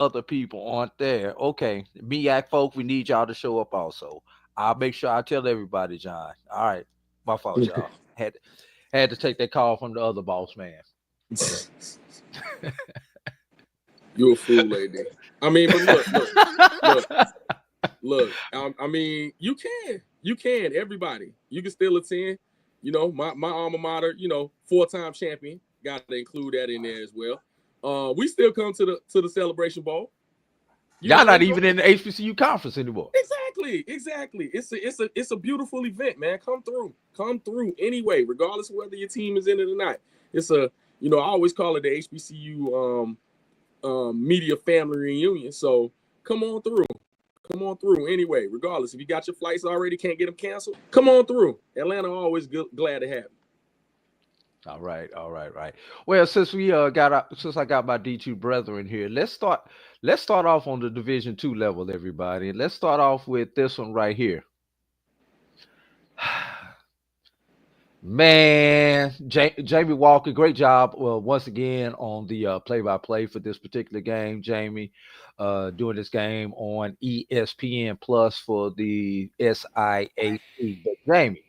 other people aren't there. Okay, MEAC folk, we need y'all to show up also. I'll make sure I tell everybody, John. All right, my fault, y'all. Had to take that call from the other boss man. You a fool, lady. I mean, but look, look. I mean, you can. Everybody, you can still attend. You know, my alma mater. You know, 4-time champion. Got to include that in there as well. We still come to the Celebration Bowl. You Y'all know, not enjoy. even in the HBCU conference anymore. Exactly. It's a beautiful event, man. Come through anyway, regardless of whether your team is in it or not. It's a, you know, I always call it the HBCU media family reunion. So come on through, come on through anyway, regardless. If you got your flights already, can't get them canceled, come on through. Atlanta always glad to have you. All right. Well, since we since I got my D2 brethren here, let's start off on the Division 2 level, everybody. And let's start off with this one right here. Man, Jamie Walker, great job. Well, once again on the play-by-play for this particular game, Jamie, doing this game on ESPN Plus for the SIAC. But Jamie,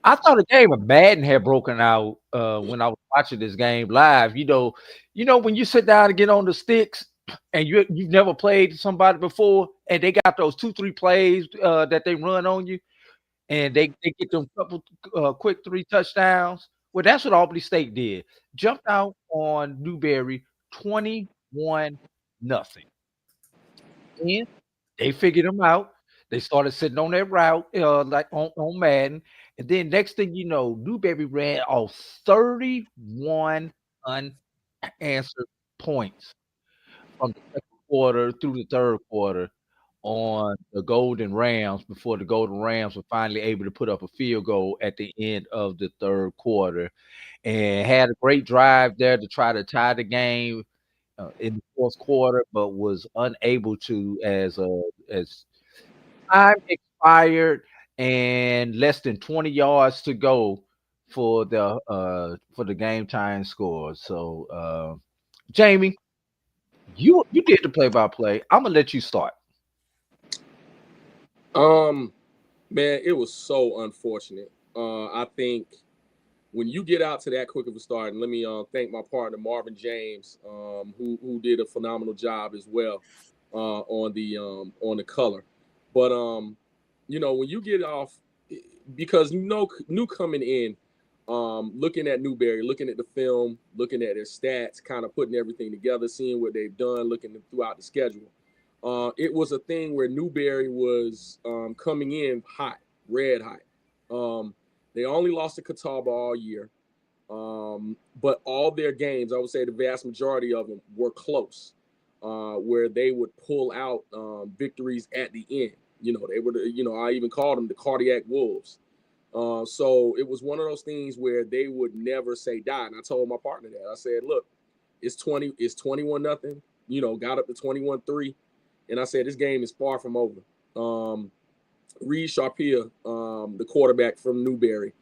I thought a game of Madden had broken out when I was watching this game live. When you sit down and get on the sticks, and you've never played somebody before, and they got those 2-3 plays that they run on you, and they get them couple quick 3 touchdowns. Well, that's what Albany State did. Jumped out on Newberry 21-0. And they figured them out. They started sitting on that route, like on Madden. And then next thing you know, Newberry ran off 31 unanswered points from the second quarter through the third quarter on the Golden Rams before the Golden Rams were finally able to put up a field goal at the end of the third quarter, and had a great drive there to try to tie the game in the fourth quarter, but was unable to as time expired and less than 20 yards to go for the game time score. So, Jamie, you did the play by play. I'm gonna let you start. Um, Man, it was so unfortunate. I think when you get out to that quick of a start, and let me thank my partner Marvin James, who did a phenomenal job as well on the color. But you know, when you get off, because you know, new coming in, looking at Newberry, looking at the film, looking at their stats, kind of putting everything together, seeing what they've done, looking throughout the schedule. It was a thing where Newberry was coming in hot, red hot. Um, they only lost to Catawba all year, but all their games, I would say the vast majority of them were close, where they would pull out victories at the end. You know, they would. You know, I even called them the cardiac wolves. So it was one of those things where they would never say die. And I told my partner that. I said, look, it's 21-0. You know, got up to 21-3. And I said, this game is far from over. Reed Sharpia, the quarterback from Newberry,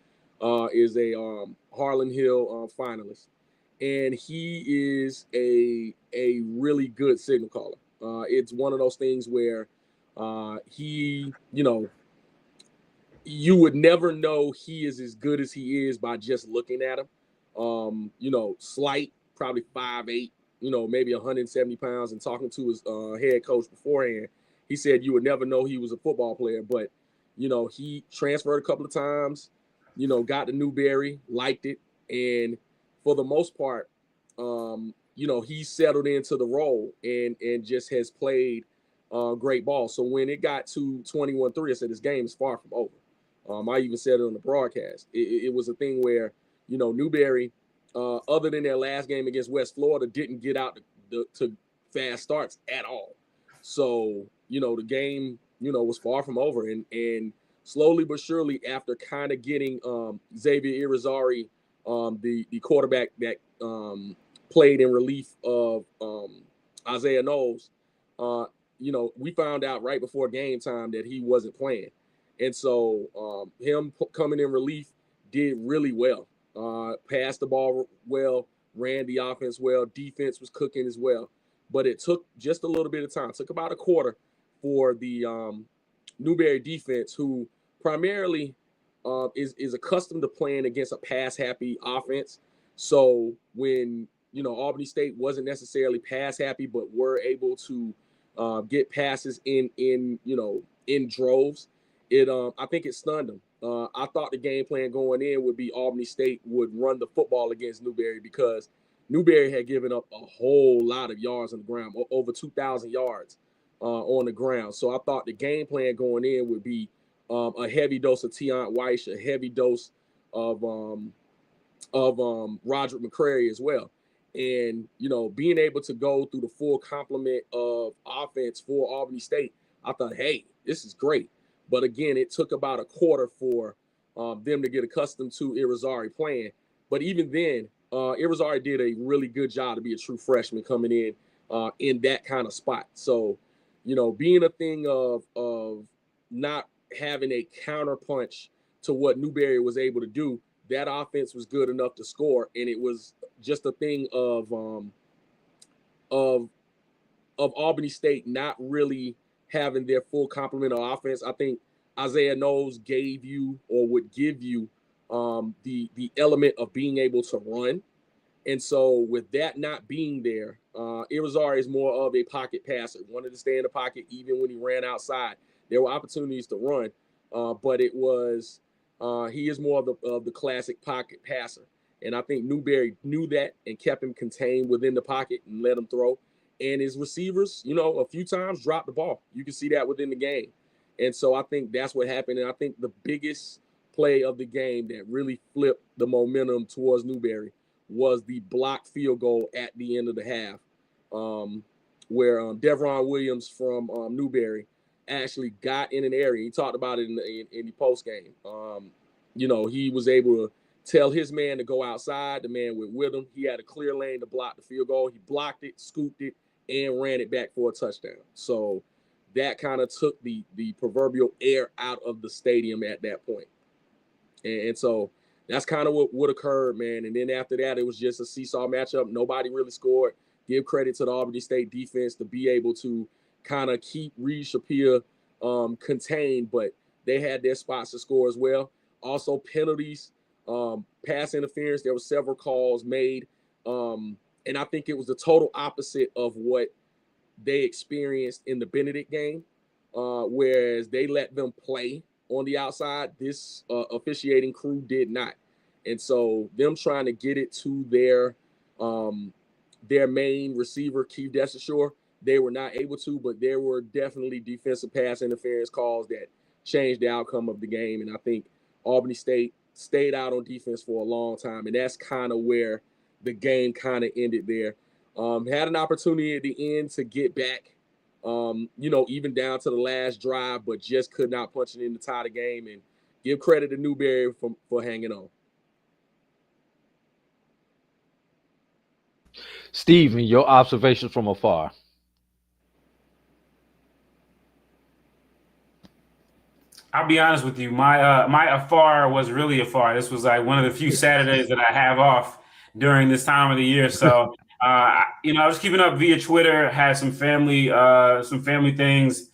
is a Harlan Hill finalist. And he is a really good signal caller. It's one of those things where he, you know, you would never know he is as good as he is by just looking at him. You know, slight, probably 5'8", you know, maybe 170 pounds. And talking to his head coach beforehand, he said you would never know he was a football player. But, you know, he transferred a couple of times, you know, got to Newberry, liked it. And for the most part, you know, he settled into the role and just has played great ball. So when it got to 21-3, I said, this game is far from over. I even said it on the broadcast. It was a thing where, you know, Newberry, other than their last game against West Florida, didn't get out to fast starts at all. So, you know, the game, you know, was far from over. And slowly but surely, after kind of getting Xavier Irizarry, the quarterback that played in relief of Isaiah Knowles, uh, you know, we found out right before game time that he wasn't playing. And so him coming in relief did really well. Passed the ball well, ran the offense well, defense was cooking as well. but it took just a little bit of time. It took about a quarter for the Newberry defense, who primarily is accustomed to playing against a pass-happy offense. So when Albany State wasn't necessarily pass-happy, but were able to get passes in droves, I think it stunned them. I thought the game plan going in would be Albany State would run the football against Newberry, because Newberry had given up a whole lot of yards on the ground, over 2,000 yards on the ground. So I thought the game plan going in would be a heavy dose of Tion Weiss, a heavy dose of Roderick McCrary as well. And, being able to go through the full complement of offense for Albany State, I thought, hey, this is great. But again, it took about a quarter for them to get accustomed to Irizarry playing. But even then, Irizarry did a really good job to be a true freshman coming in that kind of spot. So, being a thing of not having a counterpunch to what Newberry was able to do, that offense was good enough to score, and it was just a thing of Albany State not really having their full complement of offense. I think Isaiah Knowles gave you, or would give you, the element of being able to run. And so with that not being there, Irizarry is more of a pocket passer. Wanted to stay in the pocket even when he ran outside. There were opportunities to run, but it was he is more of the classic pocket passer. And I think Newberry knew that and kept him contained within the pocket and let him throw. And his receivers, a few times dropped the ball. You can see that within the game. And so I think that's what happened. And I think the biggest play of the game that really flipped the momentum towards Newberry was the blocked field goal at the end of the half, where Devron Williams from Newberry actually got in an area. He talked about it in the post game. He was able to tell his man to go outside. The man went with him. He had a clear lane to block the field goal. He blocked it, scooped it, and ran it back for a touchdown. So that kind of took the proverbial air out of the stadium at that point. And so that's kind of what occurred, man. And then after that, it was just a seesaw matchup. Nobody really scored. Give credit to the Albany State defense to be able to kind of keep Reed Shapir contained, but they had their spots to score as well. Also, penalties, pass interference. There were several calls made. And I think it was the total opposite of what they experienced in the Benedict game, whereas they let them play on the outside. This officiating crew did not. And so them trying to get it to their main receiver, Keith Desashore, they were not able to, but there were definitely defensive pass interference calls that changed the outcome of the game. And I think Albany State stayed out on defense for a long time, and that's kind of where the game kind of ended there. Had an opportunity at the end to get back, even down to the last drive, but just could not punch it in to tie the game. And give credit to Newberry for hanging on. Steven, your observations from afar. I'll be honest with you. My afar was really afar. This was like one of the few Saturdays that I have off during this time of the year. So, I was keeping up via Twitter. Had some family things,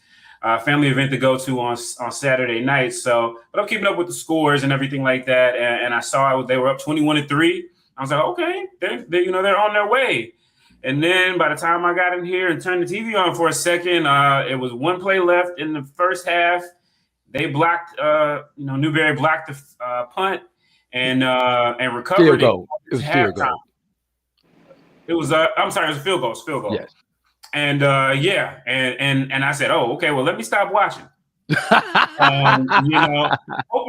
family event to go to on Saturday night. So, but I'm keeping up with the scores and everything like that. And I saw they were up 21-3. I was like, okay, they're on their way. And then by the time I got in here and turned the TV on for a second, it was one play left in the first half. They blocked, Newberry blocked the punt and recovered field goal. It was halftime. field goal. It was I'm sorry, it was field goal. Field goal. Yes. And and I said, oh, okay, well, let me stop watching. Hoping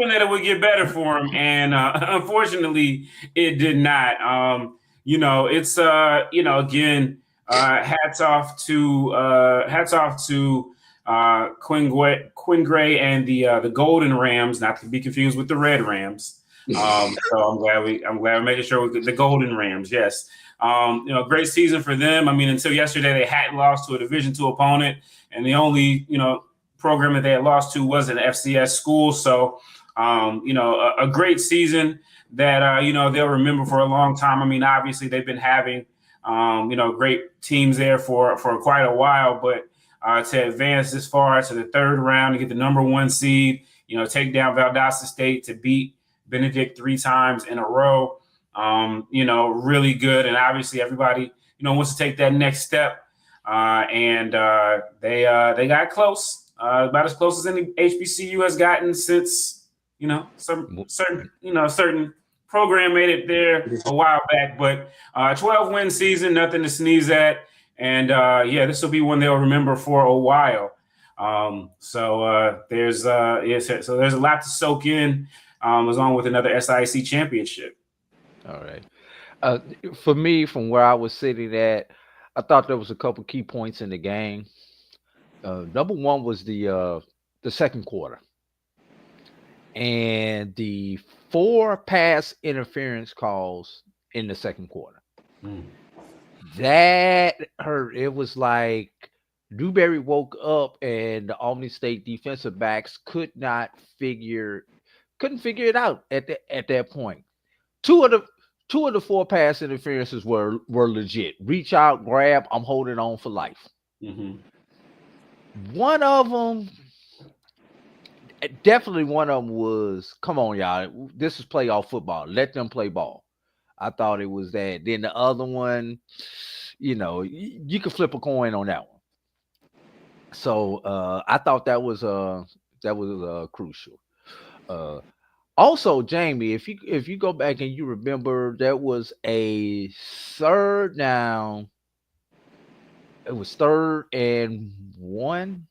that it would get better for him, and unfortunately, it did not. It's again, hats off to Quinn Gray and the Golden Rams, not to be confused with the Red Rams. So I'm glad we're making sure with the Golden Rams. Yes. Great season for them. I mean, until yesterday, they hadn't lost to a Division II opponent, and the only program that they had lost to was an FCS school. So, a great season that they'll remember for a long time. I mean, obviously they've been having Great teams there for quite a while, but to advance this far to the third round to get the number one seed, take down Valdosta State, to beat Benedict 3 times in a row, really good. And obviously everybody, wants to take that next step. And they got close, about as close as any HBCU has gotten since, certain program made it there a while back. But 12-win season, nothing to sneeze at. And this will be one they'll remember for a while. There's a lot to soak in, along with another SIC championship. All right. For me, from where I was sitting at, I thought there was a couple key points in the game. Number one was the second quarter, and the 4 pass interference calls in the second quarter. That hurt. It was like Newberry woke up and the Albany State defensive backs couldn't figure it out at that point. Two of the 4 pass interferences were legit. Reach out, grab, I'm holding on for life. Mm-hmm. One of them was, come on, y'all. This is playoff football. Let them play ball. I thought it was that. Then the other one, you could flip a coin on that one. So I thought that was crucial. Also, Jamie, if you go back and you remember, there was a third down. It was 3rd and 1,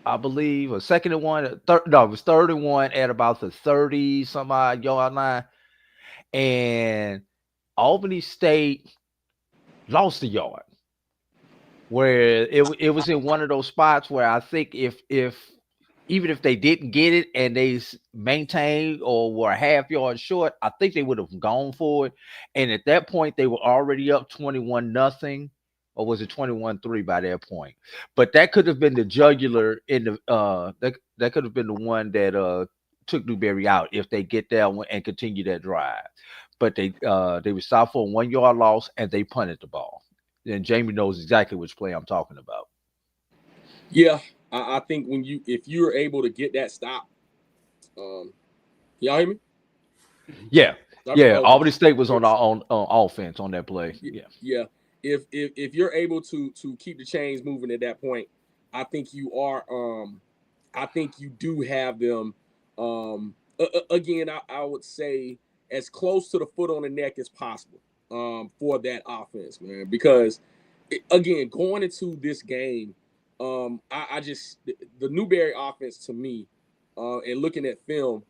I believe, or 2nd and 1. It was 3rd and 1 at about the 30 some odd yard line, and Albany State lost a yard. Where it was in one of those spots where I think if even if they didn't get it and they maintained or were a half yard short, I think they would have gone for it. And at that point, they were already up 21-0, or was it 21-3 by that point? But that could have been the jugular in the that could have been the one that took Newberry out if they get that one and continue that drive. But they were stopped for a 1-yard loss and they punted the ball. And Jamie knows exactly which play I'm talking about. Yeah, I think if you're able to get that stop, y'all hear me? Yeah. Albany State was on offense on that play. Yeah. If you're able to keep the chains moving at that point, I think you are. I think you do have them. Again, I would say as close to the foot on the neck as possible for that offense, man. Because again, going into this game, I just the Newberry offense to me, and looking at film,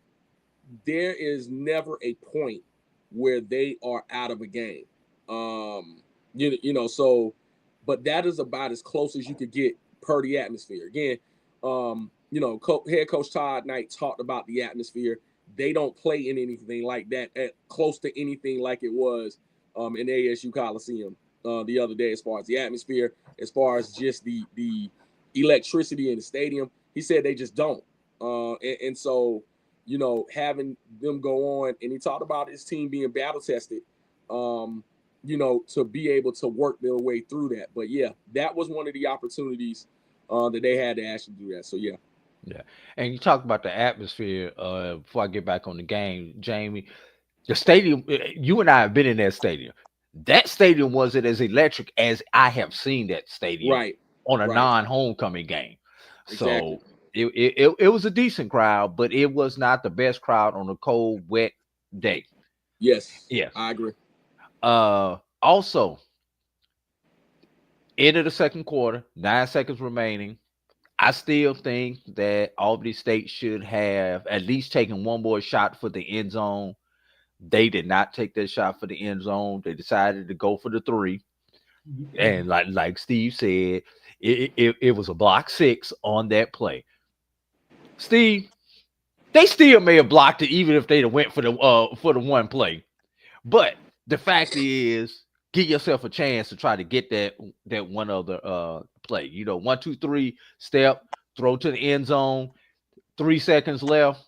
there is never a point where they are out of a game. So, but that is about as close as you could get per the atmosphere. Again, head coach Todd Knight talked about the atmosphere. They don't play in anything like that, close to anything like it was in ASU Coliseum the other day, as far as the atmosphere, as far as just the electricity in the stadium. He said they just don't. And so, having them go on, and he talked about his team being battle tested, to be able to work their way through that. But yeah, that was one of the opportunities that they had to actually do that. So yeah. Yeah. And you talk about the atmosphere, before I get back on the game, Jamie, the stadium, you and I have been in that stadium. That stadium wasn't as electric as I have seen that stadium on a non-homecoming game. Exactly. So it was a decent crowd, but it was not the best crowd on a cold, wet day. Yes. Yeah. I agree. Also, end of the second quarter, 9 seconds remaining. I still think that Albany State should have at least taken one more shot for the end zone. They did not take that shot for the end zone. They decided to go for the 3. And like Steve said, it was a block 6 on that play. Steve, they still may have blocked it even if they'd have went for the one play. But the fact is, give yourself a chance to try to get that one other play. 1, 2, 3 step, throw to the end zone, 3 seconds left.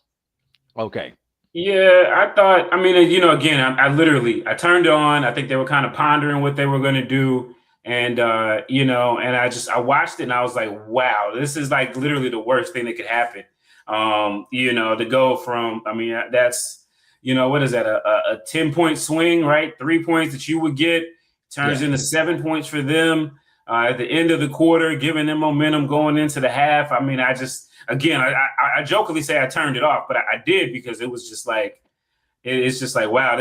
Okay. Yeah, I thought. I mean, again, I literally I turned it on. I think they were kind of pondering what they were going to do, and and I watched it and I was like, wow, this is like literally the worst thing that could happen. To go from, I mean, that's what is that, a 10-point swing, right? 3 points that you would get turns Yeah. into 7 points for them at the end of the quarter, giving them momentum going into the half. I mean, again, I jokingly say I turned it off, but I did because it was just like it's just like, wow,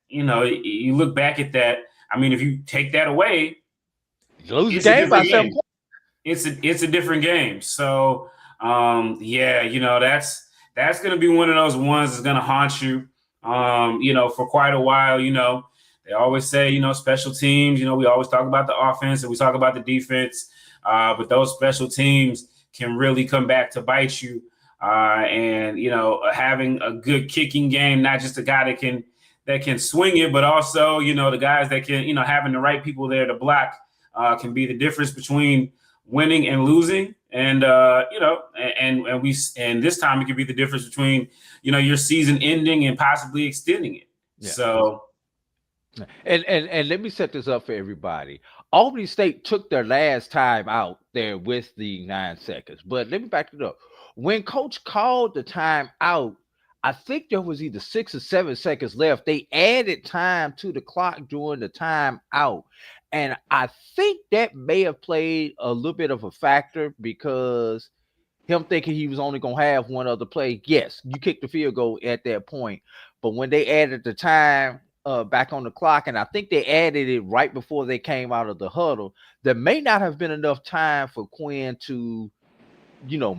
you look back at that. I mean, if you take that away, You lose the it's a game by different 7 game. points. It's a different game. So yeah, that's gonna be one of those ones that's gonna haunt you. For quite a while. They always say, special teams. We always talk about the offense and we talk about the defense, but those special teams can really come back to bite you. And having a good kicking game, not just a guy that can swing it, but also the guys that can having the right people there to block can be the difference between winning and losing. And and this time it could be the difference between your season ending and possibly extending it. Yeah. So And let me set this up for everybody. Albany State took their last time out there with the 9 seconds. But let me back it up. When coach called the time out, I think there was either 6 or 7 seconds left. They added time to the clock during the time out. And I think that may have played a little bit of a factor because him thinking he was only gonna have one other play. Yes, you kicked the field goal at that point, but when they added the time back on the clock, and I think they added it right before they came out of the huddle, there may not have been enough time for Quinn to,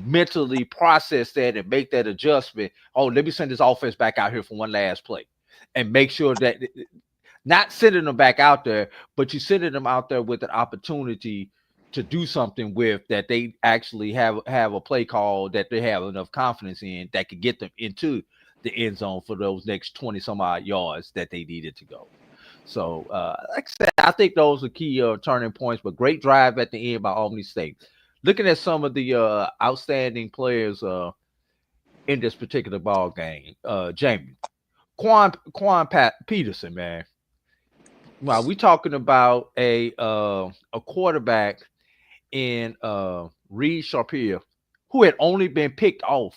mentally process that and make that adjustment. Oh, let me send this offense back out here for one last play, and make sure that not sending them back out there, but you sending them out there with an opportunity to do something with that they actually have a play call that they have enough confidence in that could get them into the end zone for those next 20 some odd yards that they needed to go. So, like I said, I think those are key turning points, but great drive at the end by Albany State. Looking at some of the outstanding players in this particular ball game, Jamie, Peterson, man. Wow, we talking about a quarterback in Reed Sharpier who had only been picked off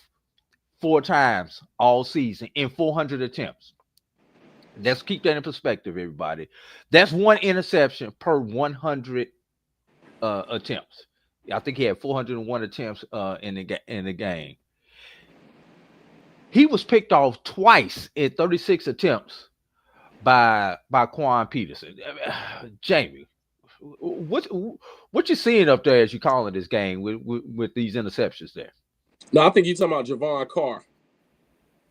4 times all season in 400 attempts. Let's keep that in perspective, everybody. That's one interception per 100 attempts. I think he had 401 attempts in the game. He was picked off twice in 36 attempts by Quan Peterson. Jamie, what you seeing up there as you calling this game with these interceptions there? No, I think you're talking about Javon Carr.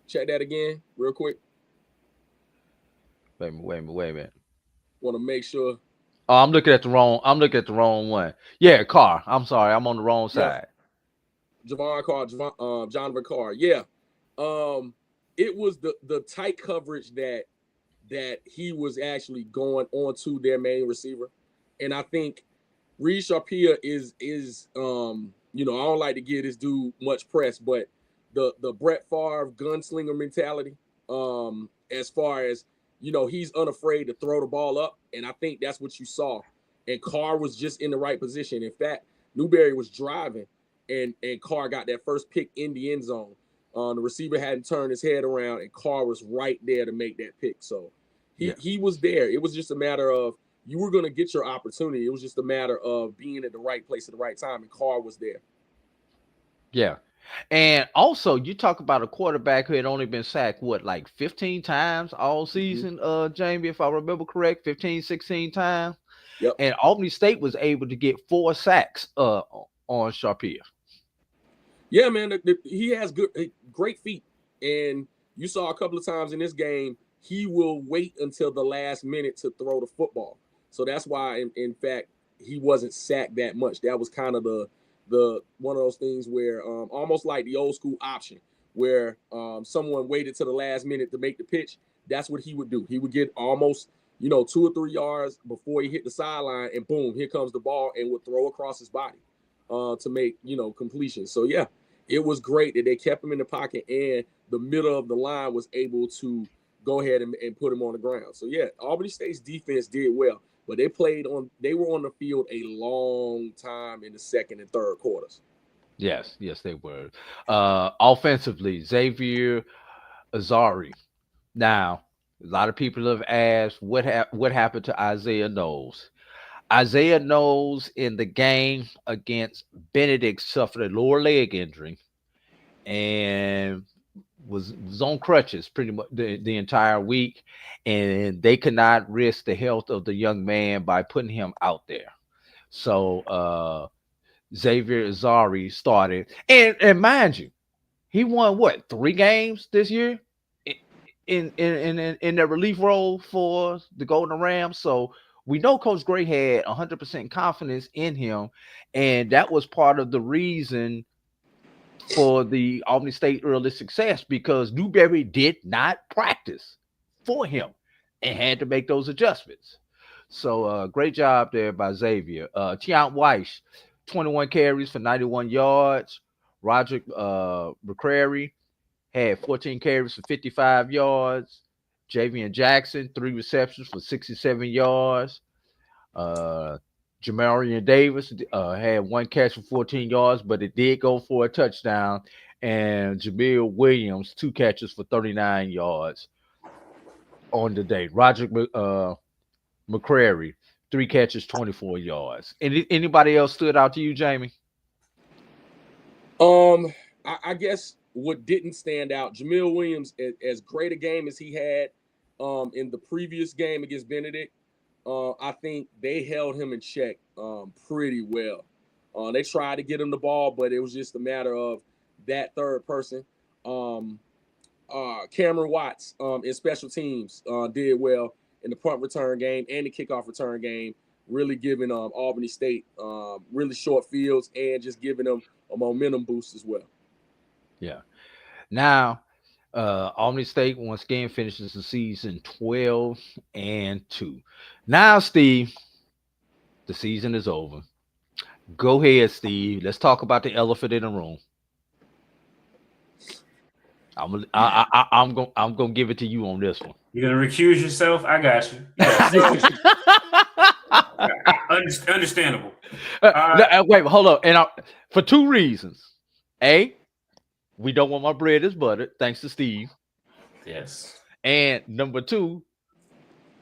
Check that again, real quick. Wait a minute. Want to make sure. Oh, I'm looking at the wrong one. Yeah, Carr. I'm sorry, I'm on the wrong side. Javon Carr, Jonathan Carr. Yeah. It was the tight coverage that he was actually going on to their main receiver. And I think Reed Sharpier is I don't like to give this dude much press, but the Brett Favre gunslinger mentality, as far as, he's unafraid to throw the ball up. And I think that's what you saw. And Carr was just in the right position. In fact, Newberry was driving and Carr got that first pick in the end zone. The receiver hadn't turned his head around and Carr was right there to make that pick. So he was there. It was just a matter of, you were going to get your opportunity. It was just a matter of being at the right place at the right time, and Carr was there. Yeah. And also, you talk about a quarterback who had only been sacked, like 15 times all season, Jamie, if I remember correct, 15, 16 times. Yep. And Albany State was able to get 4 sacks on Sharpier. Yeah, man, he has great feet. And you saw a couple of times in this game, he will wait until the last minute to throw the football. So that's why, in fact, he wasn't sacked that much. That was kind of the one of those things where almost like the old school option, where someone waited to the last minute to make the pitch. That's what he would do. He would get almost 2 or 3 yards before he hit the sideline, and boom, here comes the ball, and would throw across his body to make completion. So yeah, it was great that they kept him in the pocket and the middle of the line was able to go ahead and put him on the ground. So yeah, Albany State's defense did well, but they were on the field a long time in the second and third quarters. Yes, yes, they were. Offensively, Xavier Azari. Now, a lot of people have asked what happened to Isaiah Knowles. Isaiah Knowles in the game against Benedict suffered a lower leg injury and was on crutches pretty much the entire week, and they could not risk the health of the young man by putting him out there. So Xavier Azari started, and mind you, he won what 3 games this year in the relief role for the Golden Rams. So we know Coach Gray had 100% confidence in him, and that was part of the reason for the Albany State early success because Newberry did not practice for him and had to make those adjustments. So great job there by Xavier. Tiant Weiss, 21 carries for 91 yards. Roderick McCrary had 14 carries for 55 yards. Javian Jackson, 3 receptions for 67 yards. Jamarian Davis had 1 catch for 14 yards, but it did go for a touchdown. And Jamil Williams, 2 catches for 39 yards on the day. Roger McCrary, 3 catches, 24 yards. Anybody else stood out to you, Jamie? I guess what didn't stand out, Jamil Williams, as great a game as he had in the previous game against Benedict, I think they held him in check pretty well. They tried to get him the ball, but it was just a matter of that third person. Cameron Watts in special teams did well in the punt return game and the kickoff return game, really giving Albany State really short fields and just giving them a momentum boost as well. Yeah. Now, Albany State once again finishes the season 12-2. Now, Steve, the season is over. Go ahead, Steve. Let's talk about the elephant in the room. I'm gonna give it to you on this one. You're gonna recuse yourself? I got you. Understandable. Wait, hold up. And for 2 reasons. A, we don't want my bread is buttered, thanks to Steve. Yes. And number 2,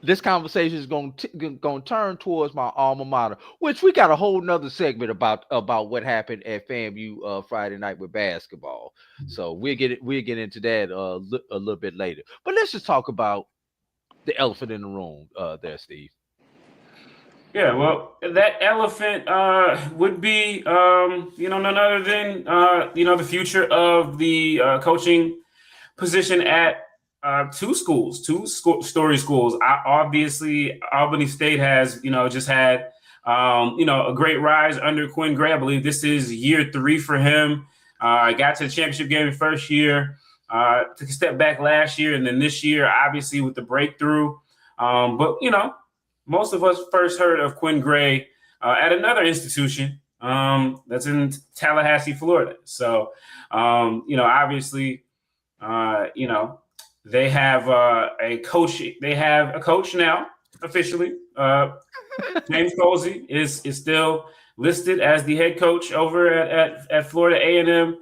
this conversation is going to turn towards my alma mater, which we got a whole nother segment about what happened at FAMU Friday night with basketball. So we'll get into that a little bit later. But let's just talk about the elephant in the room there, Steve. Yeah, well, that elephant would be, none other than, the future of the coaching position at 2 schools, 2-story schools. Obviously, Albany State has, just had, a great rise under Quinn Gray. I believe this is year 3 for him. Got to the championship game in first year, took a step back last year, and then this year, obviously, with the breakthrough. But most of us first heard of Quinn Gray at another institution that's in Tallahassee, Florida. So, obviously, they have a coach. They have a coach now officially. James Colsey is still listed as the head coach over at Florida A&M.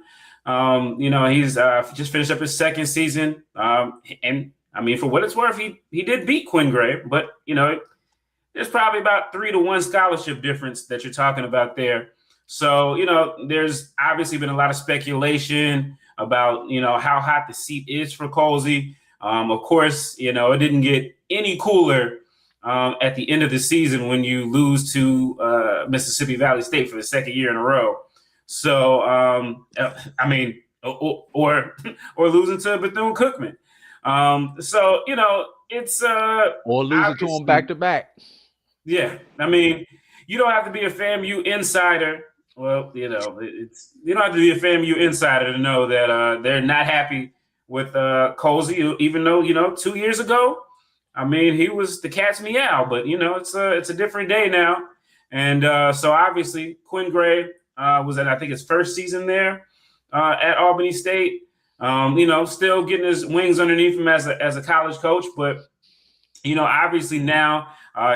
He's just finished up his 2nd season. And I mean, for what it's worth, he did beat Quinn Gray, but there's probably about 3-1 scholarship difference that you're talking about there. So, there's obviously been a lot of speculation about, how hot the seat is for Colsey. Of course, it didn't get any cooler at the end of the season when you lose to Mississippi Valley State for the 2nd year in a row. So, or losing to Bethune-Cookman. It's or losing to them back to back. Yeah, I mean, you don't have to be a FAMU insider. Well, you don't have to be a FAMU insider to know that they're not happy with Colsey, even though 2 years ago, I mean, he was the cat's meow. But it's a different day now, and so obviously Quinn Gray was at, I think, his 1st season there at Albany State. Still getting his wings underneath him as a college coach, but obviously now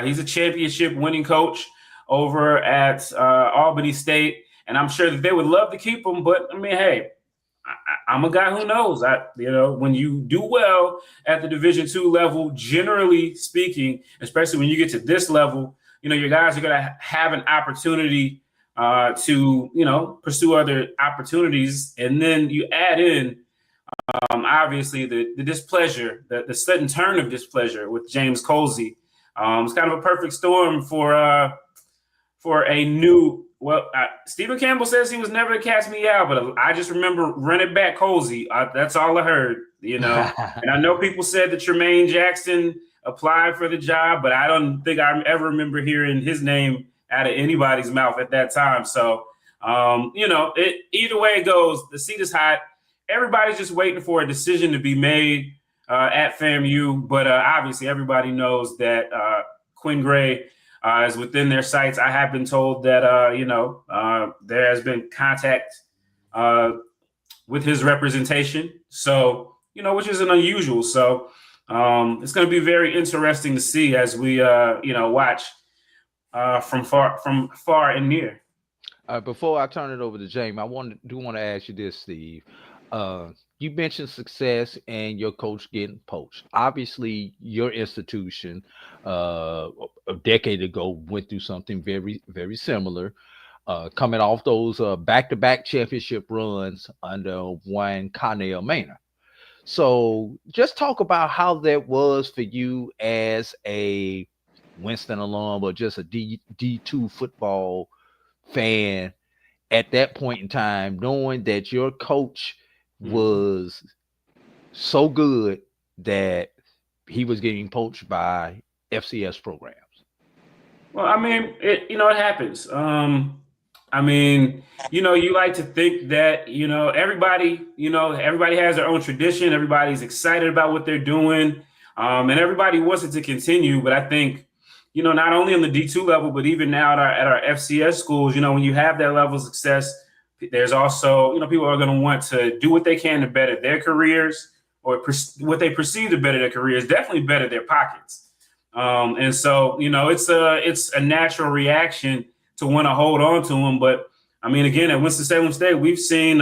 he's a championship winning coach over at Albany State, and I'm sure that they would love to keep him. But I mean, hey, I'm a guy who knows. When you do well at the Division II level, generally speaking, especially when you get to this level, your guys are going to have an opportunity to pursue other opportunities, and then you add in obviously the displeasure, the sudden turn of displeasure with James Colsey. It's kind of a perfect storm for a new. Well, Stephen Campbell says he was never to catch me out, but I just remember running back Colsey. That's all I heard, And I know people said that Tremaine Jackson applied for the job, but I don't think I ever remember hearing his name out of anybody's mouth at that time. So, either way it goes, the seat is hot. Everybody's just waiting for a decision to be made at FAMU, but obviously everybody knows that Quinn Gray is within their sights. I have been told that there has been contact with his representation, so which isn't unusual. So it's going to be very interesting to see as we watch from far and near. Before I turn it over to Jamie, I do want to ask you this, Steve. You mentioned success and your coach getting poached. Obviously, your institution a decade ago went through something very, very similar, coming off those back-to-back championship runs under one Connell Maynard. So just talk about how that was for you as a Winston alum or just a D2 football fan at that point in time, knowing that your coach was so good that he was getting poached by FCS programs. Well, I mean, it happens. You like to think that everybody has their own tradition. Everybody's excited about what they're doing, and everybody wants it to continue. But I think not only on the D2 level, but even now at our FCS schools, when you have that level of success, there's also, people are going to want to do what they can to better their careers or what they perceive to better their careers, definitely better their pockets. And so, it's a natural reaction to want to hold on to them. But I mean, again, at Winston-Salem State, we've seen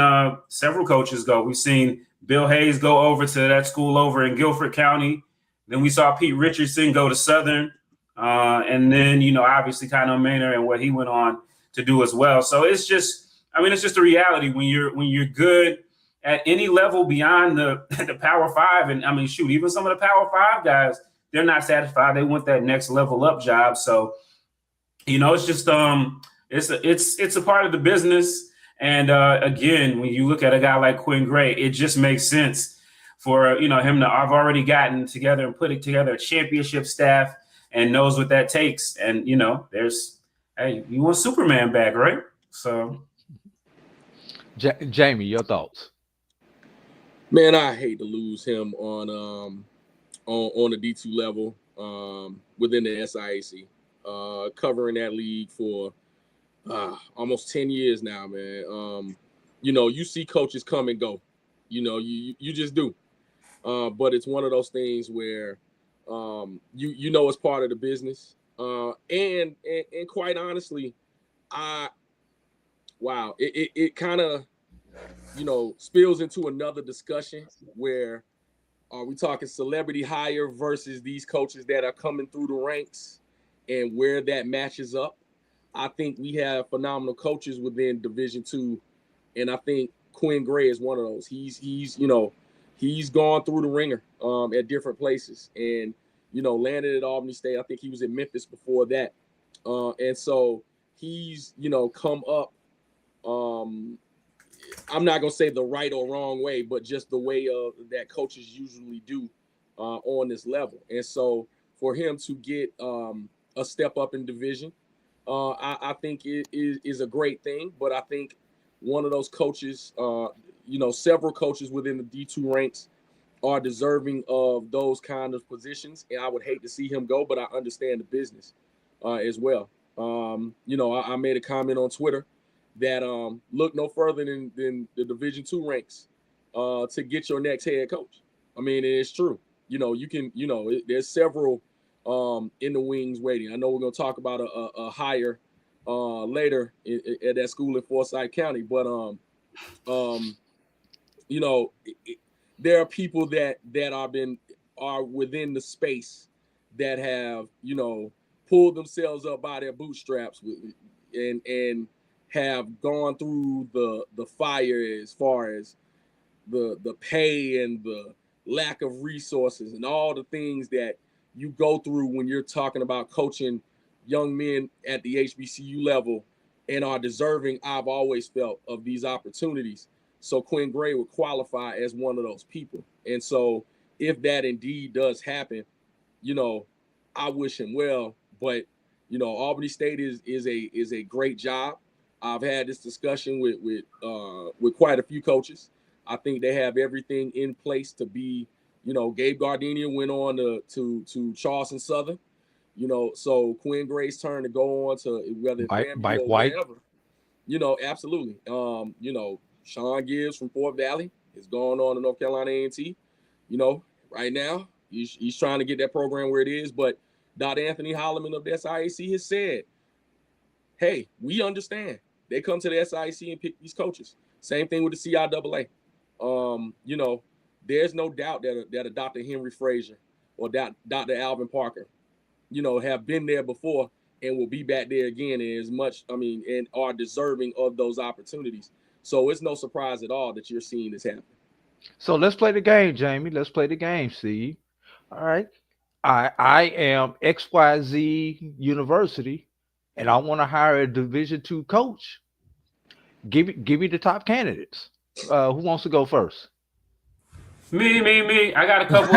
several coaches go. We've seen Bill Hayes go over to that school over in Guilford County. Then we saw Pete Richardson go to Southern. And then, obviously Connell Maynard and what he went on to do as well. So it's just a reality when you're good at any level beyond the Power Five. And I mean, shoot, even some of the Power Five guys, they're not satisfied. They want that next level up job. So, it's just it's a part of the business. And again, when you look at a guy like Quinn Gray, it just makes sense for him to have already gotten together and putting together a championship staff and knows what that takes. And you want Superman back, right? So. Jamie, your thoughts? Man, I hate to lose him on the D2 level within the SIAC. Covering that league for almost 10 years now, man. You see coaches come and go. You just do. But it's one of those things where it's part of the business. And quite honestly, it kind of spills into another discussion where are we talking celebrity hire versus these coaches that are coming through the ranks and where that matches up. I think we have phenomenal coaches within Division II, and I think Quinn Gray is one of those. He's gone through the ringer at different places and landed at Albany State. I think he was at Memphis before that. And so he's come up I'm not gonna say the right or wrong way, but just the way that coaches usually do on this level. And so for him to get a step up in division, I think it is a great thing. But I think one of those coaches, several coaches within the D2 ranks are deserving of those kind of positions. And I would hate to see him go, but I understand the business as well. I made a comment on Twitter that look no further than the Division II ranks to get your next head coach. I mean, it's true. You can, there's several in the wings waiting. I know we're going to talk about a hire later at that school in Forsyth County, but um, you know, there are people that are within the space that have pulled themselves up by their bootstraps and have gone through the fire as far as the pay and the lack of resources and all the things that you go through when you're talking about coaching young men at the HBCU level and are deserving, I've always felt, of these opportunities. So Quinn Gray would qualify as one of those people. And so if that indeed does happen, you know, I wish him well. But Albany State is a great job. I've had this discussion with quite a few coaches. I think they have everything in place to be. Gabe Gardenia went on to Charleston Southern. So Quinn Gray's turn to go on to whether FAMU or White. whatever. Absolutely. Sean Gibbs from Fort Valley is going on to North Carolina A&T. Right now he's trying to get that program where it is. But Dr. Anthony Holloman of the SIAC has said, hey, we understand. They come to the SIAC and pick these coaches. Same thing with the CIAA. There's no doubt that a Dr. Henry Frazier or Dr. Alvin Parker, have been there before and will be back there again and are deserving of those opportunities. So it's no surprise at all that you're seeing this happen. So let's play the game, Jamie. Let's play the game, Steve. All right. I am XYZ University, and I want to hire a Division II coach. Give me the top candidates. Who wants to go first? Me. I got a couple.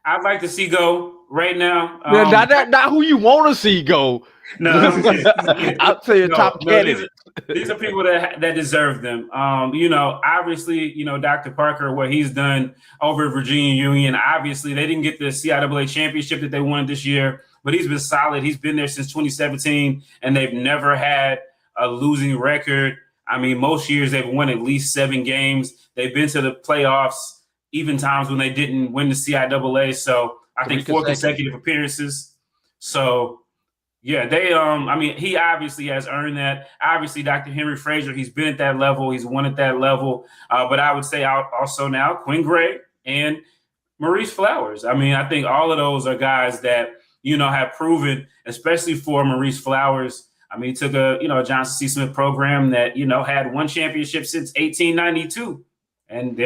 I'd like to see go right now. Not who you want to see go. No, I'm saying top candidates. These are people that deserve them. Obviously, Dr. Parker, what he's done over at Virginia Union. Obviously, they didn't get the CIAA championship that they wanted this year, but he's been solid. He's been there since 2017, and they've never had a losing record. I mean, most years they've won at least 7 games. They've been to the playoffs, even times when they didn't win the CIAA. So I think 4 consecutive appearances. So yeah, he obviously has earned that. Obviously, Dr. Henry Frazier, he's been at that level. He's won at that level. But I would say also now Quinn Gray and Maurice Flowers. I mean, I think all of those are guys that, have proven, especially for Maurice Flowers. I mean, he took a Johnson C. Smith program that, had 1 championship since 1892. And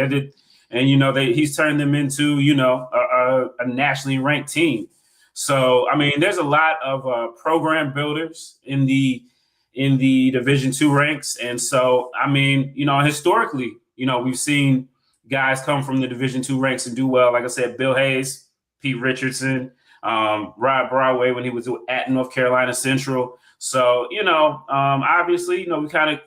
he's turned them into, a nationally ranked team. So, I mean, there's a lot of program builders in the Division II ranks. And so, I mean, historically, we've seen guys come from the Division II ranks and do well. Like I said, Bill Hayes, Pete Richardson, Rod Broadway when he was at North Carolina Central. So, obviously, we kind of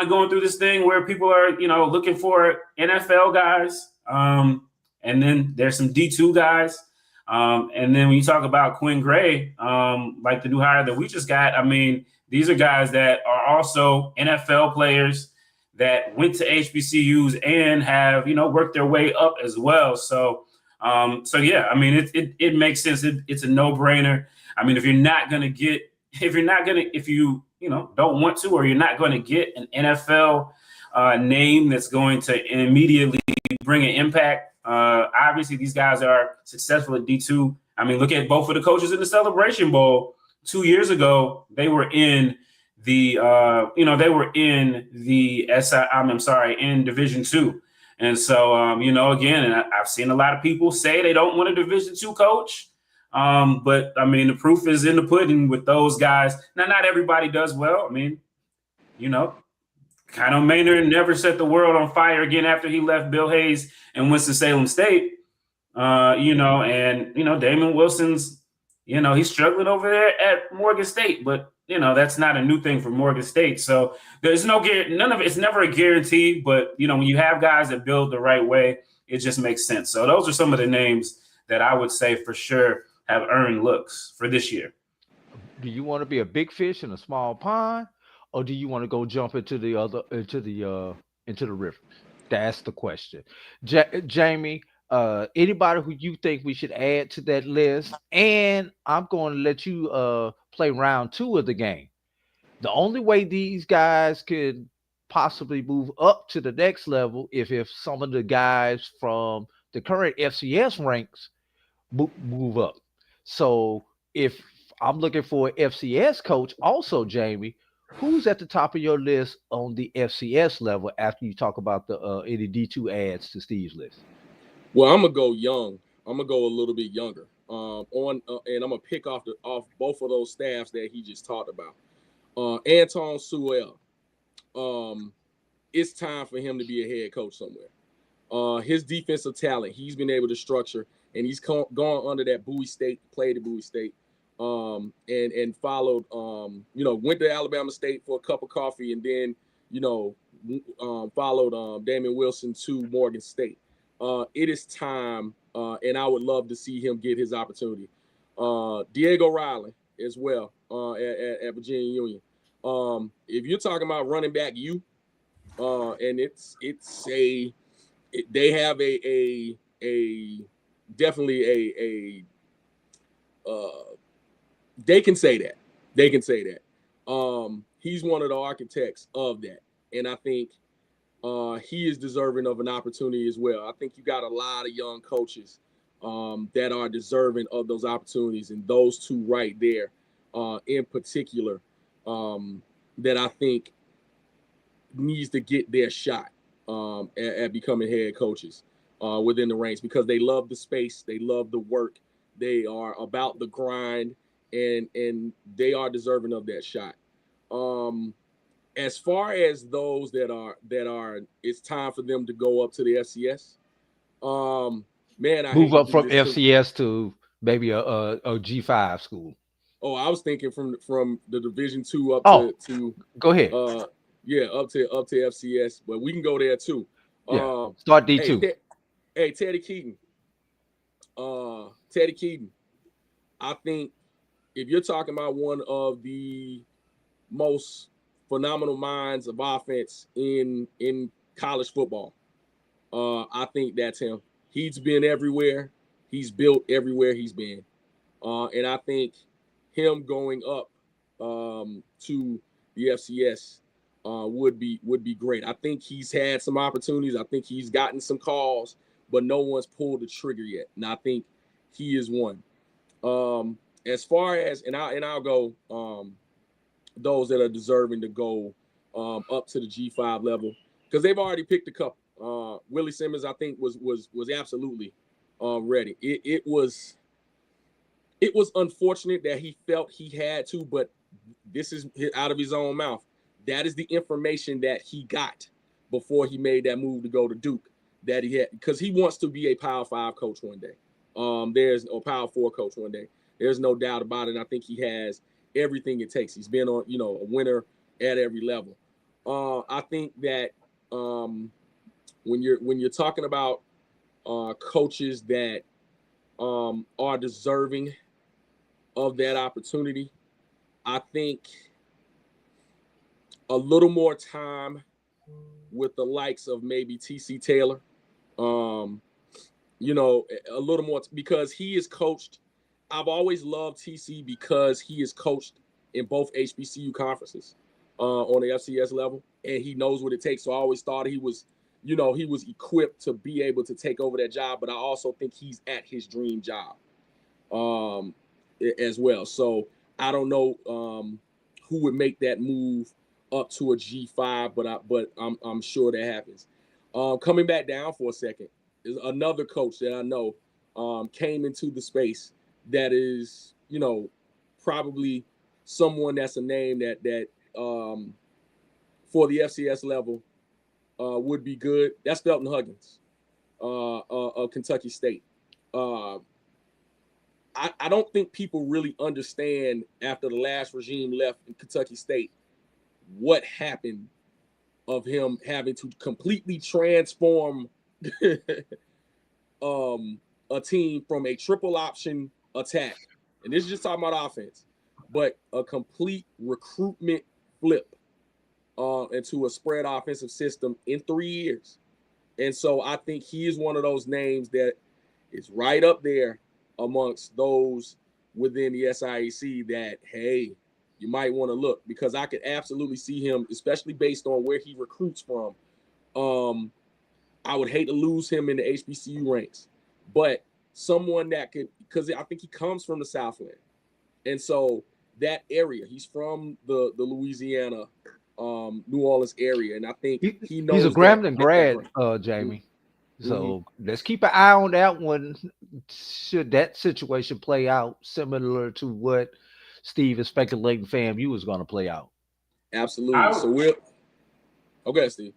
going through this thing where people are, looking for NFL guys. And then there's some D2 guys. And then when you talk about Quinn Gray, like the new hire that we just got, I mean, these are guys that are also NFL players that went to HBCUs and have, worked their way up as well. So yeah, I mean, it makes sense. It's a no-brainer. I mean, if you don't want to, or you're not going to get an NFL name that's going to immediately bring an impact. Obviously, these guys are successful at D2. I mean, look at both of the coaches in the Celebration Bowl 2 years ago. They were in the, in Division II. And so, again, and I've seen a lot of people say they don't want a Division II coach. But I mean, the proof is in the pudding with those guys. Now, not everybody does well. I mean, Kyle Maynard never set the world on fire again after he left Bill Hayes and Winston-Salem State. Damon Wilson's, he's struggling over there at Morgan State, but that's not a new thing for Morgan State. So there's none of it's never a guarantee, but when you have guys that build the right way, it just makes sense. So those are some of the names that I would say for sure have earned looks for this year. Do you want to be a big fish in a small pond, or do you want to go jump into the river? That's the question. Jamie, anybody who you think we should add to that list, and I'm going to let you play round two of the game. The only way these guys could possibly move up to the next level if some of the guys from the current FCS ranks move up. So if I'm looking for an FCS coach, also Jamie, who's at the top of your list on the FCS level after you talk about the any D2 ads to Steve's list? Well, I'm gonna go young. I'm gonna go a little bit younger. And I'm gonna pick off both of those staffs that he just talked about. Anton Sewell. Um, it's time for him to be a head coach somewhere. His defensive talent, he's been able to structure, and he's gone under that Bowie State, played at Bowie State, and followed, went to Alabama State for a cup of coffee, and then, followed Damian Wilson to Morgan State. It is time, and I would love to see him get his opportunity. Diego Riley as well at Virginia Union. If you're talking about running back, and they have a definitely they can say that. They can say that. He's one of the architects of that. And I think he is deserving of an opportunity as well. I think you got a lot of young coaches that are deserving of those opportunities. And those two right there in particular that I think needs to get their shot at becoming head coaches within the ranks, because they love the space, they love the work, they are about the grind, and they are deserving of that shot. As far as those that are, it's time for them to go up to the FCS. Man, I Move hate to up do from this too. FCS to maybe a G5 school. Oh, I was thinking from the Division 2 up Oh, to go ahead. yeah, up to FCS, but we can go there too. Yeah, Um, start hey, D2. hey, Teddy Keaton. Teddy Keaton. I think if you're talking about one of the most phenomenal minds of offense in college football, I think that's him. He's been everywhere. He's built everywhere he's been, and I think him going up to the FCS would be great. I think he's had some opportunities. I think he's gotten some calls, but no one's pulled the trigger yet, and I think he is one. As far as I'll go those that are deserving to go up to the G5 level, because they've already picked a couple. Willie Simmons, I think, was absolutely ready. It was unfortunate that he felt he had to, but this is out of his own mouth. That is the information that he got before he made that move to go to Duke. That he had, because he wants to be a Power 5 coach one day. There's a Power 4 coach one day. There's no doubt about it. And I think he has everything it takes. He's been on, a winner at every level. I think that when you're talking about coaches that are deserving of that opportunity, I think a little more time with the likes of maybe TC Taylor, a little more, because he is coached. I've always loved TC because he is coached in both HBCU conferences on the FCS level, and he knows what it takes. So I always thought he was equipped to be able to take over that job, but I also think he's at his dream job as well. So I don't know who would make that move up to a G5, but I'm sure that happens. Coming back down for a second is another coach that I know came into the space that is, probably someone that's a name that for the FCS level would be good. That's Felton Huggins of Kentucky State. I don't think people really understand, after the last regime left in Kentucky State, what happened of him having to completely transform a team from a triple option attack, and this is just talking about offense, but a complete recruitment flip into a spread offensive system in 3 years. And so I think he is one of those names that is right up there amongst those within the SIAC that, hey, you might want to look, because I could absolutely see him, especially based on where he recruits from. I would hate to lose him in the HBCU ranks, but someone that could, because I think he comes from the Southland. And so that area, he's from the Louisiana, New Orleans area. And I think he knows he's a Grambling grad, Jamie. Mm-hmm. So let's keep an eye on that one. Should that situation play out similar to what Steve is speculating FAMU is going to play out? Absolutely. So we'll. Okay, Steve.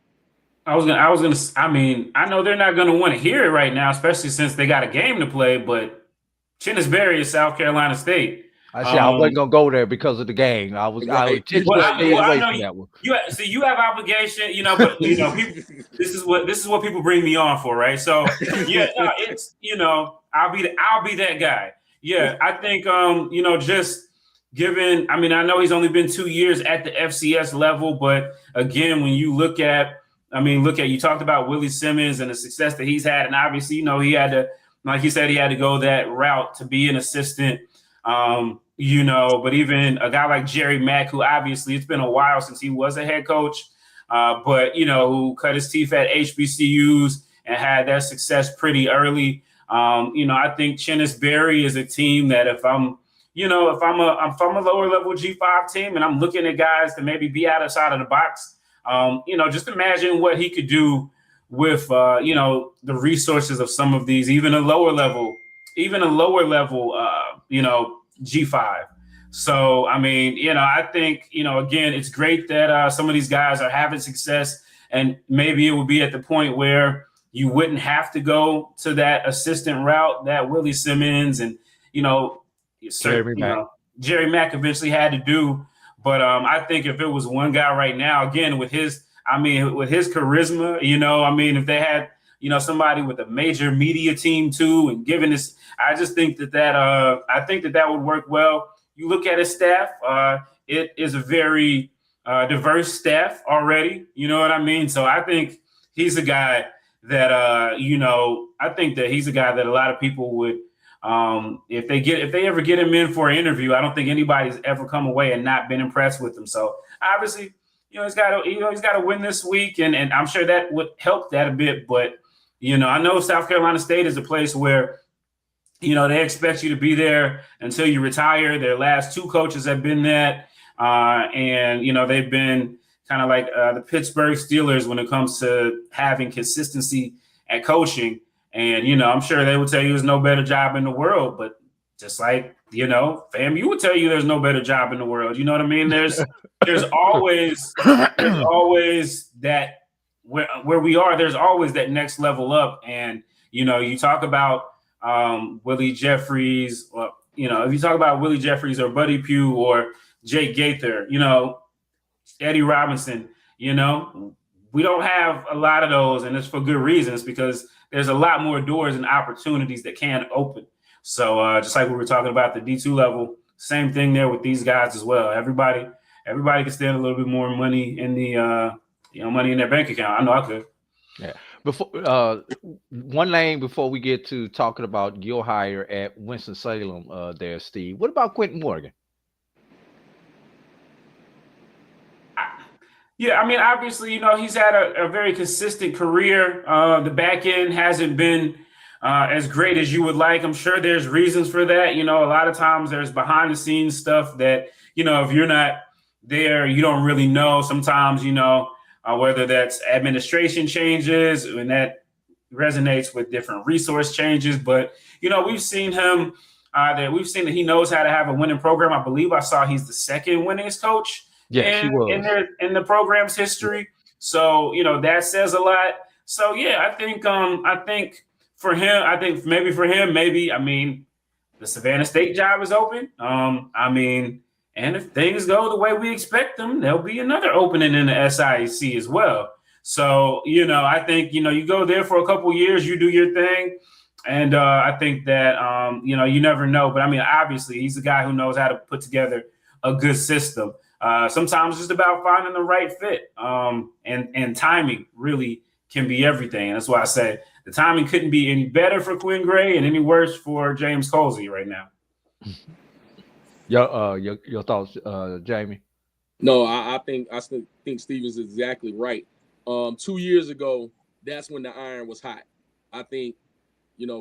I mean, I know they're not going to want to hear it right now, especially since they got a game to play, but Chinnisberry is South Carolina State. I said I wasn't gonna go there because of the game. I was intentionally staying away from that one. You have obligation, but people, this is what people bring me on for, right? So it's I'll be that guy. Yeah, I think just given, I mean, I know he's only been 2 years at the FCS level, but again, when you look at you talked about Willie Simmons and the success that he's had, and obviously he had to, like he said, he had to go that route to be an assistant. But even a guy like Jerry Mack, who obviously it's been a while since he was a head coach, but who cut his teeth at HBCUs and had that success pretty early. I think Chinnisberry is a team that if I'm a lower level G5 team and I'm looking at guys to maybe be outside of the box, just imagine what he could do with the resources of some of these, even a lower level G5. So, I mean, I think, again, it's great that some of these guys are having success, and maybe it would be at the point where you wouldn't have to go to that assistant route that Willie Simmons and, Jerry Mack eventually had to do. But I think if it was one guy right now, again, with his charisma, if they had, somebody with a major media team too, and given this, I just think that would work well. You look at his staff, it is a very diverse staff already. You know what I mean? So I think he's a guy that, he's a guy that a lot of people would, if they ever get him in for an interview, I don't think anybody's ever come away and not been impressed with him. So obviously, he's got to win this week, and I'm sure that would help that a bit. But I know South Carolina State is a place where they expect you to be there until you retire. Their last two coaches have been that, and they've been kind of like the Pittsburgh Steelers when it comes to having consistency at coaching. And I'm sure they would tell you there's no better job in the world, but just like FAMU would tell you there's no better job in the world. You know what I mean? There's always that where we are. There's always that next level up, and you talk about Willie Jeffries, or if you talk about Willie Jeffries or Buddy Pugh or Jake Gaither, Eddie Robinson, we don't have a lot of those, and it's for good reasons, because there's a lot more doors and opportunities that can open. So just like we were talking about the D2 level, same thing there with these guys as well. Everybody can stand a little bit more money in the money in their bank account. I know I could. Yeah. Before one name before we get to talking about your hire at Winston-Salem, there, Steve. What about Quentin Morgan? Yeah, I mean, obviously, he's had a very consistent career. The back end hasn't been as great as you would like. I'm sure there's reasons for that. A lot of times there's behind the scenes stuff that, if you're not there, you don't really know. Sometimes, whether that's administration changes, and that resonates with different resource changes. But, we've seen him that he knows how to have a winning program. I believe I saw he's the second winningest coach. Yes, he was. In the program's history. So, that says a lot. So, yeah, I think the Savannah State job is open. And if things go the way we expect them, there'll be another opening in the SIAC as well. So, I think, you go there for a couple of years, you do your thing. And I think that, you never know. But, obviously, he's a guy who knows how to put together a good system. Sometimes it's just about finding the right fit, and timing really can be everything. And that's why I say the timing couldn't be any better for Quinn Gray and any worse for James Colsey right now. Your thoughts, Jamie? No, I still think Stevens is exactly right. 2 years ago, that's when the iron was hot. I think,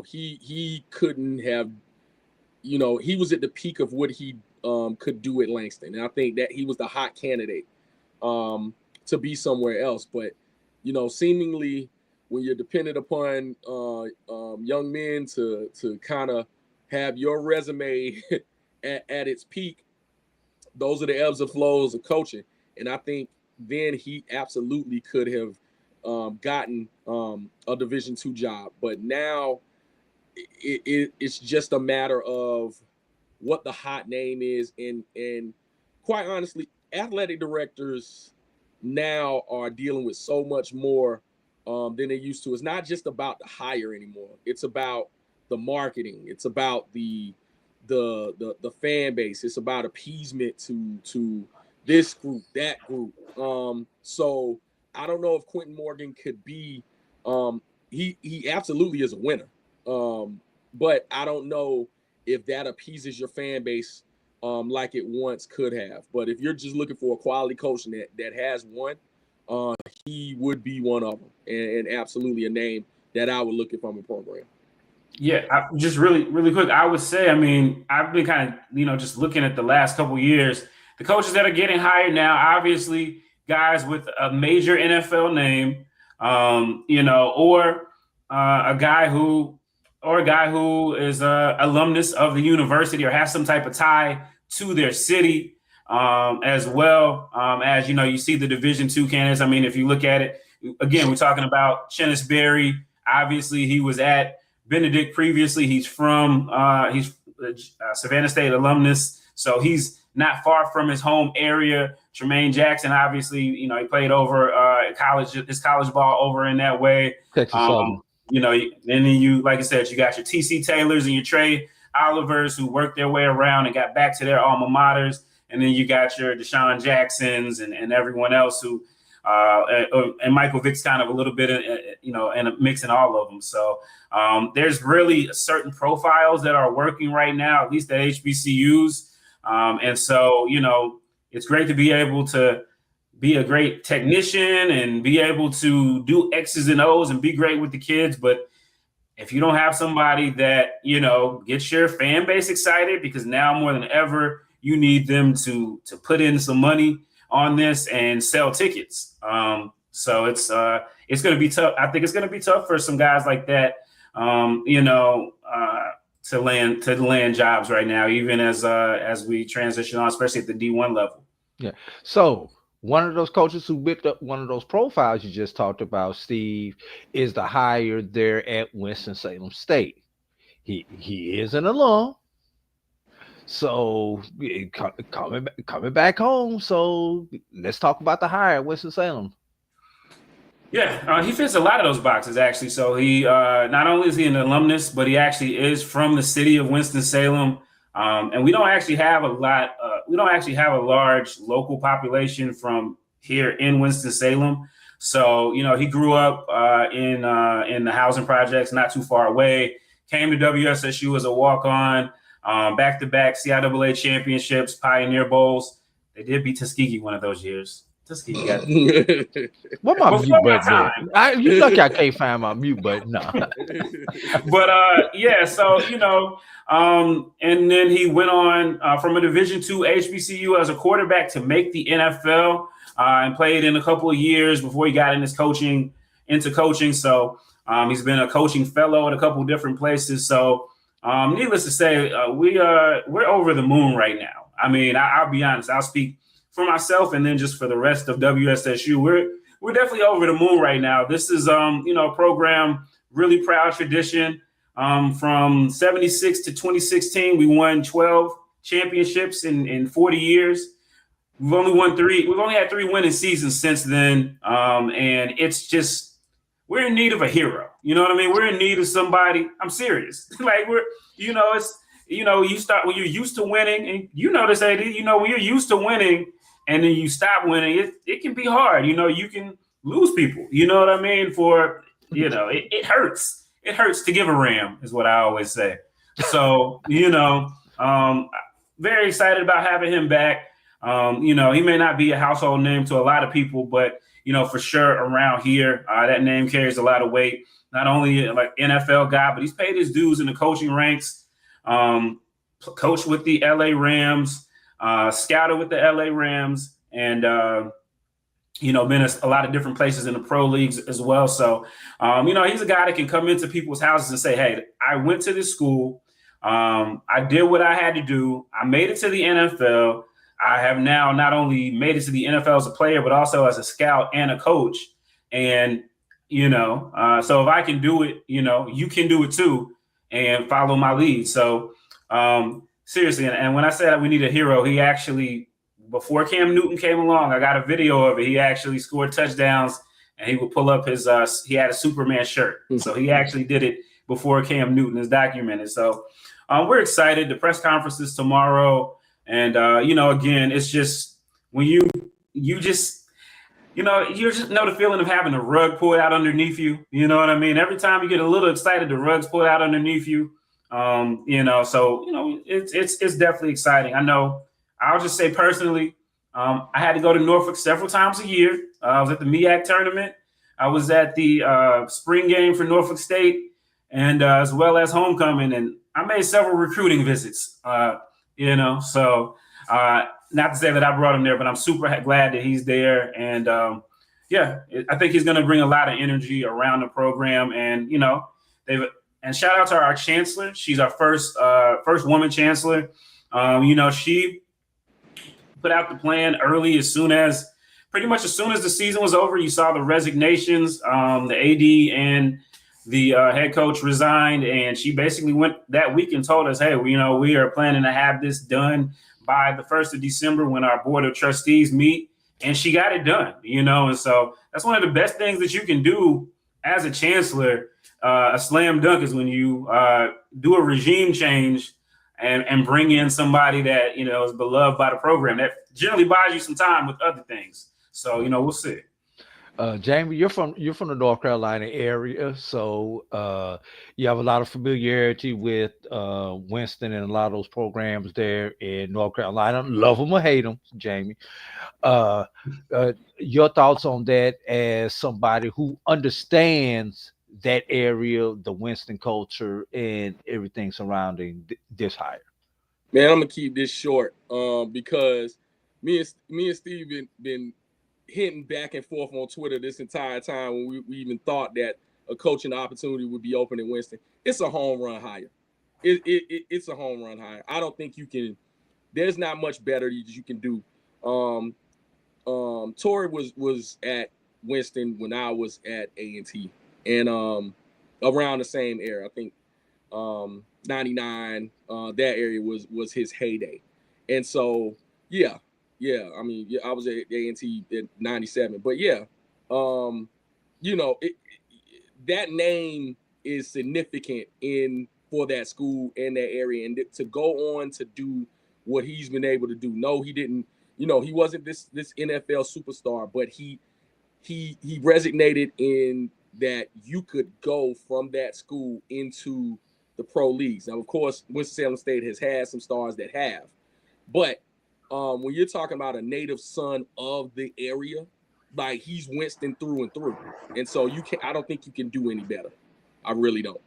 he couldn't have, he was at the peak of what he could do at Langston, and I think that he was the hot candidate to be somewhere else. But seemingly when you're dependent upon young men to kind of have your resume at its peak, those are the ebbs and flows of coaching. And I think then he absolutely could have gotten a Division II job. But now it's just a matter of what the hot name is. And quite honestly, athletic directors now are dealing with so much more than they used to. It's not just about the hire anymore. It's about the marketing. It's about the fan base. It's about appeasement to this group, that group. So I don't know if Quentin Morgan could be. He absolutely is a winner, but I don't know if that appeases your fan base like it once could have. But if you're just looking for a quality coach that has won, he would be one of them, and absolutely a name that I would look if I'm a program. Yeah, just really quick, I would say, I mean, I've been kind of, just looking at the last couple of years, the coaches that are getting hired now, obviously guys with a major NFL name, or a guy who is a alumnus of the university or has some type of tie to their city, as well, as, you see the Division II candidates. I mean, if you look at it, again, we're talking about Chennis Berry. Obviously, he was at Benedict previously. He's from Savannah State alumnus, so he's not far from his home area. Tremaine Jackson, obviously, he played over his college ball over in that way. Texas Southern. And then you, like I said, you got your TC Taylors and your Trey Olivers who worked their way around and got back to their alma maters. And then you got your Deshaun Jacksons and everyone else who and Michael Vick's kind of a little bit, and a mix in all of them. So there's really certain profiles that are working right now, at least at HBCUs. And so, it's great to be able to be a great technician and be able to do X's and O's and be great with the kids. But if you don't have somebody that, gets your fan base excited, because now more than ever, you need them to put in some money on this and sell tickets. So it's going to be tough. I think it's going to be tough for some guys like that, to land jobs right now, even as we transition on, especially at the D1 level. Yeah. So one of those coaches who picked up one of those profiles you just talked about, Steve, is the hire there at Winston-Salem State. He is an alum. So coming back home. So let's talk about the hire at Winston-Salem. Yeah, he fits a lot of those boxes, actually. So he not only is he an alumnus, but he actually is from the city of Winston-Salem. And we don't actually have a large local population from here in Winston-Salem. So, he grew up in the housing projects not too far away, came to WSSU as a walk-on, back-to-back CIAA championships, Pioneer Bowls. They did beat Tuskegee one of those years. Tuskegee got what my mute button? You lucky I can't find my mute button. No. But yeah, so and then he went on from a Division II HBCU as a quarterback to make the NFL, and played in a couple of years before he got into coaching. So he's been a coaching fellow at a couple of different places. So needless to say, we're over the moon right now. I mean, I'll be honest. I'll speak for myself and then just for the rest of WSSU. We're definitely over the moon right now. This is a program, really proud tradition. From 76 to 2016, we won 12 championships in 40 years. We've only won 3. We've only had 3 winning seasons since then. And it's just, we're in need of a hero. You know what I mean? We're in need of somebody. I'm serious. Like you start when you're used to winning, and this, AD, when you're used to winning and then you stop winning, it can be hard. You can lose people. You know what I mean? For it hurts. It hurts to give a Ram, is what I always say. So very excited about having him back. He may not be a household name to a lot of people, but for sure around here, that name carries a lot of weight. Not only like NFL guy, but he's paid his dues in the coaching ranks. Coached with the LA Rams, scouted with the LA Rams, and been a lot of different places in the pro leagues as well. So, he's a guy that can come into people's houses and say, hey, I went to this school. I did what I had to do. I made it to the NFL. I have now not only made it to the NFL as a player, but also as a scout and a coach. And, so if I can do it, you can do it too, and follow my lead. So seriously, and when I said we need a hero, he actually, before Cam Newton came along, I got a video of it. He actually scored touchdowns, and he would pull up his he had a Superman shirt. So he actually did it before Cam Newton is documented. So we're excited. The press conference is tomorrow. And, again, it's just when you just know the feeling of having a rug pulled out underneath you. You know what I mean? Every time you get a little excited, the rug's pulled out underneath you. It's definitely exciting. I know. I'll just say personally, I had to go to Norfolk several times a year. I was at the MEAC tournament. I was at the spring game for Norfolk State, and as well as homecoming. And I made several recruiting visits. So not to say that I brought him there, but I'm super glad that he's there. And I think he's going to bring a lot of energy around the program. And and shout out to our chancellor. She's our first woman chancellor. She put out the plan early, as soon as the season was over. You saw the resignations. The AD and the head coach resigned, and she basically went that week and told us, hey, we are planning to have this done by the 1st of December when our board of trustees meet. And she got it done, and so that's one of the best things that you can do as a chancellor. A slam dunk is when you do a regime change and bring in somebody that is beloved by the program. That generally buys you some time with other things. So we'll see. Jamie, you're from the North Carolina area, so you have a lot of familiarity with Winston and a lot of those programs there in North Carolina. Love them or hate them, Jamie. Uh, your thoughts on that as somebody who understands that area, the Winston culture, and everything surrounding this hire? Man, I'm gonna keep this short because me and Steve been hinting back and forth on Twitter this entire time when we even thought that a coaching opportunity would be open in Winston. It's a home run hire. It's a home run hire. I don't think you can. There's not much better you can do. Tory was at Winston when I was at A&T, and around the same era. I think 99. That area was his heyday, and so yeah. I mean, I was at A&T in 97, but that name is significant for that school and that area, and to go on to do what he's been able to do. No, he didn't. He wasn't this NFL superstar, but he resonated in that you could go from that school into the pro leagues. Now, of course, Winston-Salem State has had some stars that have, but when you're talking about a native son of the area, like he's Winston through and through, and so I don't think you can do any better. I really don't.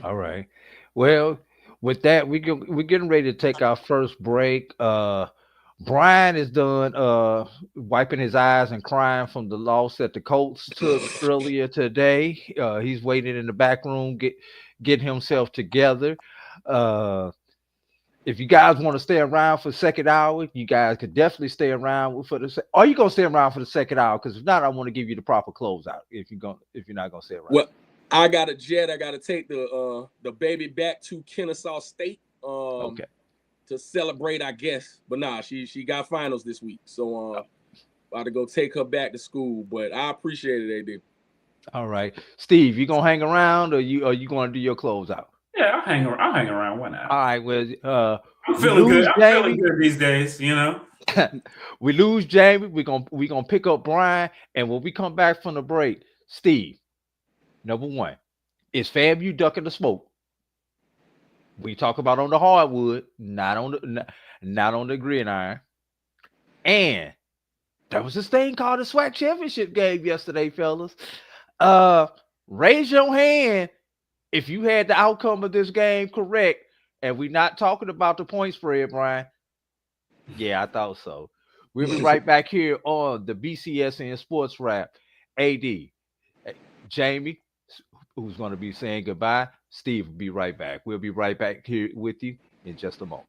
All right. Well, with that, we're getting ready to take our first break. Brian is done wiping his eyes and crying from the loss that the Colts took earlier today. He's waiting in the back room, getting himself together. If you guys want to stay around for the second hour, you guys could definitely stay around for the. Are you gonna stay around for the second hour? Because if not, I want to give you the proper closeout. If you're not gonna stay around. Well, I got a jet. I got to take the baby back to Kennesaw State. Okay. To celebrate, I guess. But nah, she got finals this week, so about to go take her back to school. But I appreciate it, AD. All right, Steve, you gonna hang around, or you gonna do your closeout? Yeah, I'll hang around. Why not? All right. Well, I'm feeling good. I'm feeling good these days. We lose Jamie. We gonna pick up Brian, and when we come back from the break, Steve, number one, is FAMU ducking the smoke? We talk about on the hardwood, not on the gridiron. And there was this thing called the SWAC championship game yesterday, fellas. Uh, Raise your hand if you had the outcome of this game correct, and we're not talking about the point spread, Brian. Yeah, I thought so. We'll be right back here on the BCSN Sports Wrap. AD, Jamie, who's going to be saying goodbye. Steve will be right back. We'll be right back here with you in just a moment.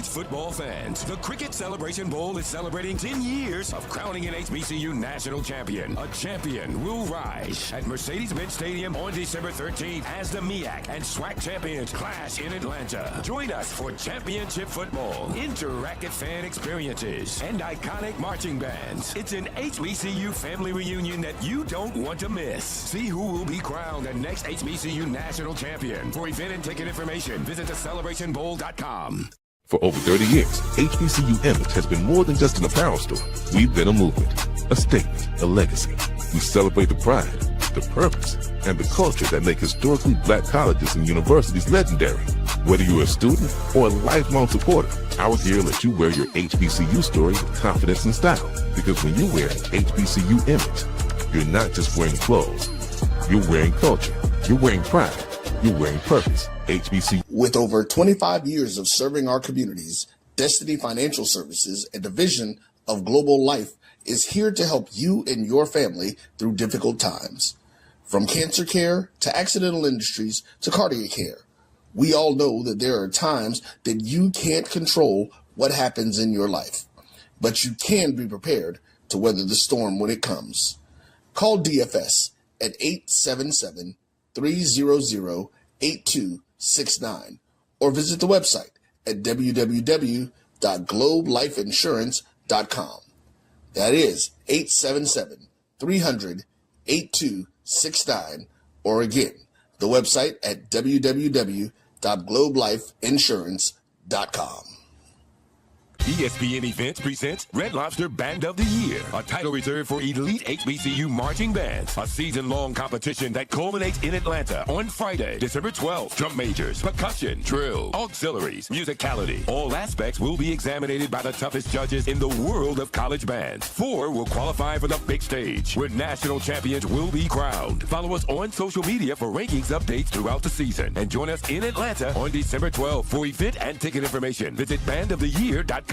Football fans, the Cricket Celebration Bowl is celebrating 10 years of crowning an HBCU national champion. A champion will rise at Mercedes-Benz Stadium on December 13th as the MEAC and SWAC champions clash in Atlanta. Join us for championship football, interactive fan experiences, and iconic marching bands. It's an HBCU family reunion that you don't want to miss. See who will be crowned the next HBCU national champion. For event and ticket information, visit thecelebrationbowl.com. For over 30 years, HBCU Image has been more than just an apparel store. We've been a movement, a statement, a legacy. We celebrate the pride, the purpose, and the culture that make historically black colleges and universities legendary. Whether you're a student or a lifelong supporter, our gear lets you wear your HBCU story with confidence and style. Because when you wear HBCU Image, you're not just wearing clothes. You're wearing culture. You're wearing pride. You're wearing purpose. HBCU. With over 25 years of serving our communities, Destiny Financial Services, a division of Global Life, is here to help you and your family through difficult times. From cancer care to accidental industries to cardiac care, we all know that there are times that you can't control what happens in your life, but you can be prepared to weather the storm when it comes. Call DFS at 877-300-8269 or visit the website at www.globelifeinsurance.com. That is 877-300-8269, or again, the website at www.globelifeinsurance.com. ESPN Events presents Red Lobster Band of the Year, a title reserved for elite HBCU marching bands. A season-long competition that culminates in Atlanta on Friday, December 12th. Drum majors, percussion, drill, auxiliaries, musicality. All aspects will be examined by the toughest judges in the world of college bands. 4 will qualify for the big stage, where national champions will be crowned. Follow us on social media for rankings updates throughout the season. And join us in Atlanta on December 12th. For event and ticket information, visit bandoftheyear.com.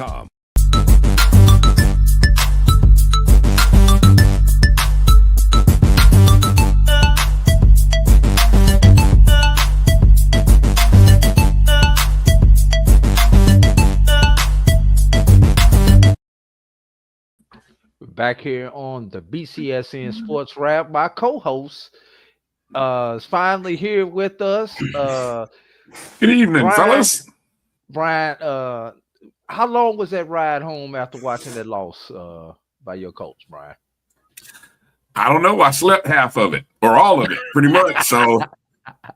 Back here on the BCSN Sports Wrap, my co-host is finally here with us. Good evening, Brian, fellas. Brian, how long was that ride home after watching that loss by your coach, Brian? I don't know. I slept half of it or all of it, pretty much. So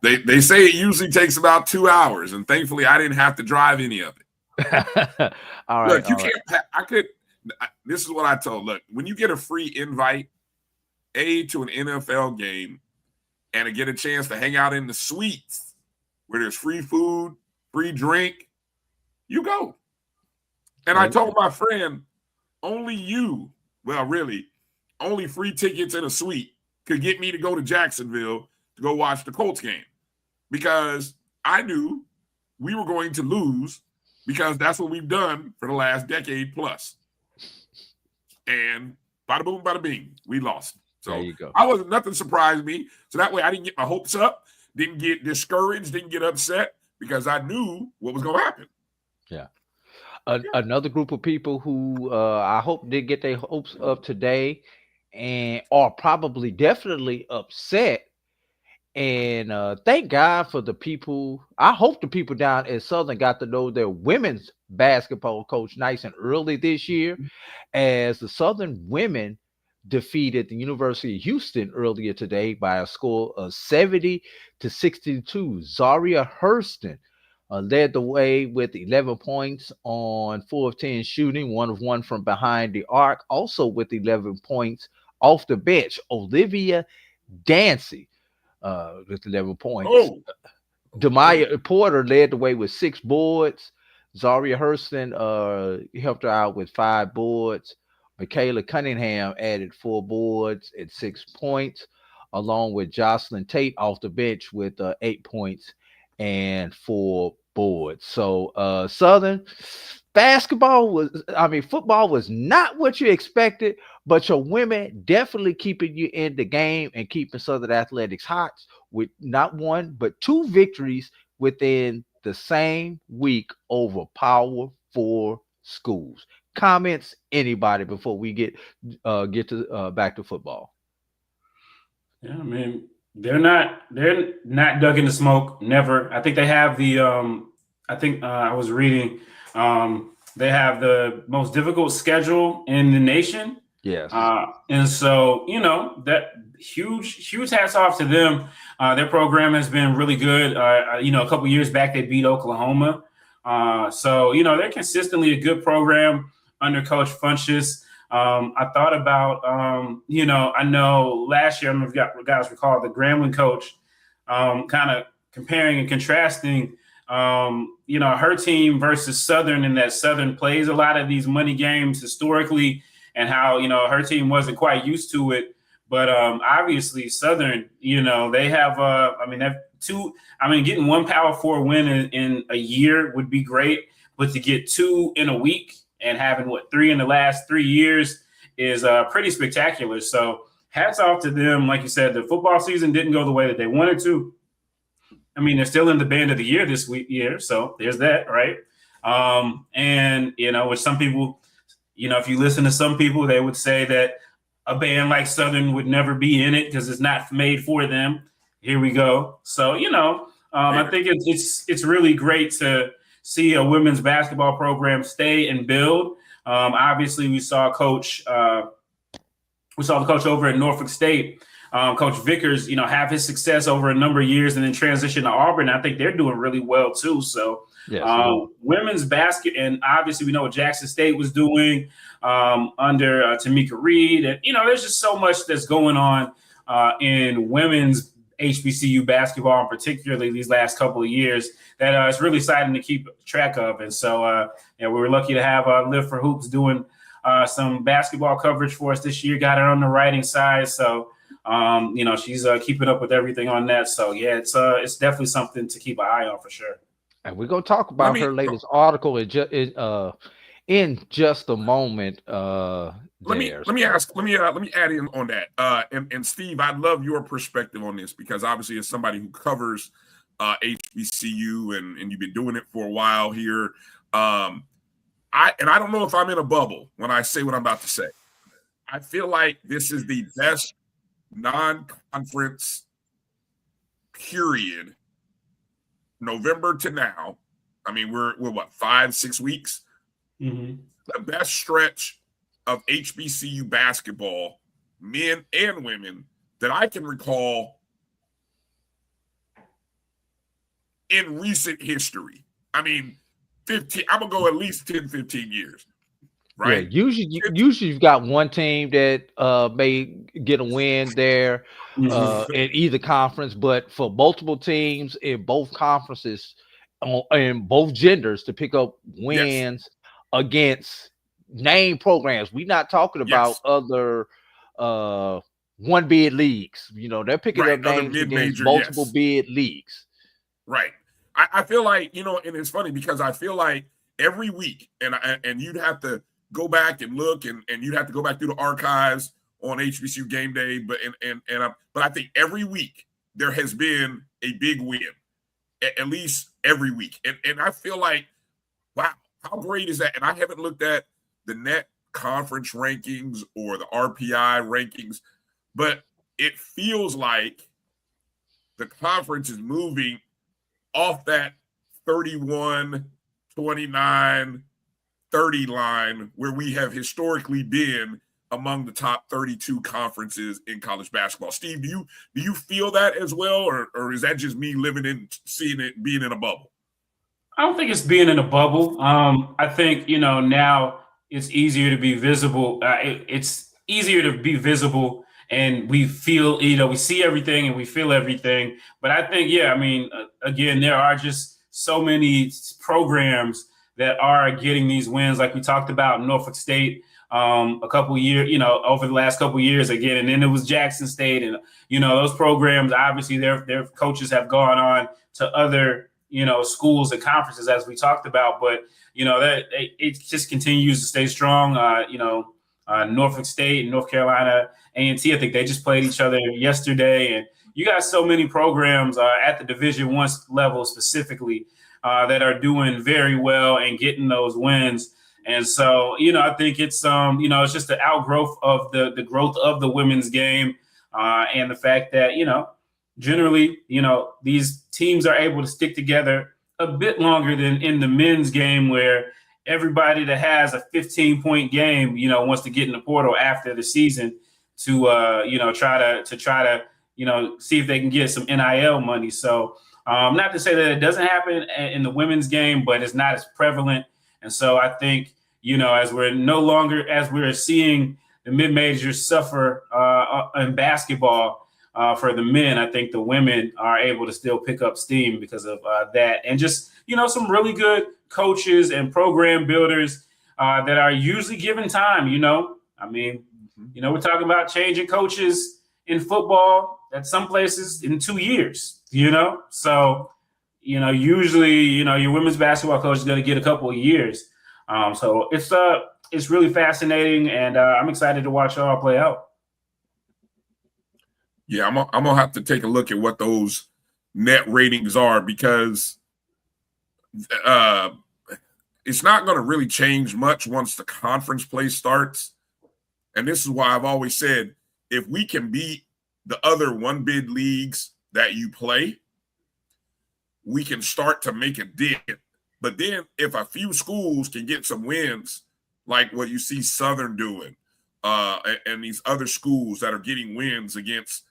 they say it usually takes about 2 hours, and thankfully I didn't have to drive any of it. All right. Look, you can't. I could. This is what I told. Look, when you get a free invite, to an NFL game, and to get a chance to hang out in the suites where there's free food, free drink, you go. And I told my friend, only free tickets in a suite could get me to go to Jacksonville to go watch the Colts game, because I knew we were going to lose, because that's what we've done for the last decade plus. And bada boom, bada bing, we lost. So there you go. Nothing surprised me. So that way I didn't get my hopes up, didn't get discouraged, didn't get upset, because I knew what was going to happen. Yeah. Another group of people who I hope did get their hopes up today and are probably definitely upset. And thank God for the people. I hope the people down at Southern got to know their women's basketball coach nice and early this year, as the Southern women defeated the University of Houston earlier today by a score of 70-62. Zaria Hurston led the way with 11 points on 4 of 10 shooting, 1 of 1 from behind the arc, also with 11 points off the bench. Olivia Dancy with 11 points. Oh, Demaya Porter led the way with 6 boards. Zaria Hurston helped her out with 5 boards. Michaela Cunningham added 4 boards and 6 points, along with Jocelyn Tate off the bench with 8 points and 4 boards. So Southern football was not what you expected, but your women definitely keeping you in the game and keeping Southern Athletics hot with not one but 2 victories within the same week over Power 4 schools. Comments, anybody, before we get to back to football? Yeah, I mean, they're not dug in the smoke. Never. I think they have the. I think I was reading. They have the most difficult schedule in the nation. Yes. And so, that huge hats off to them. Their program has been really good. A couple years back, they beat Oklahoma. So, they're consistently a good program under Coach Funchess. I thought about, I know last year, I don't know if you guys recall, the Grambling coach kind of comparing and contrasting, her team versus Southern, and that Southern plays a lot of these money games historically, and how, her team wasn't quite used to it. But obviously Southern, they have, getting one Power 4 win in a year would be great, but to get 2 in a week and having 3 in the last 3 years is pretty spectacular. So hats off to them. Like you said, the football season didn't go the way that they wanted to. I mean, they're still in the band of the year this year. So there's that, right? And, with some people, if you listen to some people, they would say that a band like Southern would never be in it because it's not made for them. Here we go. So, I think it's really great to see a women's basketball program stay and build. Obviously, we saw the coach over at Norfolk State, Coach Vickers, have his success over a number of years and then transition to Auburn. I think they're doing really well too. So yes, women's basket, and obviously we know what Jackson State was doing under Tamika Reed. And, there's just so much that's going on in women's HBCU basketball, and particularly these last couple of years, that it's really exciting to keep track of. And so, we were lucky to have Liv for Hoops doing some basketball coverage for us this year. Got her on the writing side, so she's keeping up with everything on that. So yeah, it's definitely something to keep an eye on for sure. And we're gonna talk about her latest article in just a moment. Let me add in on that. And Steve, I'd love your perspective on this, because obviously as somebody who covers HBCU and you've been doing it for a while here, I don't know if I'm in a bubble when I say what I'm about to say. I feel like this is the best non-conference period, November to now. I mean, we're what, 5-6 weeks? Mm-hmm. The best stretch of HBCU basketball, men and women, that I can recall in recent history. I mean, I'm going to go at least 10, 15 years. Right. Yeah, usually you've got one team that may get a win there in either conference, but for multiple teams in both conferences, in both genders, to pick up wins against name programs. We're not talking about other one bid leagues. They're picking up names against multiple bid leagues. Right. I feel like, and it's funny because I feel like every week, and you'd have to go back and look, and you'd have to go back through the archives on HBCU game day. But I think every week there has been a big win, at least every week. And I feel like, wow, How great is that? And I haven't looked at the net conference rankings or the RPI rankings, but it feels like the conference is moving off that 31, 29, 30 line where we have historically been among the top 32 conferences in college basketball. Steve, do you feel that as well, or is that just me living in, seeing it, being in a bubble? I don't think it's being in a bubble. I think, now it's easier to be visible. It's easier to be visible, and we feel, we see everything and we feel everything. But I think, again, there are just so many programs that are getting these wins, like we talked about in Norfolk State a couple of years, over the last couple of years again. And then it was Jackson State, and, those programs, obviously their coaches have gone on to other, schools and conferences, as we talked about. But, that it just continues to stay strong. Norfolk State and North Carolina A&T, I think they just played each other yesterday. And you got so many programs at the Division I level specifically that are doing very well and getting those wins. And so, I think it's, it's just the outgrowth of the growth of the women's game and the fact that, generally, these teams are able to stick together a bit longer than in the men's game, where everybody that has a 15-point game, wants to get in the portal after the season to, try to, see if they can get some NIL money. So not to say that it doesn't happen in the women's game, but it's not as prevalent. And so I think, as we're seeing the mid-majors suffer in basketball for the men, I think the women are able to still pick up steam because of that. And just, some really good coaches and program builders that are usually given time, we're talking about changing coaches in football at some places in 2 years, So, usually, your women's basketball coach is going to get a couple of years. So it's really fascinating, and I'm excited to watch it all play out. Yeah, I'm gonna have to take a look at what those net ratings are, because it's not going to really change much once the conference play starts. And this is why I've always said, if we can beat the other one bid leagues that you play, we can start to make a dent. But then if a few schools can get some wins, like what you see Southern doing, and these other schools that are getting wins against,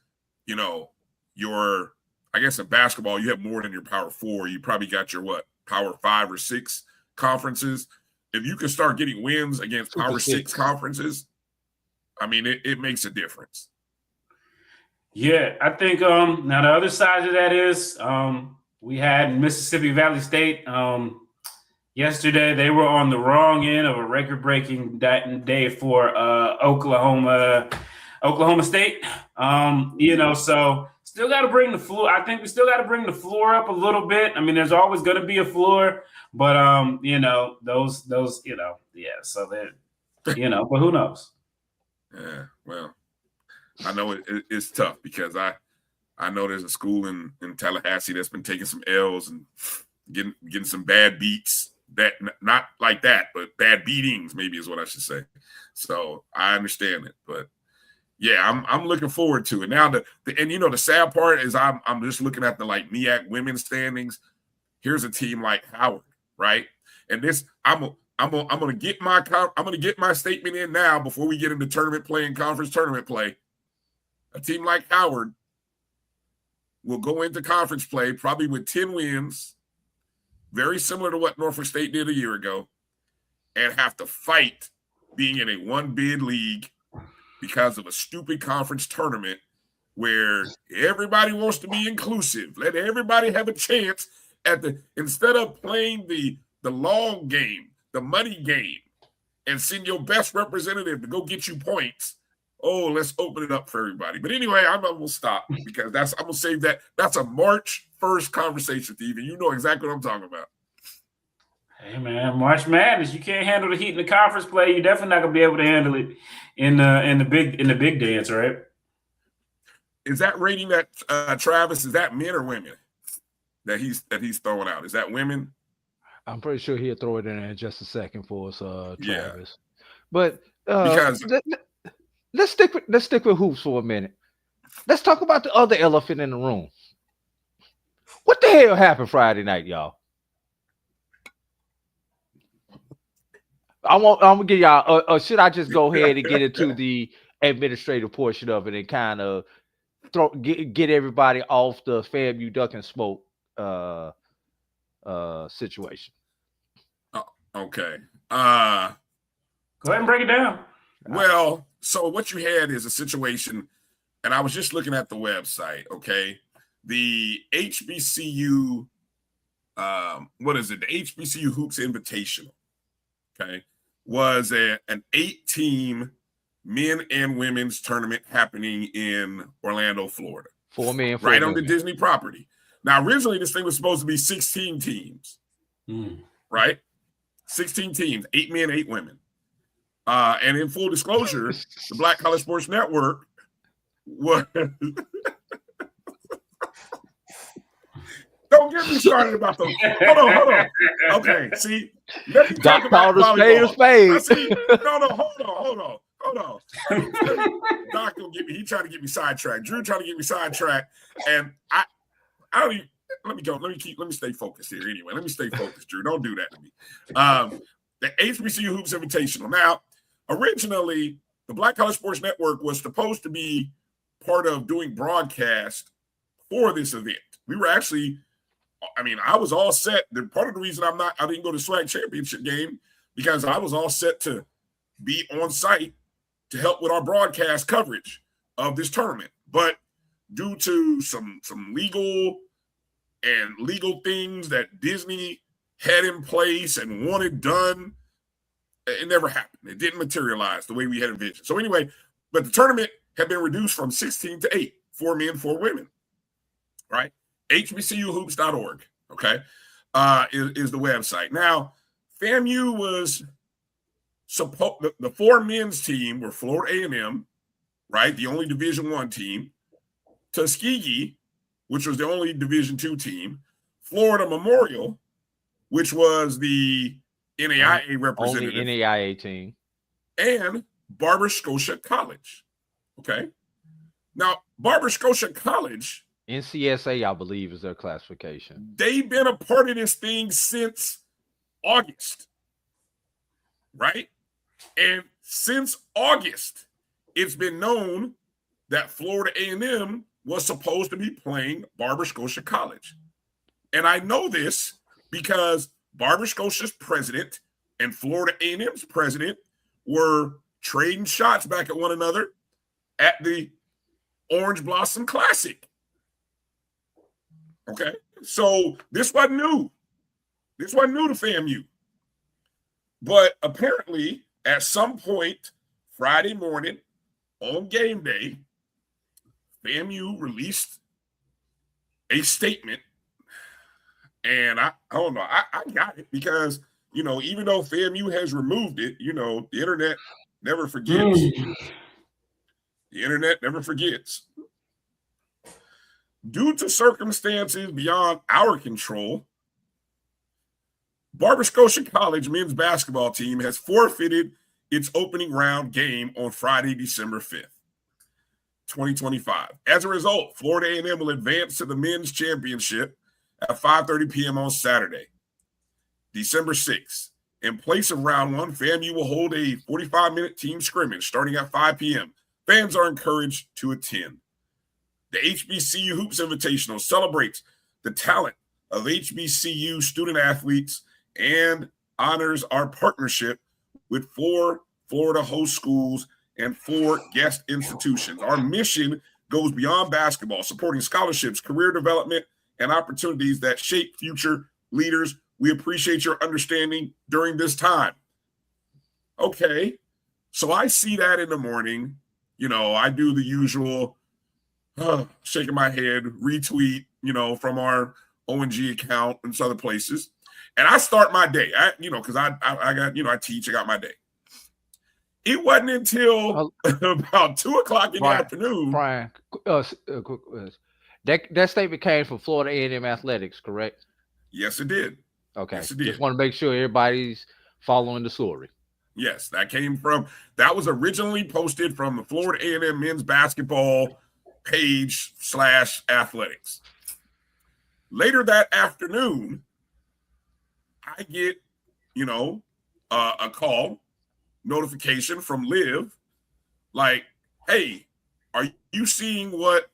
I guess in basketball, you have more than your Power 4. You probably got your Power 5 or 6 conferences. If you can start getting wins against Power 6 conferences, it makes a difference. Yeah, I think now the other side of that is we had Mississippi Valley State yesterday. They were on the wrong end of a record-breaking day for Oklahoma State. So still got to bring the floor. I think we still got to bring the floor up a little bit. There's always going to be a floor, but those yeah. So that but who knows? Yeah, well, I know it's tough, because I know there's a school in Tallahassee that's been taking some L's and getting some bad beats, that not like that, but bad beatings maybe is what I should say. So I understand it, but yeah, I'm looking forward to it. Now the sad part is I'm just looking at the NEAC women's standings. Here's a team like Howard, right? And this I'm gonna get my statement in now before we get into tournament play and conference tournament play. A team like Howard will go into conference play probably with 10 wins, very similar to what Norfolk State did a year ago, and have to fight being in a one-bid league because of a stupid conference tournament where everybody wants to be inclusive. Let everybody have a chance instead of playing the long game, the money game, and send your best representative to go get you points. Oh, let's open it up for everybody. But anyway, I'm going to stop, because I'm going to save that. That's a March 1st conversation, Steve, and you know exactly what I'm talking about. Hey, man, March Madness. You can't handle the heat in the conference play. You're definitely not going to be able to handle it in the big dance, right? Is that rating that Travis, is that men or women that he's throwing out? Is that women? I'm pretty sure he'll throw it in just a second for us, Yeah. Travis. But Because let's stick with hoops for a minute. Let's talk about the other elephant in the room. What the hell happened Friday night, y'all? I'm gonna give y'all. Or should I just go ahead and get into the administrative portion of it and kind of get everybody off the FAMU duck and smoke situation? okay. Go ahead and break it down. Well, so what you had is a situation, and I was just looking at the website. Okay, the HBCU, what is it? The HBCU Hoops Invitational. Okay, was an 8-team men and women's tournament happening in Orlando, Florida. 4 men, 4 right women. on the Disney property. Now, originally, this thing was supposed to be 16 teams, right? 16 teams, 8 men, 8 women. And in full disclosure, the Black College Sports Network was. Don't get me started about those. Hold on. Okay, see, let me talk about volleyball. Hold on. Doc will get me. He tried to get me sidetracked. Drew tried to get me sidetracked, and I don't even. Let me stay focused here. Anyway, let me stay focused, Drew. Don't do that to me. The HBCU Hoops Invitational. Now, originally, the Black College Sports Network was supposed to be part of doing broadcast for this event. We were actually. I was all set. Part of the reason I didn't go to SWAC championship game because I was all set to be on site to help with our broadcast coverage of this tournament. But due to some legal things that Disney had in place and wanted done, it never happened. It didn't materialize the way we had envisioned. So anyway, but the tournament had been reduced from 16 to 8, 4 men, 4 women, right? HBCUHoops.org, okay, is the website. Now, FAMU was supposed, the 4 men's team were Florida A&M, right, the only Division I team, Tuskegee, which was the only Division II team, Florida Memorial, which was the NAIA representative. Only NAIA team. And Barber Scotia College, okay? Now, Barber Scotia College... NCSA, I believe, is their classification. They've been a part of this thing since August, right? And since August, it's been known that Florida A&M was supposed to be playing Barber Scotia College. And I know this because Barber Scotia's president and Florida A&M's president were trading shots back at one another at the Orange Blossom Classic. Okay, so this wasn't new. This wasn't new to FAMU. But apparently, at some point Friday morning on game day, FAMU released a statement. And I don't know, I got it because, even though FAMU has removed it, the internet never forgets. The internet never forgets. Due to circumstances beyond our control, Barber Scotia College men's basketball team has forfeited its opening round game on Friday, December 5th, 2025. As a result, Florida A&M will advance to the men's championship at 5:30 p.m. on Saturday, December 6th. In place of round 1, FAMU will hold a 45-minute team scrimmage starting at 5 p.m. Fans are encouraged to attend. The HBCU Hoops Invitational celebrates the talent of HBCU student athletes and honors our partnership with 4 Florida host schools and 4 guest institutions. Our mission goes beyond basketball, supporting scholarships, career development, and opportunities that shape future leaders. We appreciate your understanding during this time. Okay, so I see that in the morning. I do the usual shaking my head, retweet, from our ONG account and some other places. And I start my day, because I got, I teach, I got my day. It wasn't until about 2 o'clock in the afternoon. Brian, that statement came from Florida A&M Athletics, correct? Yes, it did. Okay. Yes, it Just did. want to make sure everybody's following the story. Yes, that was originally posted from the Florida A&M men's basketball page /athletics. Later that afternoon, I get, a call notification from Liv, like, hey, are you seeing what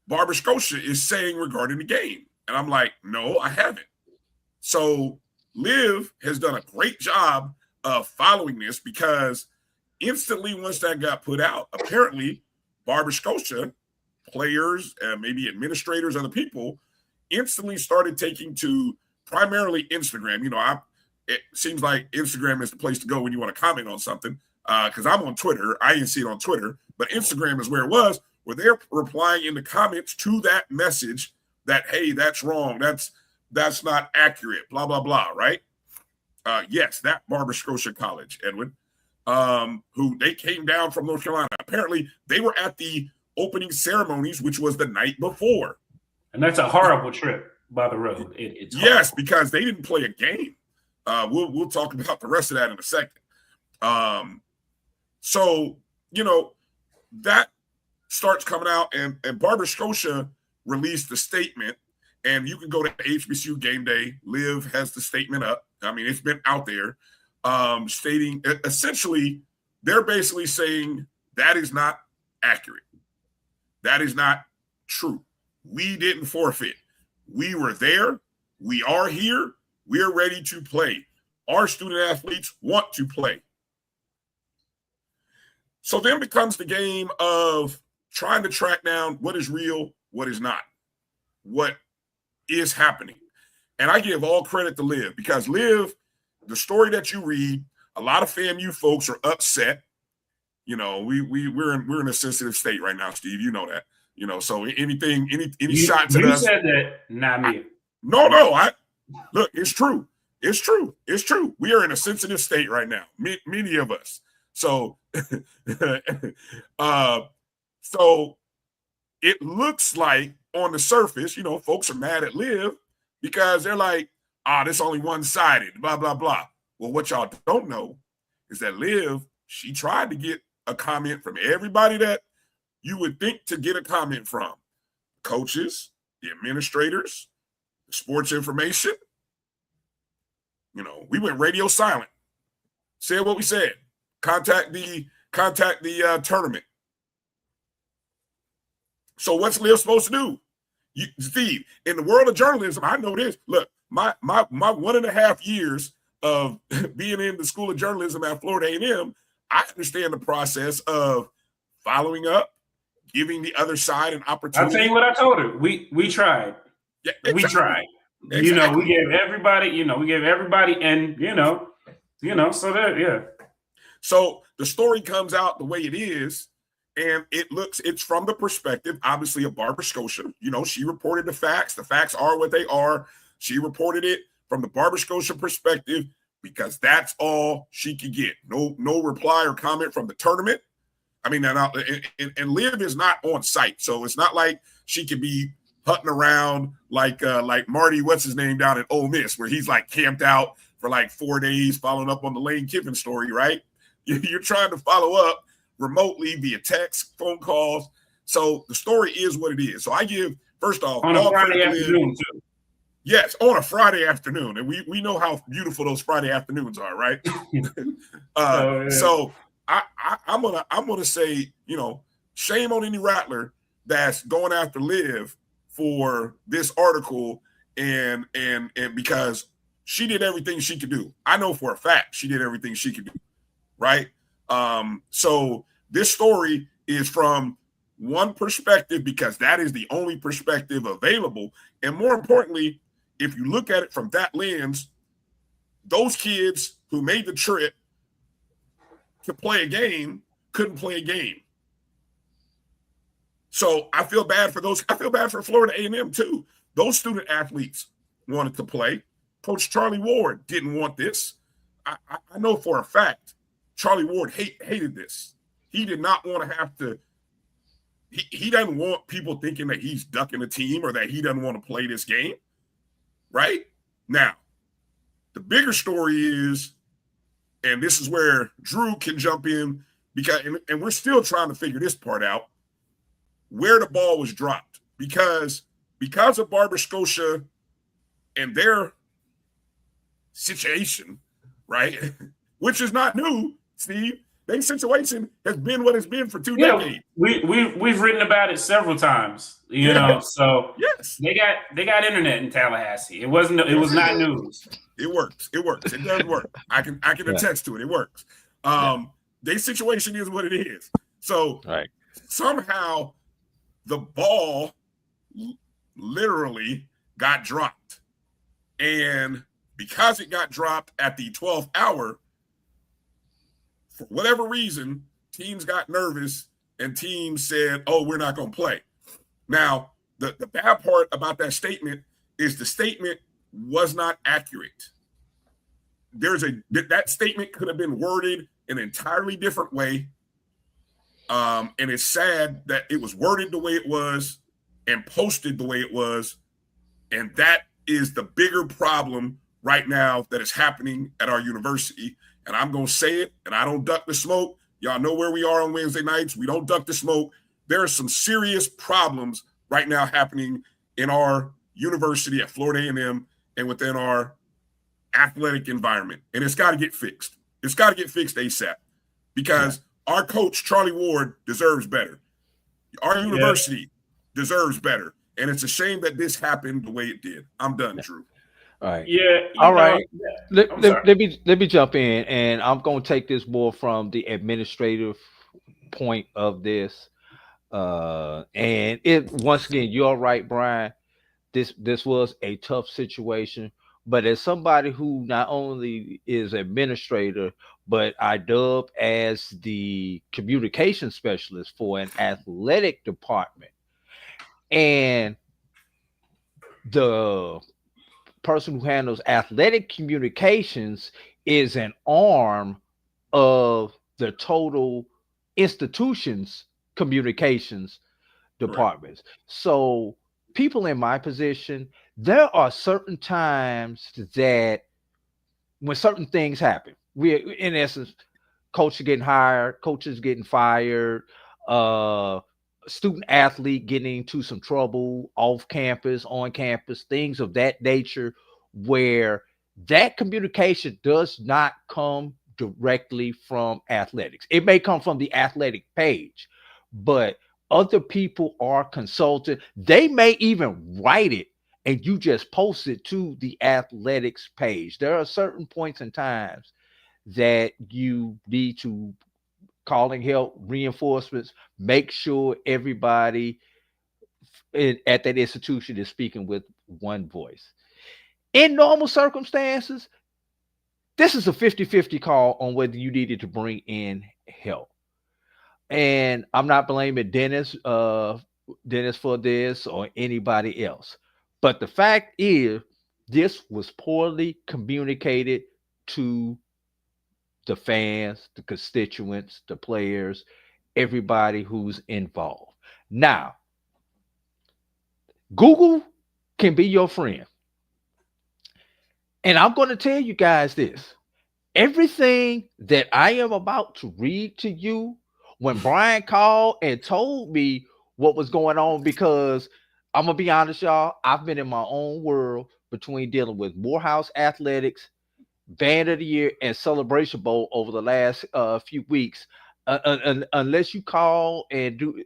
Barbara Scotia is saying regarding the game? And I'm like, no, I haven't. So Liv has done a great job of following this, because instantly once that got put out, apparently Barbara Scotia players, maybe administrators, other people instantly started taking to primarily Instagram. It seems like Instagram is the place to go when you want to comment on something, because I'm on Twitter. I didn't see it on Twitter, but Instagram is where it was, where they're replying in the comments to that message that, hey, that's wrong. That's not accurate, blah, blah, blah, right? Yes, that Barbara Scotia College, Edwin, who they came down from North Carolina. Apparently, they were at the opening ceremonies, which was the night before. And that's a horrible trip by the road. It's yes, because they didn't play a game. We'll talk about the rest of that in a second. So, that starts coming out, and Barbara Scotia released the statement, and you can go to HBCU Game Day. Liv has the statement up. I mean, it's been out there, stating essentially, they're basically saying that is not accurate. That is not true. We didn't forfeit. We were there. We are here. We're ready to play. Our student athletes want to play. So then becomes the game of trying to track down what is real, what is not, what is happening. And I give all credit to Liv, because Liv, the story that you read, a lot of FAMU folks are upset. We're in a sensitive state right now, Steve. You know that. So any shots at us. You said that, not me. No. Look, it's true. It's true. We are in a sensitive state right now. Many of us. So, so it looks like on the surface, folks are mad at Liv because they're like, this only one-sided, blah, blah, blah. Well, what y'all don't know is that Liv, she tried to get a comment from everybody that you would think to get a comment from. Coaches, the administrators, the sports information. We went radio silent. Said what we said. Contact the tournament. So what's Liv supposed to do? Steve, in the world of journalism, I know this. Look, my 1.5 years of being in the School of Journalism at Florida A&M, I understand the process of following up, giving the other side an opportunity. I'll tell you what I told her. We tried. Yeah, exactly. We tried. Exactly. We gave everybody, and so that, yeah. So the story comes out the way it is, and it's from the perspective, obviously, of Barbara Scotia. She reported the facts. The facts are what they are. She reported it from the Barbara Scotia perspective because that's all she could get. No reply or comment from the tournament. I mean, and Liv is not on site, so it's not like she could be hunting around like Marty, what's his name, down at Ole Miss, where he's like camped out for like 4 days following up on the Lane Kiffin story, right? You're trying to follow up remotely via text, phone calls. So the story is what it is. So I give, first off, on a Friday afternoon too. Yes, on a Friday afternoon. And we know how beautiful those Friday afternoons are, right? So I'm gonna say, shame on any Rattler that's going after Liv for this article and because she did everything she could do. I know for a fact she did everything she could do, right? So this story is from one perspective because that is the only perspective available. And more importantly, if you look at it from that lens, those kids who made the trip to play a game couldn't play a game. So I feel bad for those. I feel bad for Florida A&M too. Those student athletes wanted to play. Coach Charlie Ward didn't want this. I know for a fact Charlie Ward hated this. He did not want to have to. He doesn't want people thinking that he's ducking the team or that he doesn't want to play this game. Right? Now, The bigger story is, and this is where Drew can jump in, because and we're still trying to figure this part out, where the ball was dropped. Because of Barber Scotia and their situation, right, which is not new, Steve. Their situation has been what it's been for 2 decades. We've written about it several times, you know. So they got internet in Tallahassee. It was not news. It works. It does work. I can attest to it. It works. Their situation is what it is. So somehow the ball literally got dropped, and because it got dropped at the 12th hour, for whatever reason, teams got nervous and teams said, "Oh, we're not going to play." Now, the bad part about that statement is the statement was not accurate. That statement could have been worded an entirely different way, and it's sad that it was worded the way it was and posted the way it was, and that is the bigger problem right now that is happening at our university. And I'm going to say it, and I don't duck the smoke. Y'all know where we are on Wednesday nights. We don't duck the smoke. There are some serious problems right now happening in our university at Florida A&M and within our athletic environment. And it's got to get fixed. It's got to get fixed ASAP, because our coach, Charlie Ward, deserves better. Our university deserves better. And it's a shame that this happened the way it did. I'm done, Drew. All right. Yeah. All right. Let me jump in, and I'm going to take this more from the administrative point of this. And it, once again, you're right, Brian. This was a tough situation, but as somebody who not only is administrator, but I dub as the communication specialist for an athletic department, and the person who handles athletic communications is an arm of the total institution's communications departments. So people in my position, there are certain times that when certain things happen, we, in essence, coaches getting hired, coaches getting fired, student athlete getting into some trouble off campus, on campus, things of that nature, where that communication does not come directly from athletics. It may come from the athletic page, but other people are consulted. They may even write it and you just post it to the athletics page. There are certain points and times that you need to calling help, reinforcements, make sure everybody at that institution is speaking with one voice. In normal circumstances, this is a 50-50 call on whether you needed to bring in help. And I'm not blaming Dennis for this or anybody else. But the fact is, this was poorly communicated to the fans, the constituents, the players, everybody who's involved. Now, Google can be your friend. And I'm going to tell you guys this. Everything that I am about to read to you, when Brian called and told me what was going on, because I'm going to be honest, y'all, I've been in my own world between dealing with Morehouse Athletics, Band of the Year, and Celebration Bowl over the last few weeks. Unless you call and do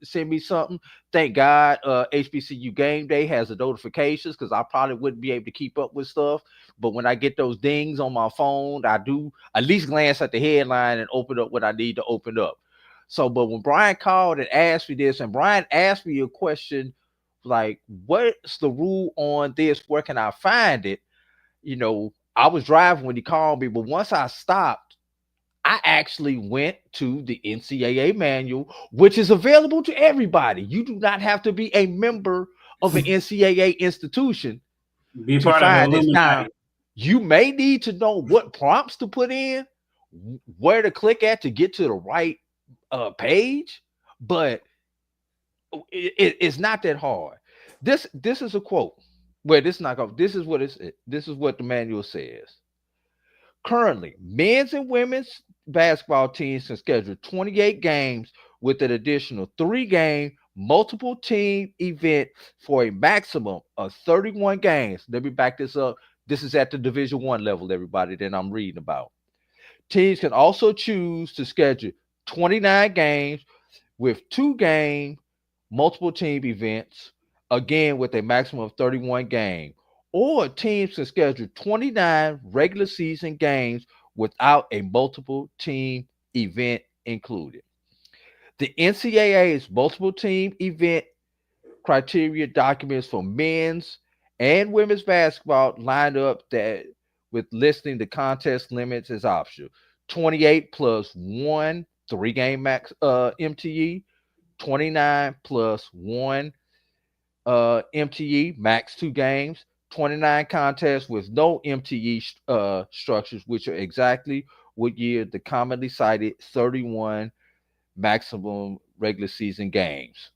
send me something, thank God HBCU Game Day has the notifications, because I probably wouldn't be able to keep up with stuff. But when I get those dings on my phone, I do at least glance at the headline and open up what I need to open up. So, but when Brian called and asked me this, and Brian asked me a question like, what's the rule on this? Where can I find it? You know, I was driving when he called me, but once I stopped, I actually went to the NCAA manual, which is available to everybody. You do not have to be a member of an NCAA institution to find this. Now, you may need to know what prompts to put in, where to click at to get to the right page, but it's not that hard. This is a quote. Well, this is not going. This is what the manual says. Currently, men's and women's basketball teams can schedule 28 games with an additional 3-game multiple team event for a maximum of 31 games. Let me back this up. This is at the Division One level, everybody, that I'm reading about. Teams can also choose to schedule 29 games with 2-game multiple team events, again with a maximum of 31 games. Or teams can schedule 29 regular season games without a multiple team event included. The NCAA's multiple team event criteria documents for men's and women's basketball lined up that with listing the contest limits as optional. 28 plus 1 3-game max MTE, 29 plus 1 MTE, max 2 games, 29 contests with no MTE structures, which are exactly what year the commonly cited 31 maximum regular season games.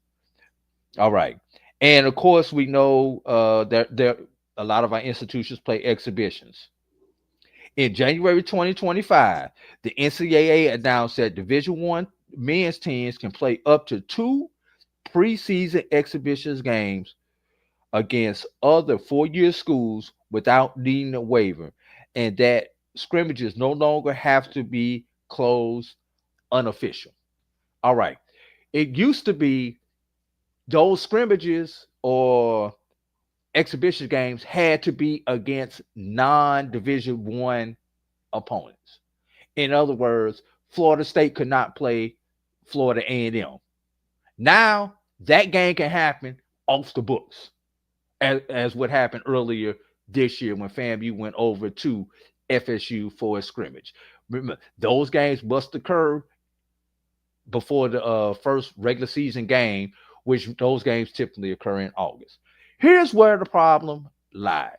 All right. And of course, we know that there a lot of our institutions play exhibitions. In January 2025, the NCAA announced that Division One men's teams can play up to 2 preseason exhibitions games against other 4-year schools without needing a waiver, and that scrimmages no longer have to be closed unofficial. All right. It used to be those scrimmages or exhibition games had to be against non-Division One opponents. In other words, Florida State could not play Florida A&M. Now that game can happen off the books, as what happened earlier this year when FAMU went over to FSU for a scrimmage. Remember, those games must occur before the first regular season game, which those games typically occur in August. Here's where the problem lied.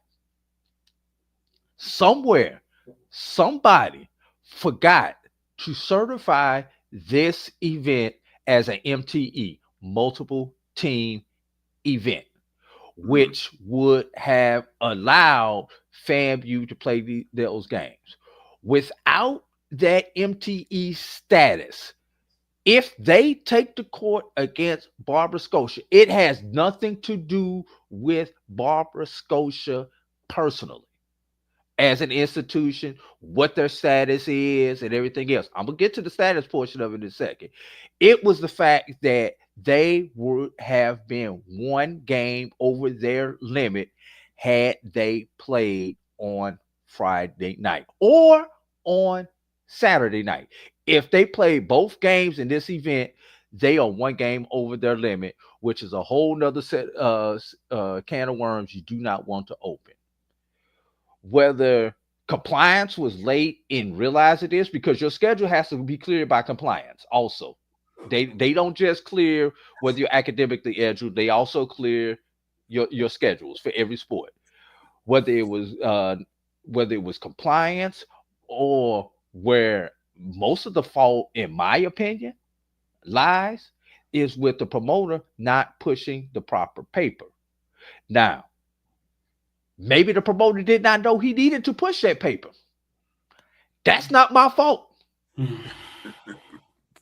Somewhere, somebody forgot to certify this event as an MTE, multiple team event, which would have allowed FAMU to play those games. Without that MTE status, if they take the court against Barbara Scotia, it has nothing to do with Barbara Scotia personally as an institution, what their status is, and everything else. I'm going to get to the status portion of it in a second. It was the fact that they would have been 1 game over their limit had they played on Friday night or on Saturday night. If they play both games in this event, they are 1 game over their limit, which is a whole nother can of worms you do not want to open. Whether compliance was late in realizing this, because your schedule has to be cleared by compliance also. They don't just clear whether you're academically eligible, they also clear your schedules for every sport. Whether it was compliance, or where most of the fault, in my opinion, lies, is with the promoter not pushing the proper paper. Now, maybe the promoter did not know he needed to push that paper. That's not my fault.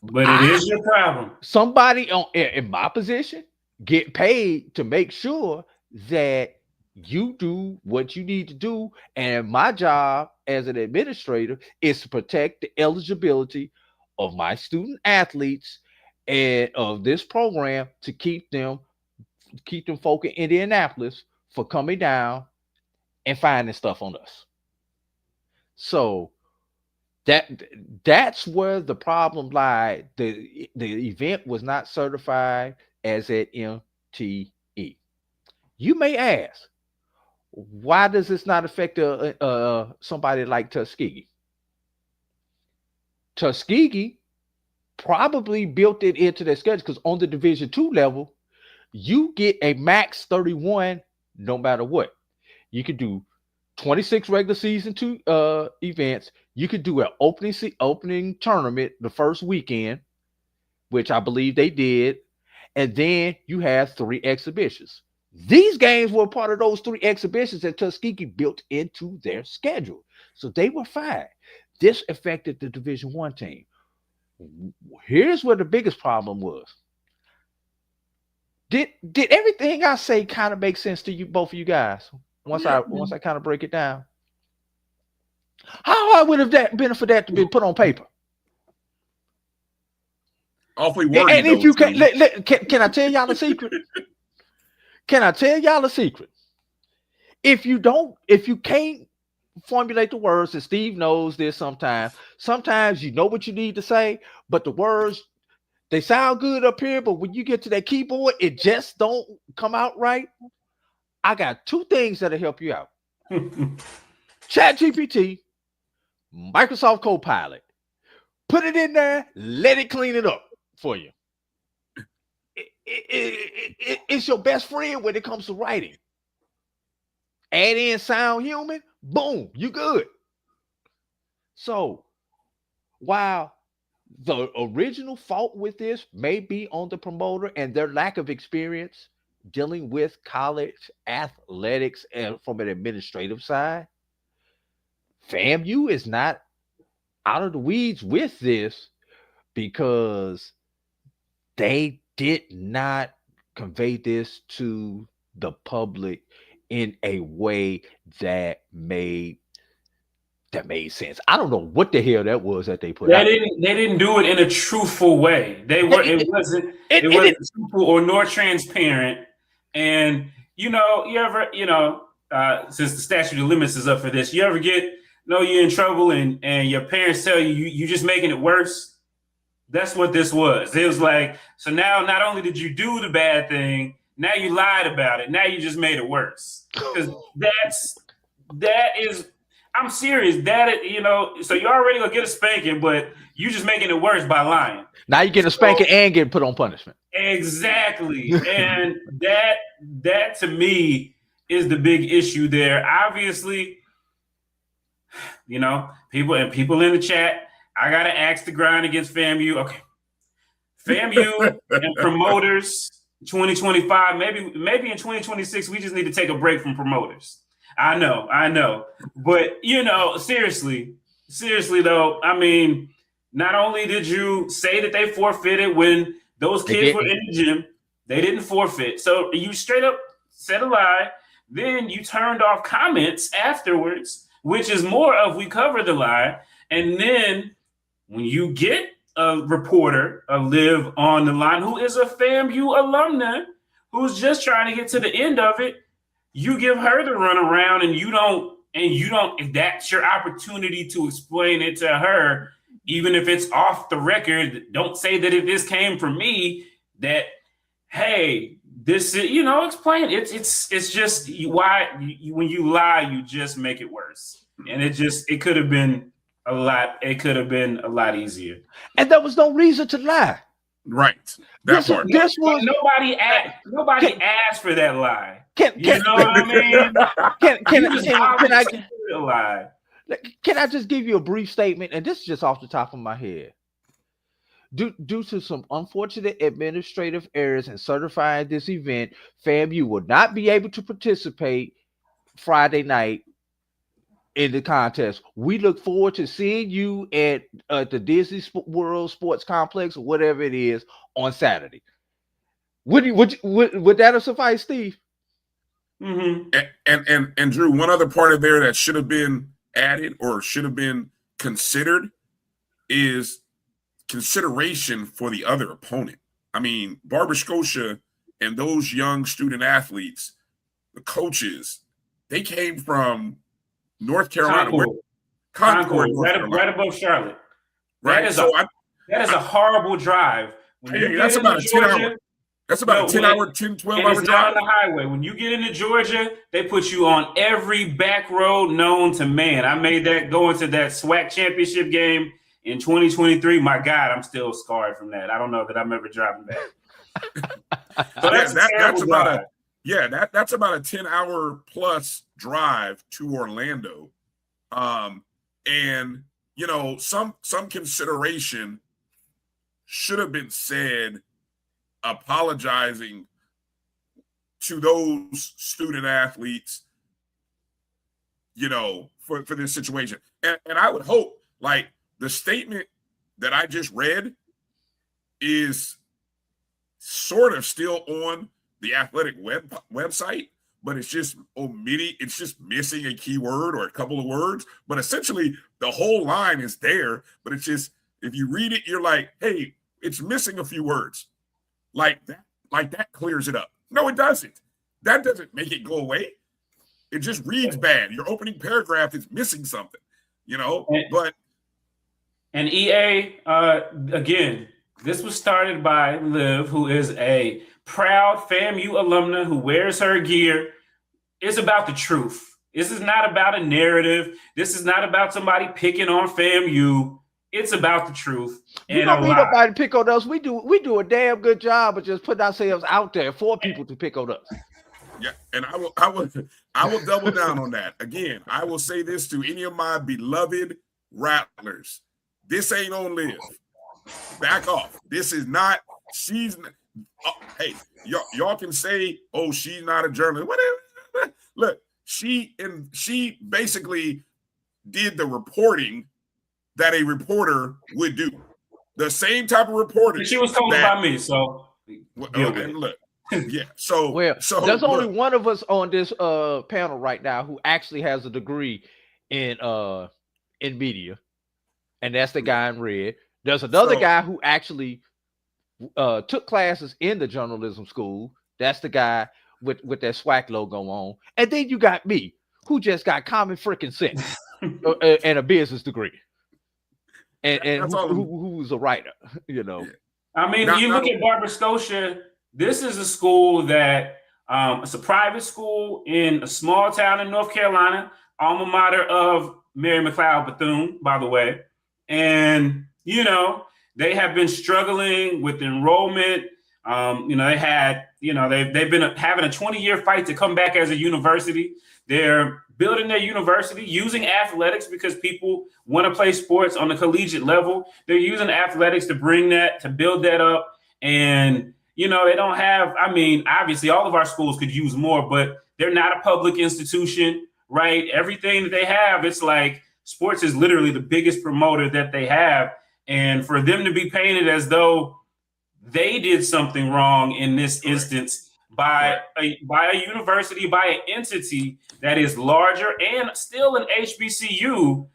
But it is your problem. Somebody in my position get paid to make sure that you do what you need to do. And my job as an administrator is to protect the eligibility of my student athletes and of this program, to keep them folk in Indianapolis for coming down and finding stuff on us. So that's where the problem lied. The event was not certified as an MTE. You may ask, why does this not affect somebody like Tuskegee? Tuskegee probably built it into their schedule because on the Division II level, you get a max 31 no matter what. You could do 26 regular season events. You could do an opening tournament the first weekend, which I believe they did, and then you have 3 exhibitions. These games were part of those 3 exhibitions that Tuskegee built into their schedule. So they were fine. This affected the Division One team. Here's where the biggest problem was. Did everything I say kind of make sense to you, both of you guys? Once I kind of break it down. How hard would have that been for that to be put on paper? Awfully wordy. And if you can I tell y'all a secret? Can I tell y'all a secret? If you can't formulate the words, and Steve knows this sometimes you know what you need to say, but the words, they sound good up here, but when you get to that keyboard, it just don't come out right. I got 2 things that'll help you out. ChatGPT, Microsoft Copilot. Put it in there, let it clean it up for you. It's your best friend when it comes to writing. Add in sound human, boom, you good. So while the original fault with this may be on the promoter and their lack of experience dealing with college athletics and from an administrative side, FAMU is not out of the weeds with this because they did not convey this to the public in a way that made sense. I don't know what the hell that was that they put out. They didn't do it in a truthful way. It wasn't truthful or nor transparent. And you ever since the statute of limits is up for this, you ever you're in trouble and your parents tell you just making it worse? That's what this was. It was like, so now not only did you do the bad thing, now you lied about it. Now you just made it worse. Because I'm serious. So you're already gonna get a spanking, but you just making it worse by lying. Now you're getting a spanking and getting put on punishment. Exactly. And that to me is the big issue there. Obviously, people in the chat, I gotta ask the grind against FAMU. Okay. FAMU and promoters 2025, maybe in 2026, we just need to take a break from promoters. I know. But seriously though, I mean, not only did you say that they forfeited when those kids were in the gym, they didn't forfeit. So you straight up said a lie. Then you turned off comments afterwards, which is more of we covered the lie. And then when you get a reporter, a Liv on the line, who is a FAMU alumna, who's just trying to get to the end of it, you give her the runaround, and you don't. That's your opportunity to explain it to her, even if it's off the record. Don't say that if this came from me, that hey, this is explain. It's just why when you lie, you just make it worse, and it could have been a lot. It could have been a lot easier, and there was no reason to lie. Right. This was nobody asked for that lie. You know what I mean? Can I just give you a brief statement? And this is just off the top of my head. Due to some unfortunate administrative errors in certifying this event, FAMU will not be able to participate Friday night in the contest. We look forward to seeing you at the Disney World Sports Complex or whatever it is on Saturday. Would that have sufficed, Steve? Mm-hmm. And Drew, one other part of there that should have been added or should have been considered is consideration for the other opponent. I mean, Barber Scotia and those young student athletes, the coaches, they came from North Carolina, Concord, right above Charlotte. Right. That is a horrible drive. That's about a 10-hour. That's about a 10-hour, 10, 12-hour drive. On the highway. When you get into Georgia, they put you on every back road known to man. I made that going to that SWAC championship game in 2023. My God, I'm still scarred from that. I don't know that I'm ever driving back. So that's about that's about a 10-hour plus drive to Orlando. And some consideration should have been said apologizing to those student athletes, for this situation. And I would hope, like, the statement that I just read is sort of still on the athletic website, but it's just it's just missing a keyword or a couple of words. But essentially, the whole line is there, but it's just, if you read it, you're like, hey, it's missing a few words. Like that clears it up. No, it doesn't. That doesn't make it go away. It just reads bad. Your opening paragraph is missing something, And EA, again, this was started by Liv, who is a proud FAMU alumna who wears her gear. It's about the truth. This is not about a narrative. This is not about somebody picking on FAMU. It's about the truth. We don't need nobody to pick on us. We do a damn good job of just putting ourselves out there for people to pick on us. Yeah, and I will double down on that. Again, I will say this to any of my beloved Rattlers. This ain't on Liv. Back off. This is not, hey, y'all can say, oh, she's not a journalist. Whatever. Look, she basically did the reporting that a reporter would do. The same type of reporting. She was told by me, so. And look, yeah. So there's only one of us on this panel right now who actually has a degree in media, and that's the guy in red. There's another guy who actually took classes in the journalism school. That's the guy with that SWAC logo on. And then you got me, who just got common freaking sense and a business degree. And who's a writer, Yeah. I mean, you look at Barber Scotia, this is a school that it's a private school in a small town in North Carolina, alma mater of Mary McLeod Bethune, by the way. And, they have been struggling with enrollment. They had, they've been having a 20-year fight to come back as a university. They're building their university using athletics because people want to play sports on the collegiate level. They're using athletics to build that up. And, they don't have, obviously all of our schools could use more, but they're not a public institution, right? Everything that they have, it's like sports is literally the biggest promoter that they have. And for them to be painted as though they did something wrong in this instance by a university, by an entity that is larger and still an HBCU.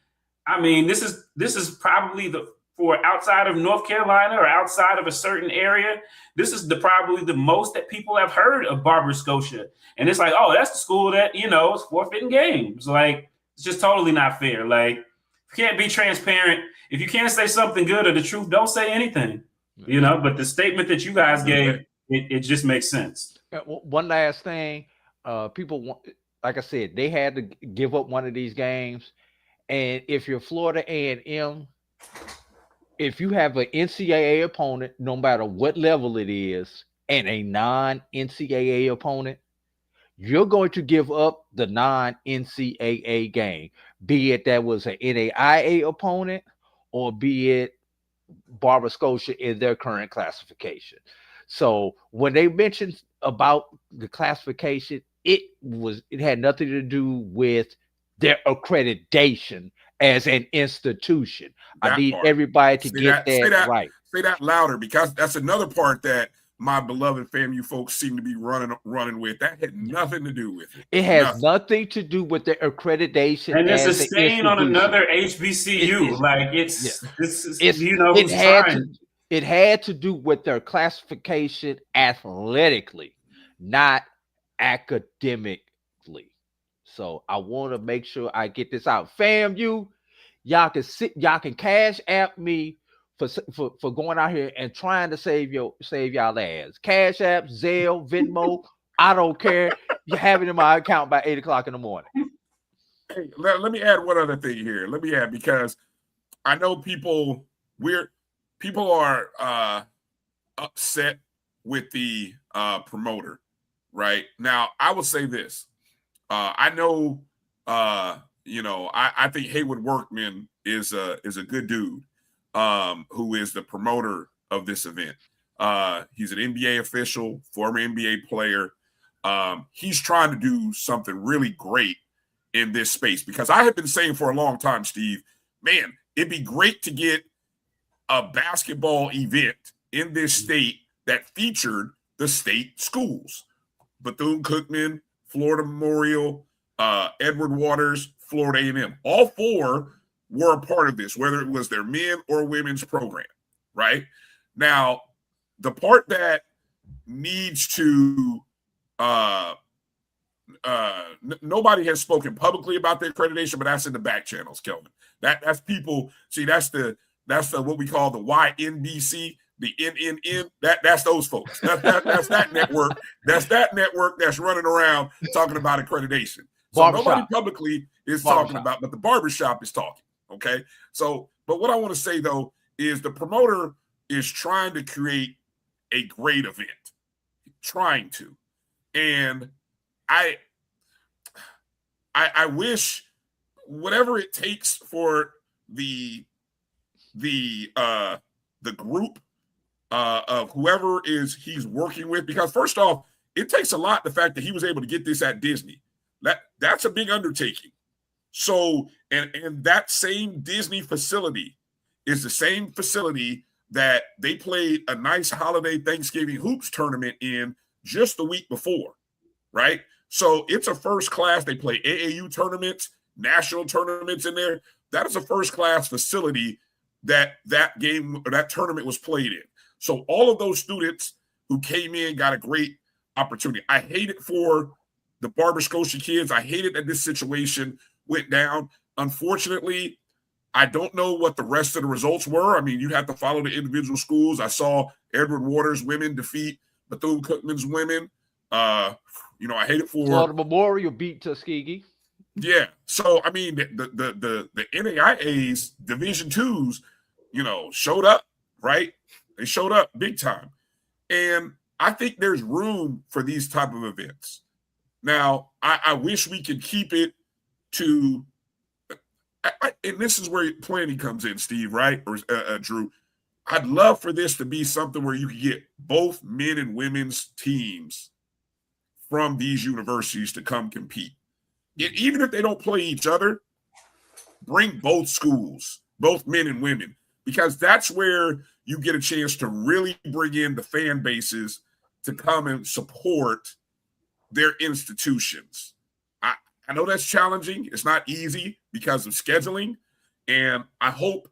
This is probably for outside of North Carolina or outside of a certain area, this is probably the most that people have heard of Barber Scotia. And it's like, oh, that's the school that, is forfeiting games. Like, it's just totally not fair. Like, you can't be transparent. If you can't say something good or the truth, don't say anything. But the statement that you guys gave, it just makes sense. One last thing, people want, like I said, they had to give up one of these games, and if you're Florida A&M, if you have an NCAA opponent, no matter what level it is, and a non-NCAA opponent, you're going to give up the non-NCAA game, be it that was an NAIA opponent or be it Barber Scotia in their current classification. So when they mentioned about the classification, it had nothing to do with their accreditation as an institution. I need everybody to get that right. Say that louder, because that's another part that my beloved FAMU folks seem to be running with. That had nothing to do with it. It has nothing to do with the accreditation. And it's a stain on another HBCU. It had to do with their classification athletically, not academically. So I want to make sure I get this out. FAMU, y'all can cash app me for going out here and trying to save y'all ass. Cash App, Zelle, Venmo, I don't care. You have it in my account by 8:00 in the morning. Hey, let me add one other thing here. Because I know people are upset with the promoter right now. I will say this. I know I think Haywood Workman is a good dude. Who is the promoter of this event. He's an NBA official, former NBA player. He's trying to do something really great in this space, because I have been saying for a long time, Steve, man, it'd be great to get a basketball event in this state that featured the state schools. Bethune-Cookman, Florida Memorial, Edward Waters, Florida A&M. All four were a part of this, whether it was their men or women's program, right? Now, the part that needs to nobody has spoken publicly about the accreditation, but that's in the back channels, Kelvin. That's people. See, that's the what we call the YNBC, the NNN. That's those folks. That's that network. That's that network that's running around talking about accreditation. So nobody publicly is talking about, but the barbershop is talking. Okay. So, but what I want to say though is the promoter is trying to create a great event, trying to, and I wish whatever it takes for the group of whoever he's working with, because first off, it takes a lot, the fact that he was able to get this at Disney. That's a big undertaking. So, and that same Disney facility is the same facility that they played a nice holiday Thanksgiving hoops tournament in just the week before, right? So it's a first class. They play AAU tournaments, national tournaments in there. That is a first class facility that game or that tournament was played in. So all of those students who came in got a great opportunity. I hate it for the Barber Scotia kids. I hated that this situation went down. Unfortunately, I don't know what the rest of the results were. I mean, you have to follow the individual schools. I saw Edward Waters women defeat Bethune-Cookman's women. I hate it for Florida Memorial beat Tuskegee. Yeah. So I mean, the NAIA's Division IIs, showed up, right? They showed up big time, and I think there's room for these type of events. Now, I wish we could keep it to, and this is where planning comes in, Steve, right? Or Drew. I'd love for this to be something where you could get both men and women's teams from these universities to come compete. Even if they don't play each other, bring both schools, both men and women, because that's where you get a chance to really bring in the fan bases to come and support their institutions. I know that's challenging. It's not easy because of scheduling, and I hope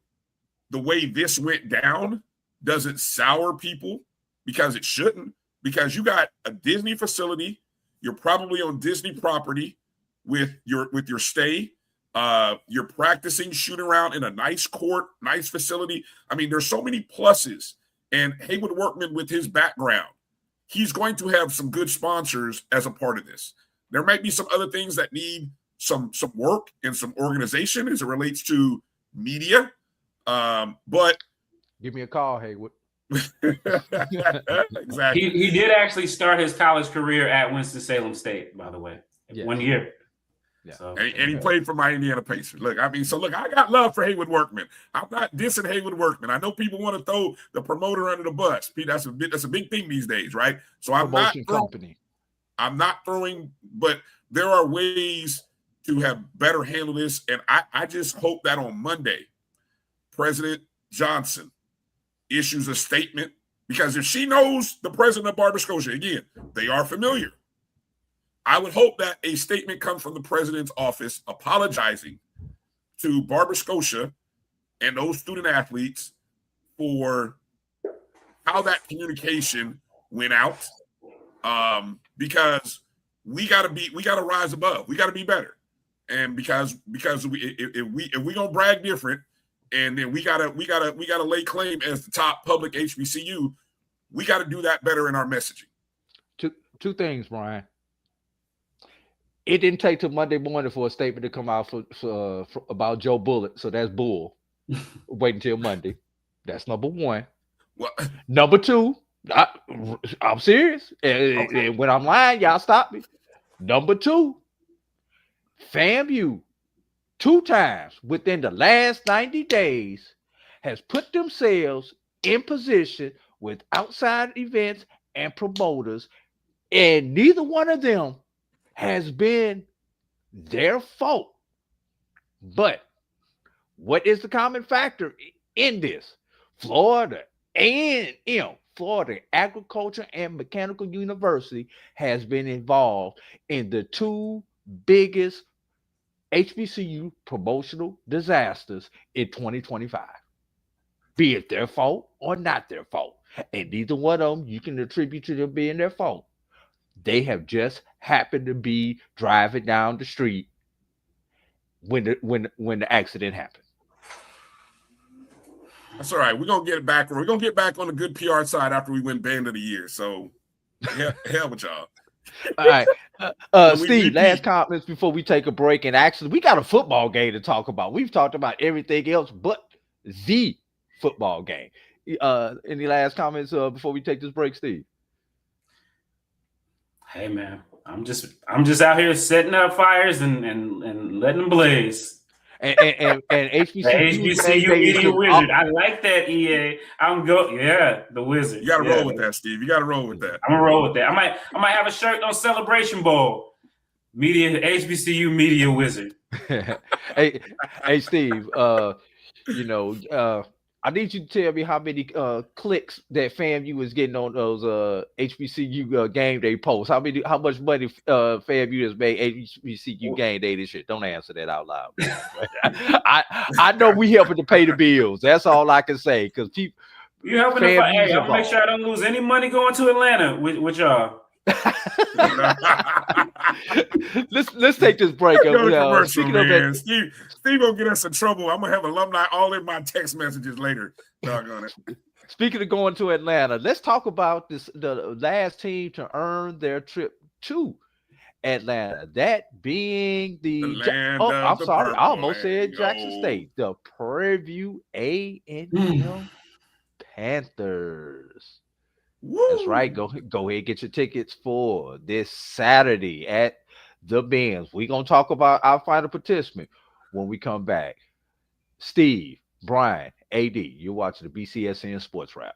the way this went down doesn't sour people, because it shouldn't, because you got a Disney facility. You're probably on Disney property with your stay. You're practicing, shooting around in a nice court, nice facility. I mean, there's so many pluses. And Haywood Workman, with his background, he's going to have some good sponsors as a part of this. There might be some other things that need some work and some organization as it relates to media. But give me a call, Haywood. Exactly. He did actually start his college career at Winston-Salem State, by the way. Yeah. 1 year. Yeah. So, and he played for my Indiana Pacers. Look, I got love for Haywood Workman. I'm not dissing Haywood Workman. I know people want to throw the promoter under the bus. Pete, that's a big thing these days, right? So I'm not throwing, but there are ways to have better handle this. And I just hope that on Monday, President Johnson issues a statement, because if she knows the president of Barber Scotia, again, they are familiar. I would hope that a statement comes from the president's office apologizing to Barber Scotia and those student athletes for how that communication went out. Because we gotta rise above. We gotta be better. And because if we gonna brag different, and then we gotta lay claim as the top public HBCU, we gotta do that better in our messaging. Two things, Brian. It didn't take till Monday morning for a statement to come out for about Joe Bullitt, so that's bull. Wait until Monday. That's number one. What? Number two, I'm serious. And when I'm lying, y'all stop me. Number two, FAMU 2 times within the last 90 days has put themselves in position with outside events and promoters And neither one of them has been their fault. But what is the common factor in this? Florida A&M, Florida Agriculture and Mechanical University, has been involved in the two biggest HBCU promotional disasters in 2025. Be it their fault or not their fault. And neither one of them you can attribute to them being their fault. They have just happened to be driving down the street when the accident happened. That's all right. We're gonna get it back. We're gonna get back on the good PR side after we win Band of the Year. So hell with y'all. All right. Steve, last comments before we take a break. And actually, we got a football game to talk about. We've talked about everything else but the football game. Any last comments before we take this break, Steve? Hey man, I'm just out here setting up fires and letting them blaze. And HBCU Media Wizard. I like that, EA. The Wizard. You gotta roll with that, Steve. You gotta roll with that. I'm gonna roll with that. I might have a shirt on Celebration Bowl. HBCU Media Wizard. hey Steve, I need you to tell me how many clicks that FAMU is getting on those HBCU game day posts. How much money FAMU has made HBCU game day this year? Don't answer that out loud. I know we helping to pay the bills. That's all I can say. Because people, you helping to fight. Hey, I'm gonna make sure I don't lose any money going to Atlanta with y'all. let's take this break. Speaking of that, Steve will get us in trouble. I'm gonna have alumni all in my text messages later. Doggone it. Speaking of going to Atlanta, let's talk about the last team to earn their trip to Atlanta. That being I almost said Jackson State. The Prairie A&M Panthers. Woo. That's right. Go ahead, get your tickets for this Saturday at the Benz. We're gonna talk about our final participant when we come back. Steve, Brian, AD, you're watching the BCSN Sports Wrap.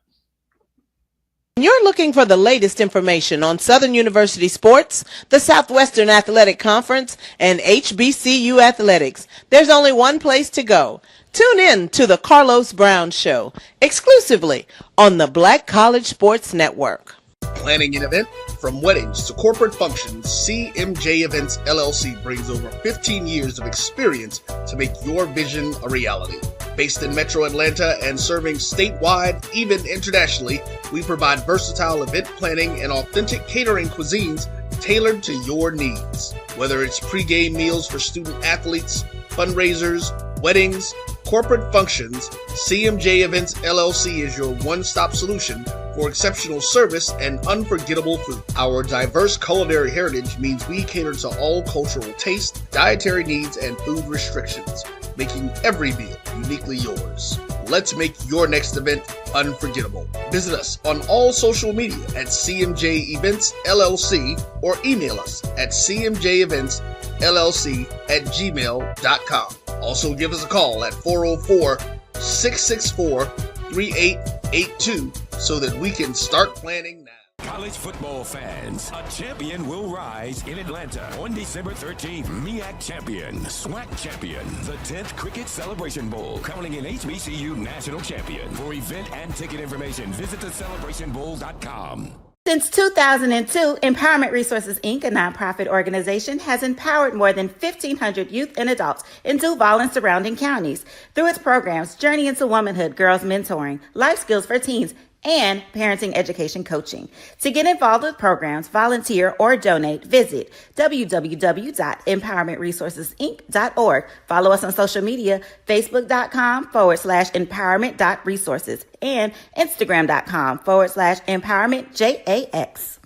You're looking for the latest information on Southern University sports, the Southwestern Athletic Conference, and HBCU athletics. There's only one place to go. Tune in to the Carlos Brown Show, exclusively on the Black College Sports Network. Planning an event? From weddings to corporate functions, CMJ Events LLC brings over 15 years of experience to make your vision a reality. Based in Metro Atlanta and serving statewide, even internationally, we provide versatile event planning and authentic catering cuisines tailored to your needs. Whether it's pre-game meals for student athletes, fundraisers, weddings, corporate functions, CMJ Events LLC is your one-stop solution for exceptional service and unforgettable food. Our diverse culinary heritage means we cater to all cultural tastes, dietary needs, and food restrictions, making every meal uniquely yours. Let's make your next event unforgettable. Visit us on all social media at CMJ Events LLC or email us at cmjeventsllc@gmail.com. Also give us a call at 404-664-3882 so that we can start planning now. College football fans, a champion will rise in Atlanta on December 13th. MEAC champion, SWAC champion, the 10th Cricket Celebration Bowl, crowning an HBCU national champion. For event and ticket information, visit thecelebrationbowl.com. Since 2002, Empowerment Resources, Inc., a nonprofit organization, has empowered more than 1,500 youth and adults in Duval and surrounding counties through its programs Journey into Womanhood, Girls Mentoring, Life Skills for Teens, and parenting education coaching. To get involved with programs, volunteer, or donate, visit www.empowermentresourcesinc.org. Follow us on social media, facebook.com/empowerment.resources and instagram.com/empowermentJAX.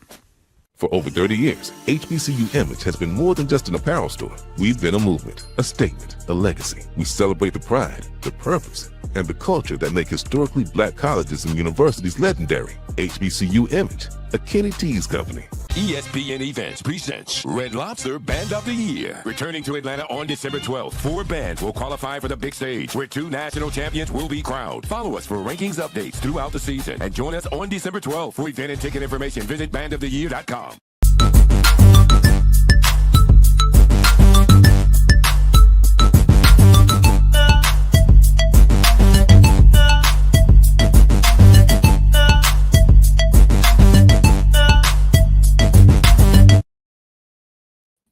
For over 30 years, HBCU Image has been more than just an apparel store. We've been a movement, a statement, a legacy. We celebrate the pride, the purpose, and the culture that make historically black colleges and universities legendary. HBCU Image, a Kenny T's company. ESPN Events presents Red Lobster Band of the Year. Returning to Atlanta on December 12th, 4 bands will qualify for the big stage, where 2 national champions will be crowned. Follow us for rankings updates throughout the season, and join us on December 12th. For event and ticket information, visit bandoftheyear.com.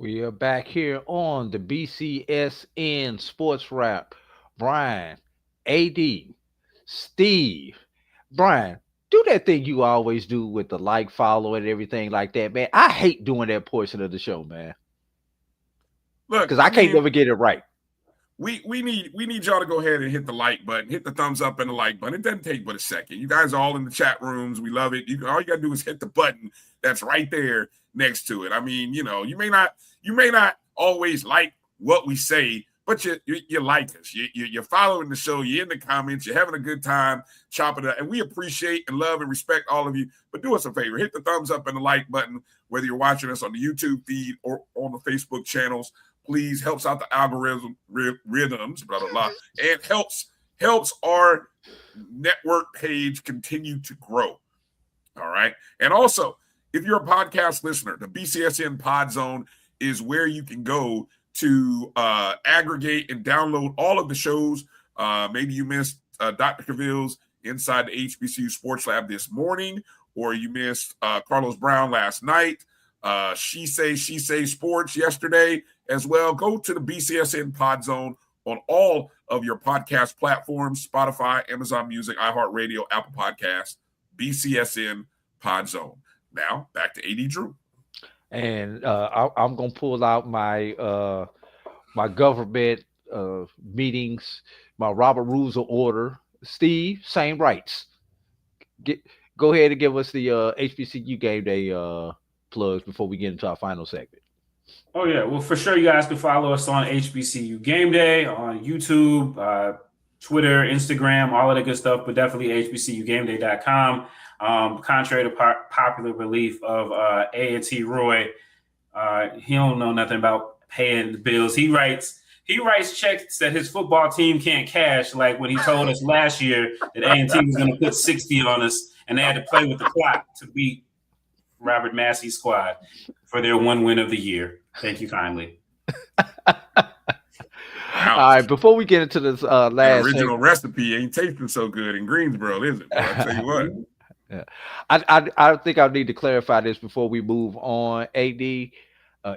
We are back here on the BCSN Sports Wrap. Brian, AD, Steve, Brian, do that thing you always do with the like, follow, and everything like that, man. I hate doing that portion of the show, man, Look, because I I can't mean, never get it right. we need y'all to go ahead and hit the like button, hit the thumbs up and the like button. It doesn't take but a second. You guys are all in the chat rooms. We love it. All you gotta do is hit the button that's right there next to it. I mean, you may not always like what we say, but you like us. You're following the show. You're in the comments. You're having a good time chopping it up, and we appreciate and love and respect all of you. But do us a favor, hit the thumbs up and the like button, whether you're watching us on the YouTube feed or on the Facebook channels. Please, helps out the algorithm rhythms, blah blah blah, and helps our network page continue to grow. All right, and also, if you're a podcast listener, the BCSN Pod Zone is where you can go to aggregate and download all of the shows. Maybe you missed Dr. Cavill's Inside the HBCU Sports Lab this morning, or you missed Carlos Brown last night. She Say Sports yesterday as well. Go to the BCSN Pod Zone on all of your podcast platforms: Spotify, Amazon Music, iHeartRadio, Apple Podcasts, BCSN Pod Zone. Now back to AD Drew. And I'm gonna pull out my my government meetings, my Robert Rules of Order. Steve, same rights. Go ahead and give us the HBCU game day plugs before we get into our final segment. Oh, yeah. Well, for sure, you guys can follow us on HBCU Game Day on YouTube, Twitter, Instagram, all of that good stuff, but definitely HBCUGameDay.com. Contrary to popular belief of A&T Roy, he don't know nothing about paying the bills. He writes checks that his football team can't cash, like when he told us last year that A&T was going to put 60 on us, and they had to play with the clock to beat Robert Massey's squad for their one win of the year. Thank you kindly. All right, before we get into this last original recipe ain't tasting so good in Greensboro, is it? I tell you what. Yeah. I think I need to clarify this before we move on. AD,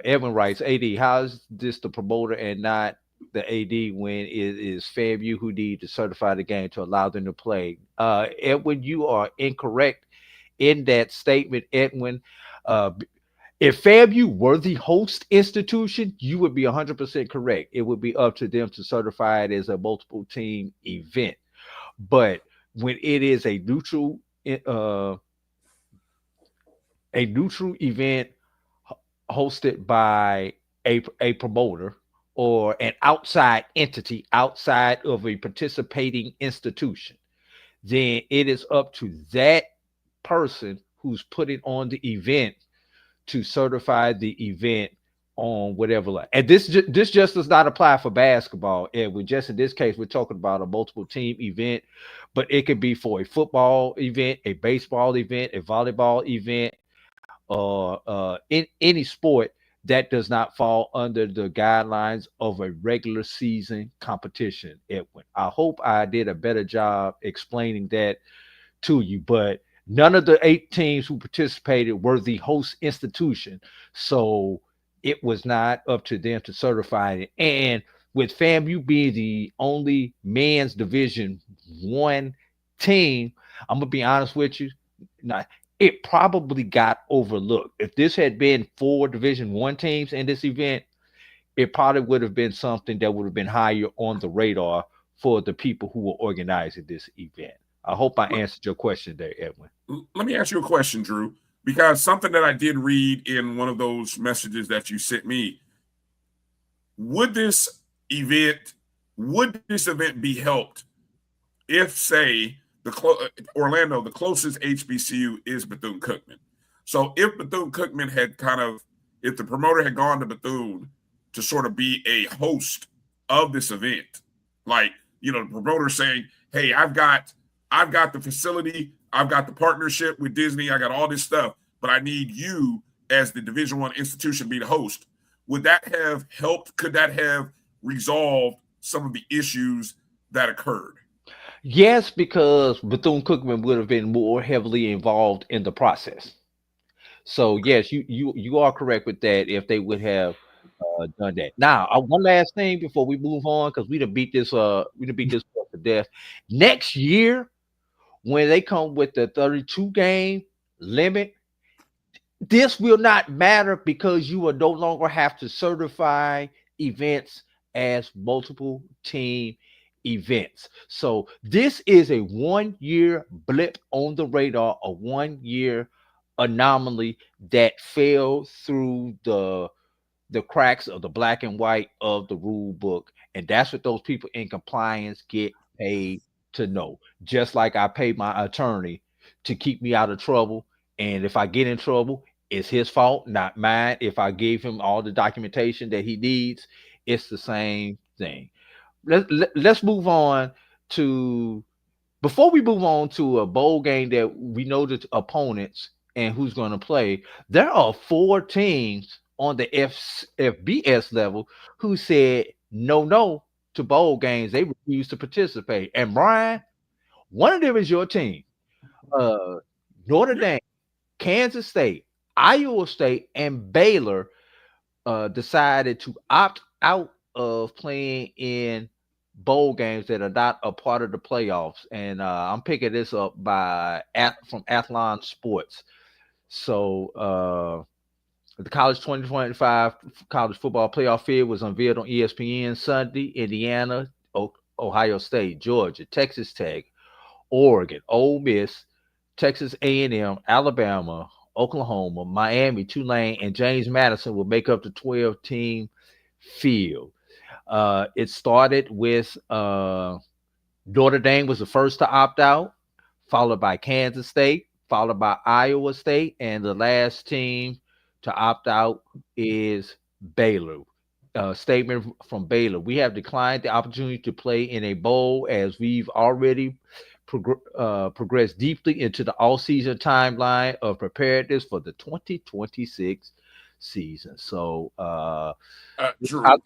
Edwin writes, AD, how is this the promoter and not the AD when it is FAMU who need to certify the game to allow them to play? Edwin, you are incorrect in that statement, Edwin. If FAMU were the host institution, you would be 100% correct. It would be up to them to certify it as a multiple team event. But when it is a neutral event hosted by a promoter or an outside entity outside of a participating institution, then it is up to that person who's putting on the event to certify the event on whatever. And this just does not apply for basketball. And we just in this case, we're talking about a multiple team event, but it could be for a football event, a baseball event, a volleyball event, in any sport that does not fall under the guidelines of a regular season competition. Edwin, I hope I did a better job explaining that to you, but none of the 8 teams who participated were the host institution, so it was not up to them to certify it. And with FAMU being the only men's Division I team, I'm gonna be honest with you, it probably got overlooked. If this had been 4 Division I teams in this event, it probably would have been something that would have been higher on the radar for the people who were organizing this event. I hope I answered your question there, Edwin. Let me ask you a question, Drew, because something that I did read in one of those messages that you sent me, would this event be helped if, say, Orlando, the closest HBCU is Bethune-Cookman? So if Bethune-Cookman if the promoter had gone to Bethune to sort of be a host of this event, like, the promoter saying, hey, I've got the facility, I've got the partnership with Disney, I got all this stuff, but I need you as the Division I institution to be the host. Would that have helped? Could that have resolved some of the issues that occurred? Yes, because Bethune-Cookman would have been more heavily involved in the process. So yes, you are correct with that. If they would have done that. Now, one last thing before we move on, because we done beat this horse to death. Next year, when they come with the 32 game limit, this will not matter because you will no longer have to certify events as multiple team events. So this is a 1 year blip on the radar, a 1 year anomaly that fell through the cracks of the black and white of the rule book. And that's what those people in compliance get paid to know. Just like I pay my attorney to keep me out of trouble. And if I get in trouble, it's his fault, not mine. If I gave him all the documentation that he needs, it's the same thing. Let's move on to before we move on to a bowl game that we know the opponents and who's going to play. There are 4 teams on the FBS level who said no to bowl games. They refuse to participate. And Brian, one of them is your team. Uh, Notre Dame, Kansas State, Iowa State, and Baylor decided to opt out of playing in bowl games that are not a part of the playoffs. And I'm picking this up from Athlon Sports. So the college 2025 college football playoff field was unveiled on ESPN Sunday. Indiana, Ohio State, Georgia, Texas Tech, Oregon, Ole Miss, Texas A&M, Alabama, Oklahoma, Miami, Tulane, and James Madison will make up the 12-team field. It started with Notre Dame was the first to opt out, followed by Kansas State, followed by Iowa State, and the last team to opt out is Baylor. Statement from Baylor: we have declined the opportunity to play in a bowl as we've already progressed deeply into the all-season timeline of preparedness for the 2026 season. So, True. I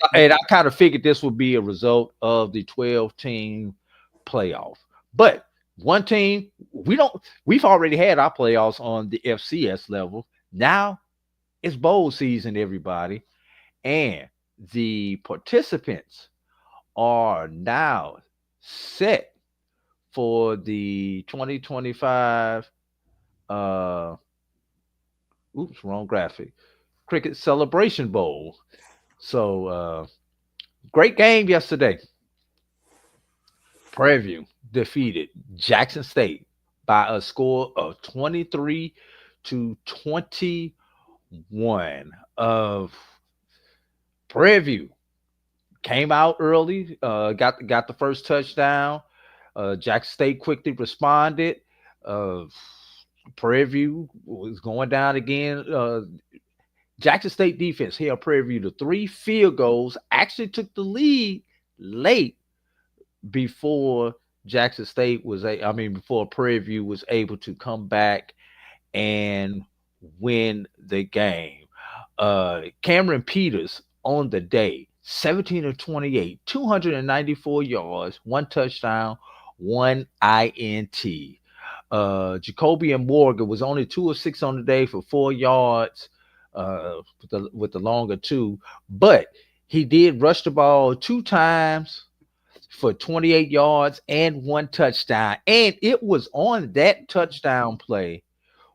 kind of figured this would be a result of the 12-team playoff. But one team, we've already had our playoffs on the FCS level. Now it's bowl season, everybody. And the participants are now set for the 2025 wrong graphic, Cricket Celebration Bowl. So great game yesterday. Prairie View defeated Jackson State by a score of 23-21. Of Prairie View came out early, got the first touchdown. Jackson State quickly responded. Prairie View was going down again. Jackson State defense held Prairie View to 3 field goals. Actually took the lead late before before Prairie View was able to come back and win the game. Cameron Peters on the day, 17 of 28, 294 yards, 1 touchdown, 1 INT. Jacoby Morgan was only 2 of 6 on the day for 4 yards with the longer 2, but he did rush the ball 2 times for 28 yards and 1 touchdown. And it was on that touchdown play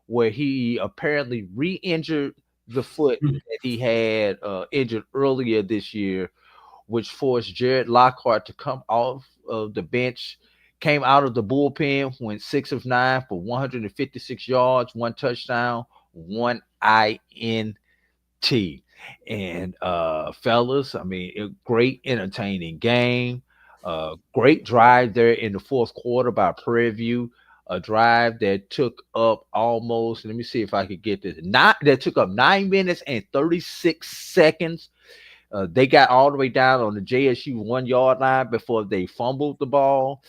where he apparently re-injured the foot that he had injured earlier this year, which forced Jared Lockhart to come off of the bench, came out of the bullpen, went 6 of 9 for 156 yards, 1 touchdown, 1 INT. And fellas, great entertaining game. Great drive there in the fourth quarter by Prairie View. A drive that took up almost, let me see if I could get this, that took up 9 minutes and 36 seconds. They got all the way down on the JSU 1 yard line before they fumbled the ball,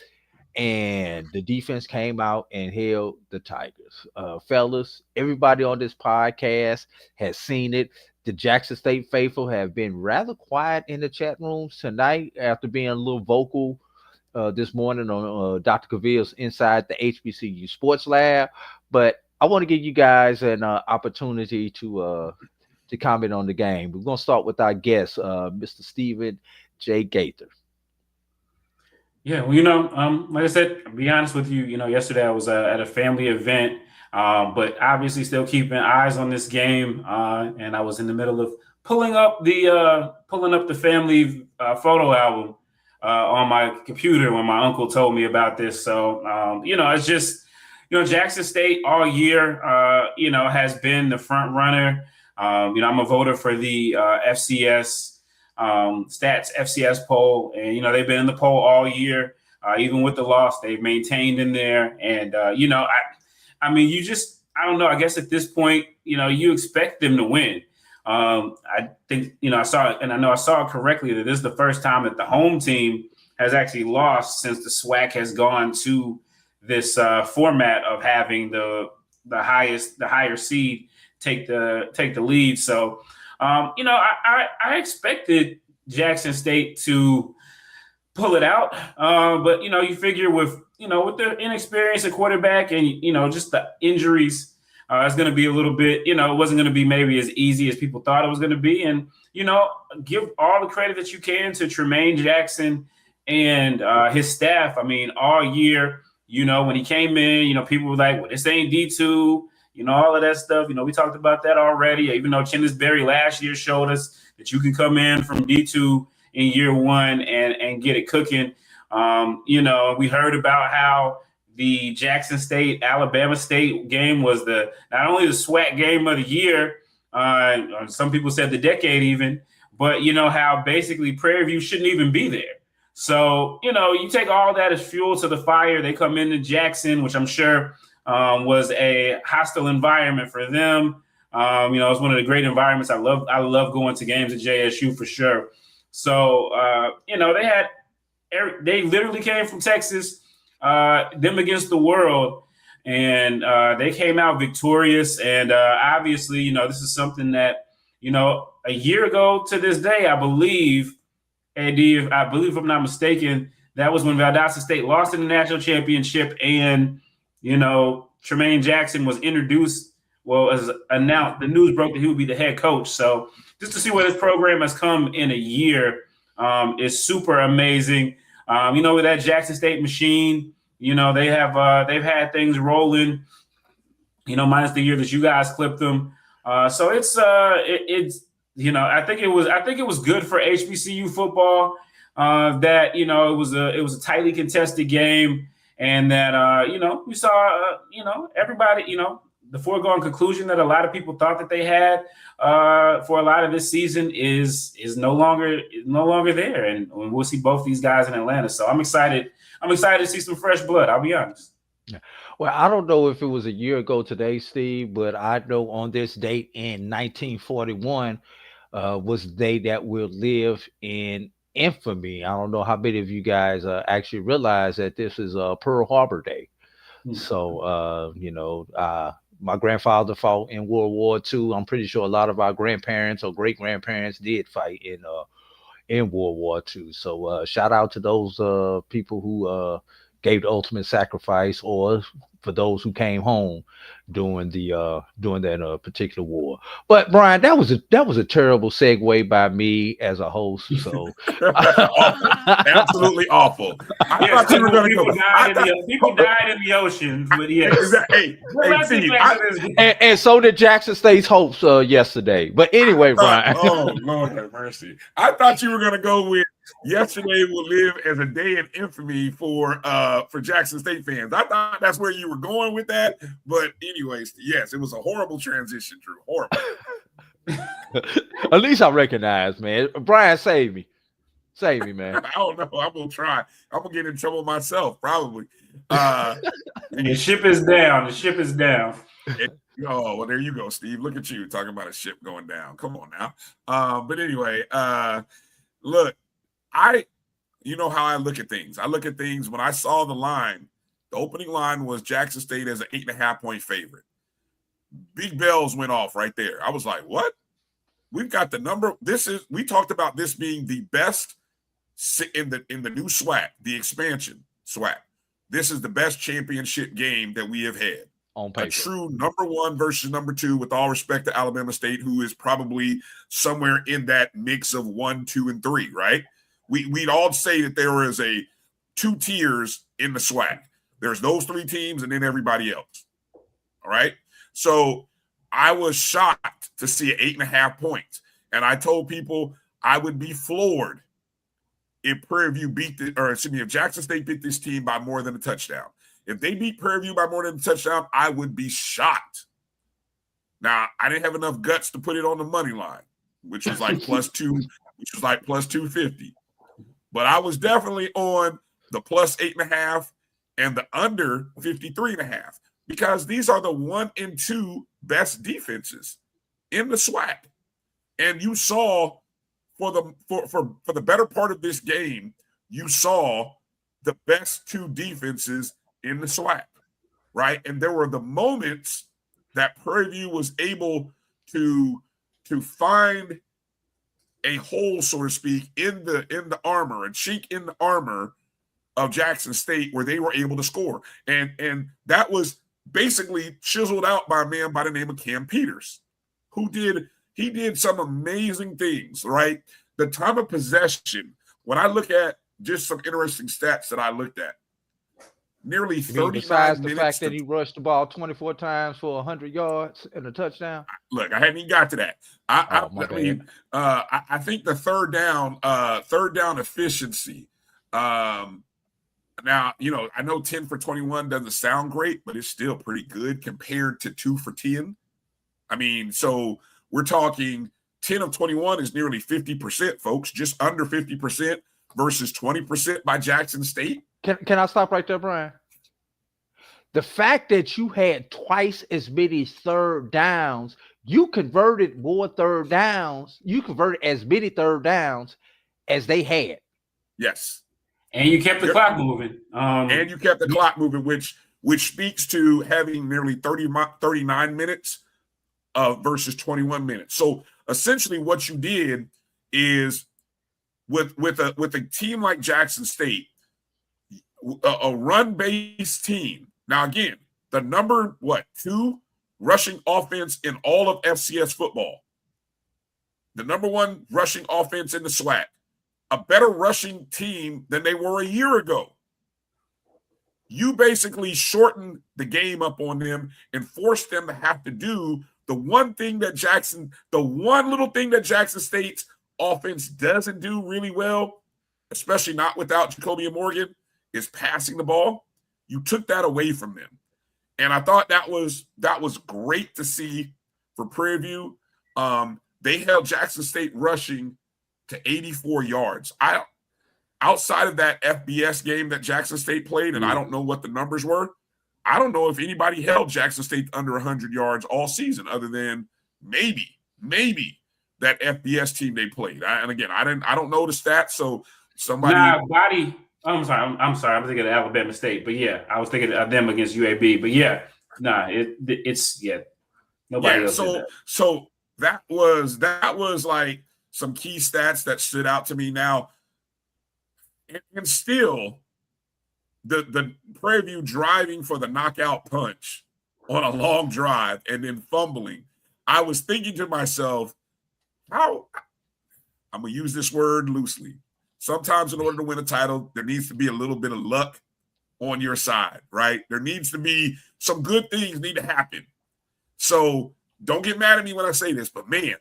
and the defense came out and held the Tigers. Fellas, everybody on this podcast has seen it. The Jackson State faithful have been rather quiet in the chat rooms tonight after being a little vocal this morning on Dr. Cavill's Inside the HBCU Sports Lab. But I want to give you guys an opportunity to to comment on the game. We're gonna start with our guest, Mr. Stephen J. Gaither. Yeah, well, like I said, to be honest with you, yesterday I was at a family event, but obviously still keeping eyes on this game, and I was in the middle of pulling up the family photo album on my computer when my uncle told me about this. So, it's just, Jackson State all year, has been the front runner. I'm a voter for the FCS. Stats FCS poll, and they've been in the poll all year. Even with the loss, they've maintained in there. And I don't know. I guess at this point, you expect them to win. I think I saw it, and I know I saw it correctly, that this is the first time that the home team has actually lost since the SWAC has gone to this format of having the higher seed take the lead. So. I expected Jackson State to pull it out, but you figure with the inexperience at quarterback and just the injuries, it's going to be a little bit. It wasn't going to be maybe as easy as people thought it was going to be, and give all the credit that you can to Tremaine Jackson and his staff. I mean, all year, when he came in, people were like, "Well, this ain't D2." All of that stuff. We talked about that already. Even though Chennis Berry last year showed us that you can come in from D2 in year one and get it cooking. We heard about how the Jackson State, Alabama State game was not only the SWAC game of the year, some people said the decade even, but how basically Prairie View shouldn't even be there. So, you take all that as fuel to the fire. They come into Jackson, which I'm sure was a hostile environment for them. It's one of the great environments. I love going to games at JSU for sure. So, they literally came from Texas, them against the world, and they came out victorious. And obviously, this is something that, a year ago to this day, I believe, AD, if I'm not mistaken, that was when Valdosta State lost in the national championship, and Tremaine Jackson was introduced. Well, as announced, the news broke that he would be the head coach. So just to see where this program has come in a year is super amazing. With that Jackson State machine, they've had things rolling. Minus the year that you guys clipped them. So it's I think it was good for HBCU football that it was a tightly contested game. And that, we saw, everybody, the foregone conclusion that a lot of people thought that they had for a lot of this season is no longer there. And we'll see both these guys in Atlanta. So I'm excited. I'm excited to see some fresh blood. I'll be honest. Yeah. Well, I don't know if it was a year ago today, Steve, but I know on this date in 1941 was the day that will live in infamy. I don't know how many of you guys actually realize that this is Pearl Harbor Day. Mm-hmm. So, my grandfather fought in World War II. I'm pretty sure a lot of our grandparents or great grandparents did fight in World War II. So, shout out to those people who gave the ultimate sacrifice, or for those who came home during that particular war. But Brian, that was a terrible segue by me as a host. So absolutely awful. I thought you were going to go. People died in the oceans, but yes. And so did Jackson State's hopes yesterday. But anyway, Brian. Oh Lord have mercy! I thought you were going to go with yesterday will live as a day in infamy for Jackson State fans. I thought that's where you were going with that. But anyways, yes, it was a horrible transition, Drew. Horrible. At least I recognize, man. Brian, save me. Save me, man. I don't know. I'm going to try. I'm going to get in trouble myself, probably. The ship is down. The ship is down. Oh, well, there you go, Steve. Look at you talking about a ship going down. Come on now. But anyway, look, you know how I look at things. I look at things when I saw the line. The opening line was Jackson State as an 8.5-point favorite. Big bells went off right there. I was like, what? We've got the number. We talked about this being the best in the new SWAC, the expansion SWAC. This is the best championship game that we have had. on a paper. true number one versus number two, with all respect to Alabama State, who is probably somewhere in that mix of 1, 2, and 3, right? We'd all say that there is a 2 tiers in the SWAC. There's those 3 teams and then everybody else. All right. So I was shocked to see 8.5 points. And I told people I would be floored if if Jackson State beat this team by more than a touchdown. If they beat Prairie View by more than a touchdown, I would be shocked. Now, I didn't have enough guts to put it on the money line, which was like plus 250. But I was definitely on the plus 8.5 and the under 53.5, because these are the 1 and 2 best defenses in the SWAC. And you saw for the better part of this game, you saw the best 2 defenses in the SWAC, right? And there were the moments that Prairie View was able to find a hole, so to speak, in the armor and chink in the armor of Jackson State, where they were able to score. And that was basically chiseled out by a man by the name of Cam Peters, who did some amazing things, right? The time of possession, when I look at just some interesting stats that I looked at, nearly 39 besides minutes. The fact that he rushed the ball 24 times for 100 yards and a touchdown. Look, I hadn't even got to that. I think the third down efficiency. Now, I know 10 for 21 doesn't sound great, but it's still pretty good compared to 2 for 10. I mean, so we're talking 10 of 21 is nearly 50%, folks, just under 50% versus 20% by Jackson State. Can I stop right there, Brian? The fact that you had twice as many third downs, you converted more third downs. You converted as many third downs as they had. Yes. And you kept the clock moving. And you kept the clock moving, which speaks to having nearly 39 minutes versus 21 minutes. So essentially what you did is with a team like Jackson State, a run-based team. Now, again, the number, 2 rushing offense in all of FCS football. The number 1 rushing offense in the SWAC. A better rushing team than they were a year ago. You basically shortened the game up on them and forced them to have to do the one little thing that Jackson State's offense doesn't do really well, especially not without Jacoby Morgan, is passing the ball. You took that away from them. And I thought that was great to see for Prairie View. They held Jackson State rushing to 84 yards. Outside of that FBS game that Jackson State played, and I don't know what the numbers were, I don't know if anybody held Jackson State under 100 yards all season, other than maybe that FBS team they played. I don't know the stats, so somebody. I'm sorry. I'm thinking of Alabama State, but yeah, I was thinking of them against UAB. But yeah, it's nobody else did that. So that was like some key stats that stood out to me. Now, and still, the Prairie View driving for the knockout punch on a long drive and then fumbling. I was thinking to myself, how I'm gonna use this word loosely. Sometimes in order to win a title, there needs to be a little bit of luck on your side, right? There needs to be some good things need to happen. So don't get mad at me when I say this, but man,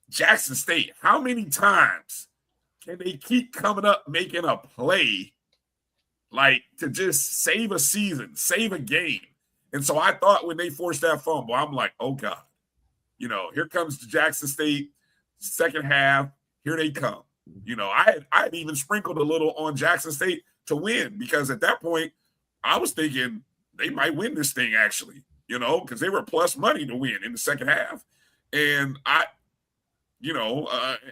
Jackson State, how many times can they keep coming up making a play like to just save a season, save a game? And so I thought when they forced that fumble, I'm like, oh God, here comes the Jackson State second half. Here they come. I had even sprinkled a little on Jackson State to win, because at that point I was thinking they might win this thing actually, because they were plus money to win in the second half. And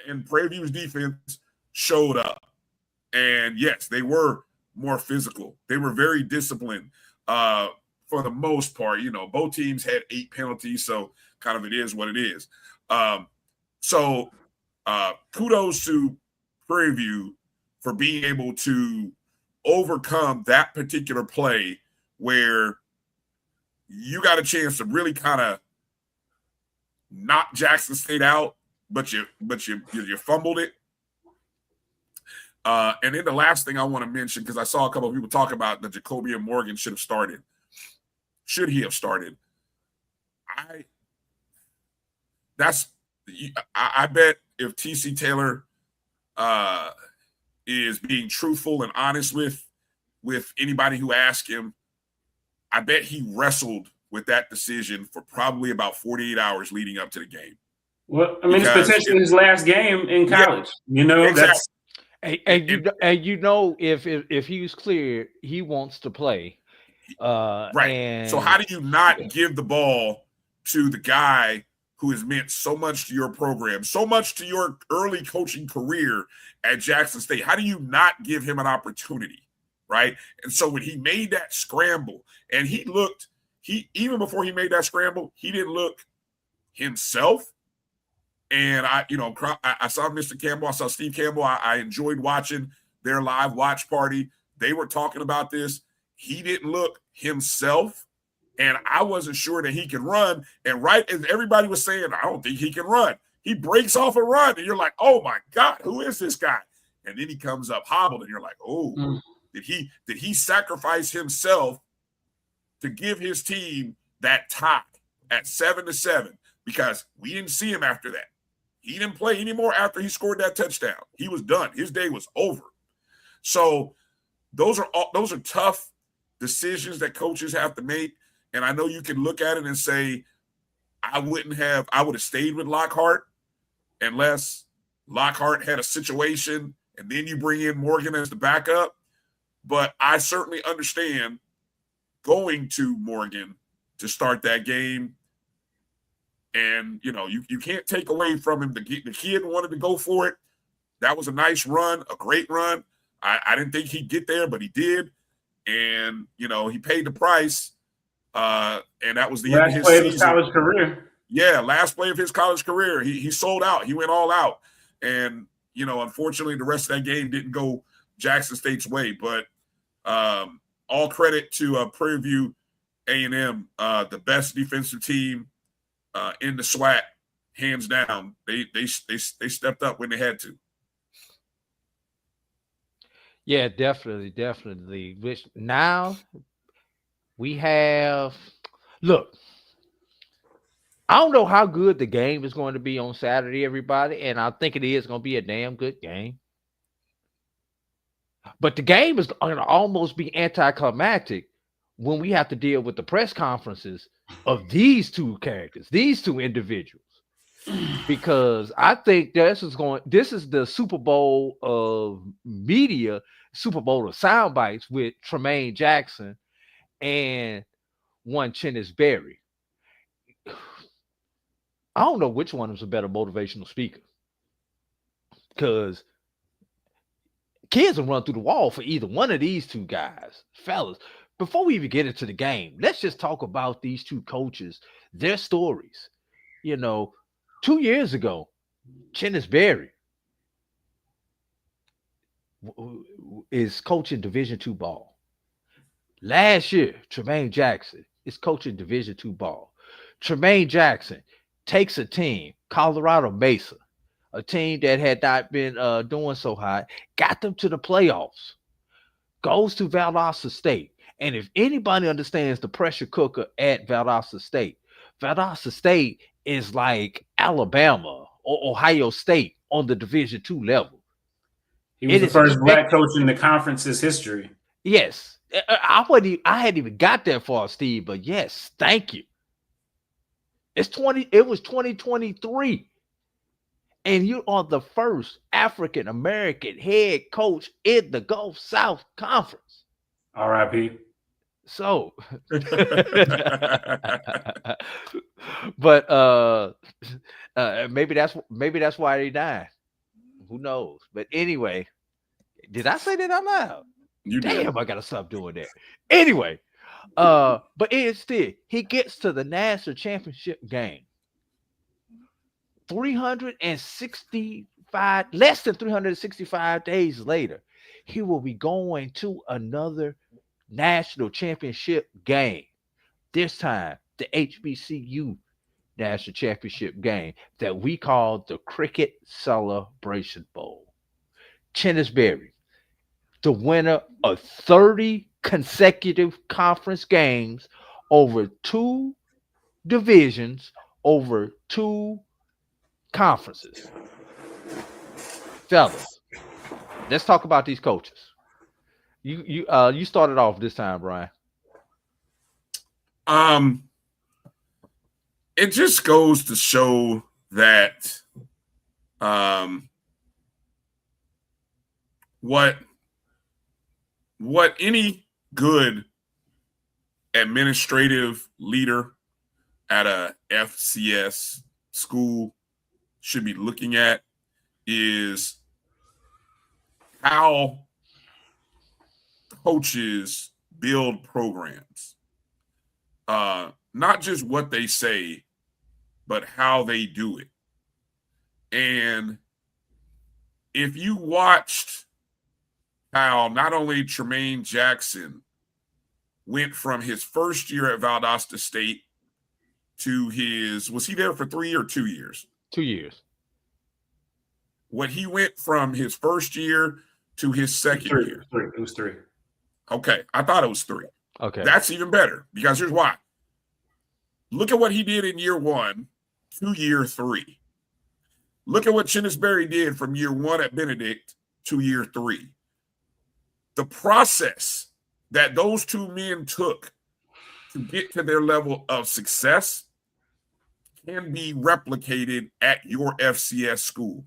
and Prairie View's defense showed up. And yes, they were more physical. They were very disciplined for the most part. Both teams had 8 penalties, so kind of it is what it is. So kudos to Prairie View for being able to overcome that particular play where you got a chance to really kind of knock Jackson State out, but you fumbled it. And then the last thing I want to mention, because I saw a couple of people talk about that Jacoby and Morgan should have started. Should he have started? I bet if TC Taylor is being truthful and honest with anybody who asked him, I bet he wrestled with that decision for probably about 48 hours leading up to the game. Well, I mean, it's potentially his last game in college. Yeah, you know, exactly. If he was clear, he wants to play. Right. So how do you not give the ball to the guy who has meant so much to your program, so much to your early coaching career at Jackson State? How do you not give him an opportunity? Right. And so when he made that scramble, and even before he made that scramble, he didn't look himself. And I saw Mr. Campbell, I saw Steve Campbell. I enjoyed watching their live watch party. They were talking about this. He didn't look himself, and I wasn't sure that he could run. And right as everybody was saying, I don't think he can run, he breaks off a run, and you're like, oh my God, who is this guy? And then he comes up hobbled, and you're like, oh, did he sacrifice himself to give his team that tie at 7-7? Because we didn't see him after that. He didn't play anymore after he scored that touchdown. He was done. His day was over. So those are tough decisions that coaches have to make. And I know you can look at it and say, I would have stayed with Lockhart unless Lockhart had a situation and then you bring in Morgan as the backup. But I certainly understand going to Morgan to start that game. And, you can't take away from him. The kid wanted to go for it. That was a nice run, a great run. I didn't think he'd get there, but he did. And, he paid the price. And that was the end of his season. His college career. Yeah, last play of his college career. He sold out. He went all out. And, unfortunately, the rest of that game didn't go Jackson State's way. But all credit to Prairie View A&M, the best defensive team in the SWAT, hands down. They stepped up when they had to. Yeah, definitely. Which now we have. Look, I don't know how good the game is going to be on Saturday, everybody, and I think it is going to be a damn good game. But the game is going to almost be anticlimactic when we have to deal with the press conferences of these two characters, these two individuals, because I think this is the Super Bowl of media, Super Bowl of sound bites with Tremaine Jackson and one Chennis Berry. I don't know which one is a better motivational speaker, because kids will run through the wall for either one of these two guys. Fellas, before we even get into the game, let's just talk about these two coaches, their stories. 2 years ago, Chennis Berry is coaching Division II ball. Last year, Tremaine Jackson is coaching Division II ball. Tremaine Jackson takes a team, Colorado Mesa, a team that had not been doing so hot, got them to the playoffs, goes to Valdosta State. And if anybody understands the pressure cooker at Valdosta State is like Alabama or Ohio State on the Division II level. He was the first black coach in the conference's history. Yes. I hadn't even got that far, Steve, but yes, thank you. It was 2023. And you are the first African American head coach in the Gulf South Conference. R.I.P. So, but maybe that's why they died. Who knows? But anyway, did I say that out loud? You did. Damn, I gotta stop doing that. Anyway, but instead he gets to the national championship game. Less than 365 days later, he will be going to another national championship game this time, the HBCU national championship game that we call the Cricket Celebration Bowl. Chennis Berry, the winner of 30 consecutive conference games over two divisions, over two conferences. Fellas, let's talk about these coaches. You started off this time, Brian. It just goes to show that what any good administrative leader at a FCS school should be looking at is how coaches build programs. Not just what they say, but how they do it. And if you watched how not only Tremaine Jackson went from his first year at Valdosta State to was he there for 3 or 2 years? 2 years. What he went from his first year to his second year. It was 3. Okay. I thought it was 3. Okay. That's even better because here's why. Look at what he did in year 1 to year 3. Look at what Chennis Berry did from year 1 at Benedict to year 3. The process that those two men took to get to their level of success can be replicated at your FCS school.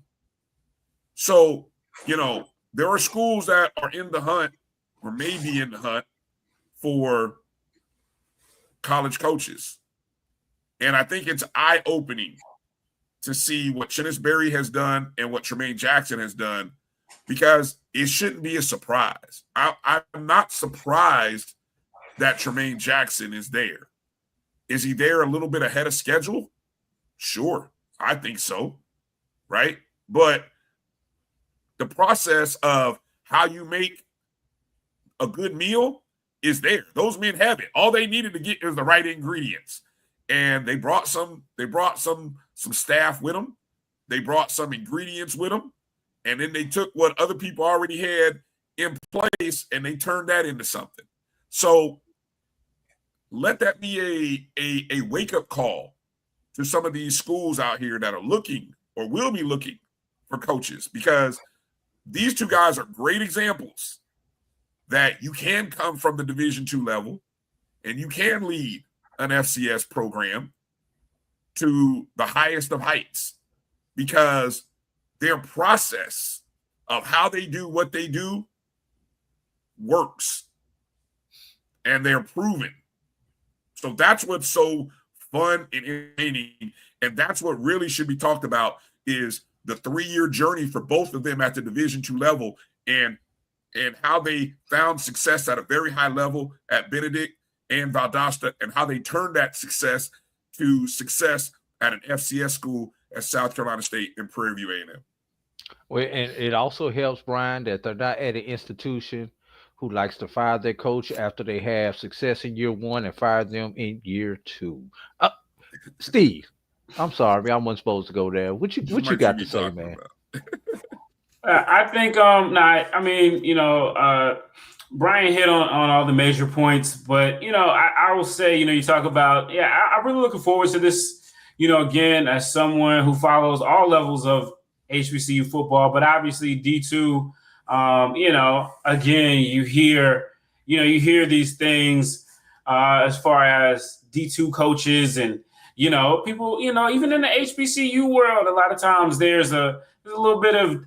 So, there are schools that are in the hunt or maybe in the hunt for college coaches. And I think it's eye-opening to see what Chennis Berry has done and what Tremaine Jackson has done, because it shouldn't be a surprise. I'm not surprised that Tremaine Jackson is there. Is he there a little bit ahead of schedule? Sure, I think so, right? But the process of how you make a good meal is there. Those men have it. All they needed to get is the right ingredients. And they brought some staff with them. They brought some ingredients with them. And then they took what other people already had in place and they turned that into something. So let that be a wake-up call to some of these schools out here that are looking or will be looking for coaches, because these two guys are great examples that you can come from the Division II level and you can lead an FCS program to the highest of heights, because their process of how they do what they do works and they're proven. So that's what's so fun and entertaining, and that's what really should be talked about, is the 3-year journey for both of them at the Division II level, and how they found success at a very high level at Benedict and Valdosta, and how they turned that success to success at an FCS school at South Carolina State and Prairie View A&M. Well, and it also helps, Brian, that they're not at an institution who likes to fire their coach after they have success in year 1 and fire them in year 2. Steve, I'm sorry, I wasn't supposed to go there. What you got to say, man? I think, Brian hit on all the major points, but, I will say, you talk about, I'm really looking forward to this, again, as someone who follows all levels of HBCU football, but obviously D2, again, you hear these things as far as D2 coaches and, people, even in the HBCU world, a lot of times there's a little bit of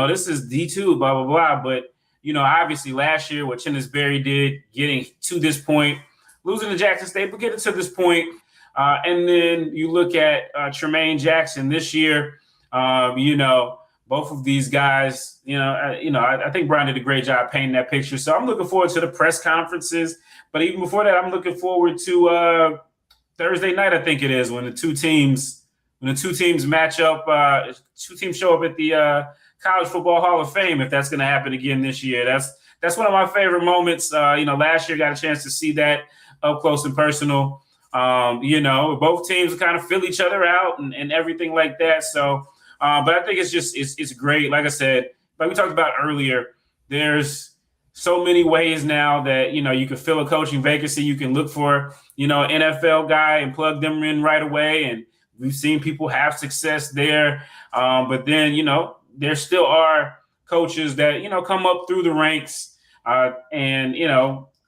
this is D2, blah, blah, blah. But, obviously last year what Chennis Berry did, getting to this point, losing to Jackson State, but getting to this point. And then you look at Tremaine Jackson this year, both of these guys, I think Brian did a great job painting that picture. So I'm looking forward to the press conferences. But even before that, I'm looking forward to Thursday night, I think it is, when the two teams match up, 2 teams show up at the College Football Hall of Fame, if that's going to happen again this year. That's one of my favorite moments. Last year got a chance to see that up close and personal. Both teams kind of fill each other out and everything like that. So, but I think it's great. Like I said, like we talked about earlier, there's so many ways now that, you can fill a coaching vacancy. You can look for, an NFL guy and plug them in right away. And we've seen people have success there. But then, there still are coaches that, come up through the ranks and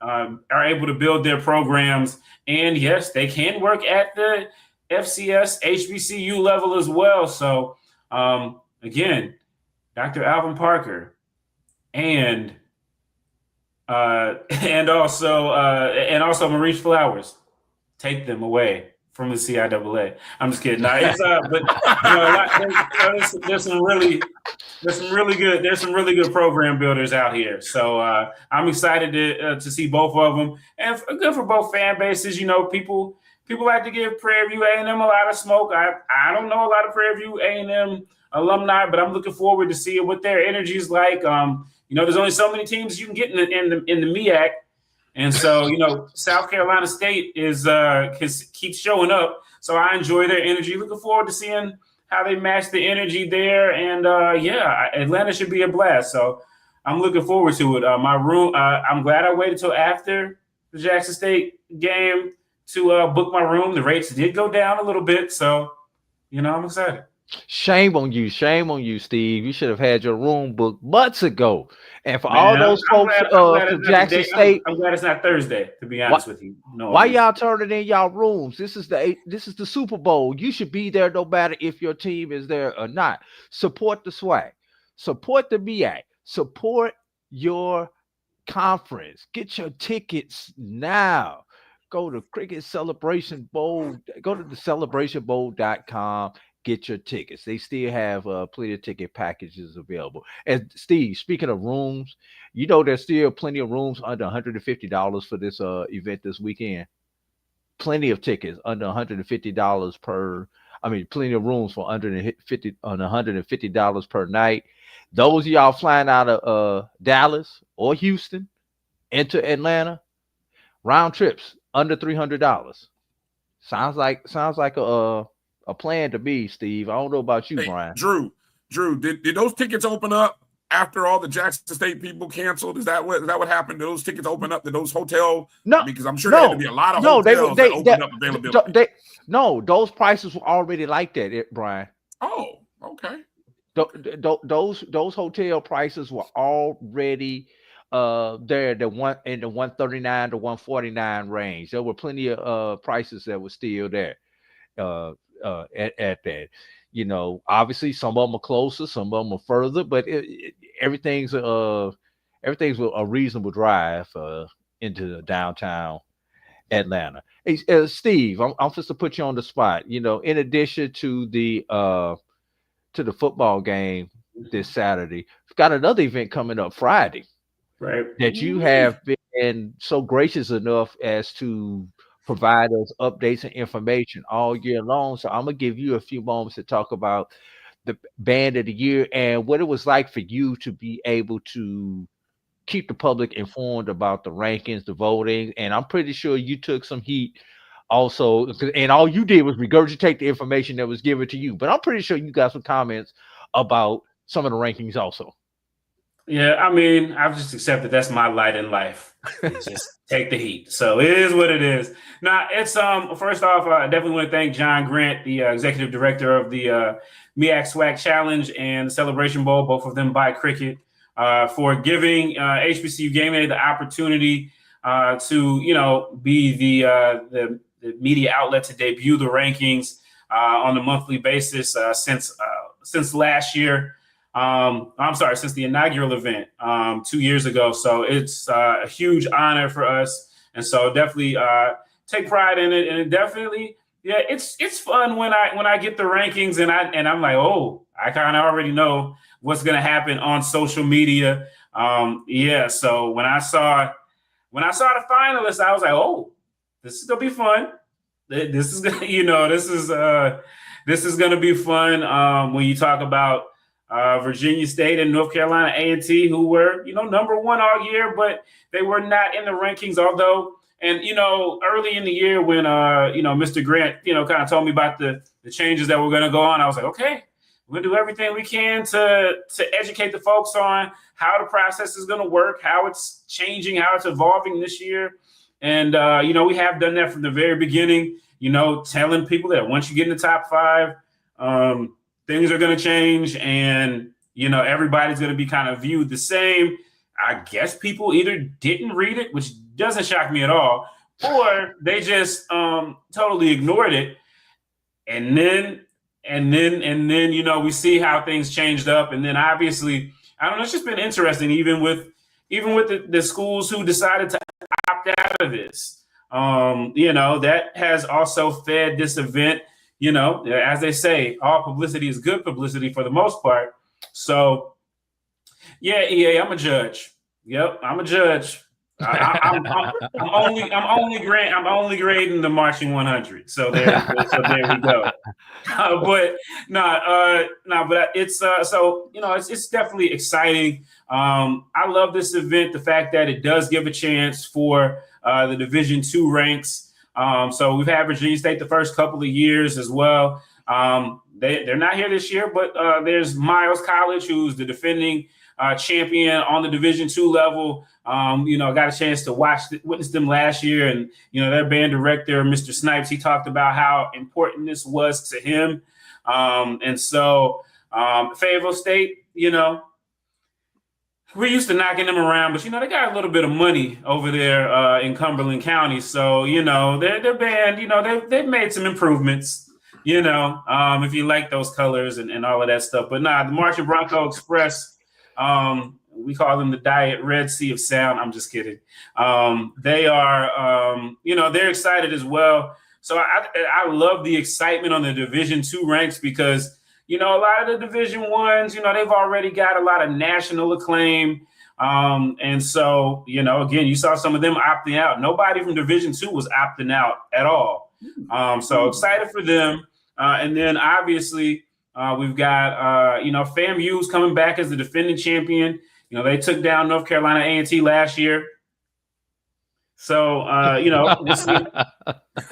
are able to build their programs. And yes, they can work at the FCS HBCU level as well. So again, Dr. Alvin Parker and also Maurice Flowers, take them away from the CIAA. I'm just kidding. No, it's but there's some really good program builders out here. So I'm excited to see both of them, and good for both fan bases. People like to give Prairie View A&M a lot of smoke. I don't know a lot of Prairie View A&M alumni, but I'm looking forward to seeing what their energy is like. There's only so many teams you can get in the MEAC. And so, South Carolina State keeps showing up. So I enjoy their energy. Looking forward to seeing how they match the energy there. And Atlanta should be a blast. So I'm looking forward to it. I'm glad I waited till after the Jackson State game to book my room. The rates did go down a little bit. So, I'm excited. Shame on you, Steve. You should have had your room booked months ago. And for all those folks from Jackson State, I'm glad it's not Thursday. To be honest with you, why y'all turning in y'all rooms? This is the Super Bowl. You should be there no matter if your team is there or not. Support the swag, support the MEAC, support your conference. Get your tickets now. Go to Cricket Celebration Bowl. Go to the celebrationbowl.com. Get your tickets. They still have plenty of ticket packages available. And Steve, speaking of rooms, there's still plenty of rooms under $150 for this event this weekend. Plenty of tickets under $150 per. Plenty of rooms for under $150 per night. Those of y'all flying out of Dallas or Houston into Atlanta, round trips under $300. Sounds like a plan to me, Steve. I don't know about you, Brian. Drew, did those tickets open up after all the Jackson State people canceled? Is that what happened? Did those tickets open up to those hotels? No, because I'm sure there had to be a lot of hotels that opened up availability. Those prices were already like that, Brian. Oh, okay. Those hotel prices were already there, the $139 to $149 range. There were plenty of prices that were still there. At that, obviously some of them are closer, some of them are further, but everything's a reasonable drive into downtown Atlanta. Hey, Steve, I'm just to put you on the spot. In addition to the football game this Saturday, we've got another event coming up Friday, right? That you have been so gracious enough as to provide us updates and information all year long. So I'm going to give you a few moments to talk about the band of the year and what it was like for you to be able to keep the public informed about the rankings, the voting. And I'm pretty sure you took some heat also, and all you did was regurgitate the information that was given to you. But I'm pretty sure you got some comments about some of the rankings also. Yeah, I've just accepted that's my light in life. Just take the heat. So it is what it is. Now, it's first off, I definitely want to thank John Grant, the executive director of the MEAC SWAC Challenge and the Celebration Bowl, both of them by Cricket, for giving HBCU Game Day the opportunity to be the media outlet to debut the rankings on a monthly basis since last year. Since the inaugural event 2 years ago. So it's a huge honor for us. And so definitely take pride in it. And it definitely, it's fun when I get the rankings and I'm like, oh, I kind of already know what's going to happen on social media. So when I saw the finalists, I was like, oh, this is going to be fun. This is going to, this is going to be fun when you talk about Virginia State and North Carolina A&T, who were, number one all year, but they were not in the rankings. Although And, early in the year when, Mr. Grant, kind of told me about the changes that were going to go on, I was like, okay, we're going to do everything we can to educate the folks on how the process is going to work, how it's changing, how it's evolving this year. And, we have done that from the very beginning, telling people that once you get in the top 5, things are going to change and, everybody's going to be kind of viewed the same. I guess people either didn't read it, which doesn't shock me at all, or they just totally ignored it. And then, we see how things changed up. And then obviously, I don't know, it's just been interesting, even with the schools who decided to opt out of this. That has also fed this event, as they say, all publicity is good publicity for the most part. So, yeah, EA, I'm a judge. Yep, I'm a judge. I'm only grading the marching 100. So there we go. But it's it's definitely exciting. I love this event. The fact that it does give a chance for the Division II ranks. So we've had Virginia State the first couple of years as well. They're not here this year, but there's Miles College, who's the defending champion on the Division II level. Got a chance to witness them last year, and their band director, Mr. Snipes, he talked about how important this was to him. And so Fayetteville State, we're used to knocking them around, but they got a little bit of money over there in Cumberland County. So their band, they've made some improvements. If you like those colors and all of that stuff. But the Marching Bronco Express, we call them the Diet Red Sea of Sound. I'm just kidding. They are, they're excited as well. So I love the excitement on the Division II ranks because, a lot of the Division I's, they've already got a lot of national acclaim. And so, again, you saw some of them opting out. Nobody from Division II was opting out at all. So excited for them. And then obviously we've got, FAMU's coming back as the defending champion. They took down North Carolina A&T last year. So,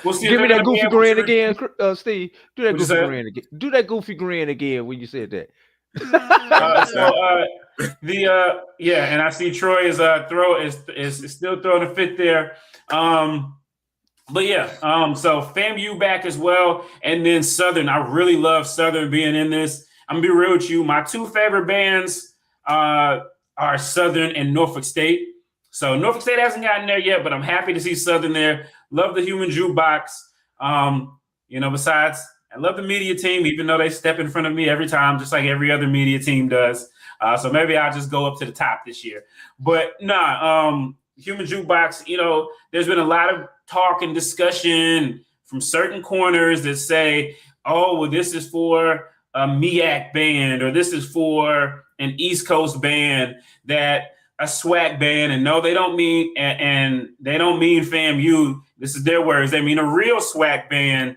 we'll see. Give me that goofy grin again, Steve. Do that goofy grin again. Do that goofy grin again when you said that. And I see Troy is still throwing a fit there. So FAMU back as well, and then Southern. I really love Southern being in this. I'm gonna be real with you. My 2 favorite bands are Southern and Norfolk State. So Norfolk State hasn't gotten there yet, but I'm happy to see Southern there. Love the Human Jukebox. Besides, I love the media team, even though they step in front of me every time, just like every other media team does. So maybe I'll just go up to the top this year. But Human Jukebox, there's been a lot of talk and discussion from certain corners that say, oh, well, this is for a MEAC band, or this is for an East Coast band, that a SWAC band. And no, they don't mean, and they don't mean FAMU. This is their words. They mean a real SWAC band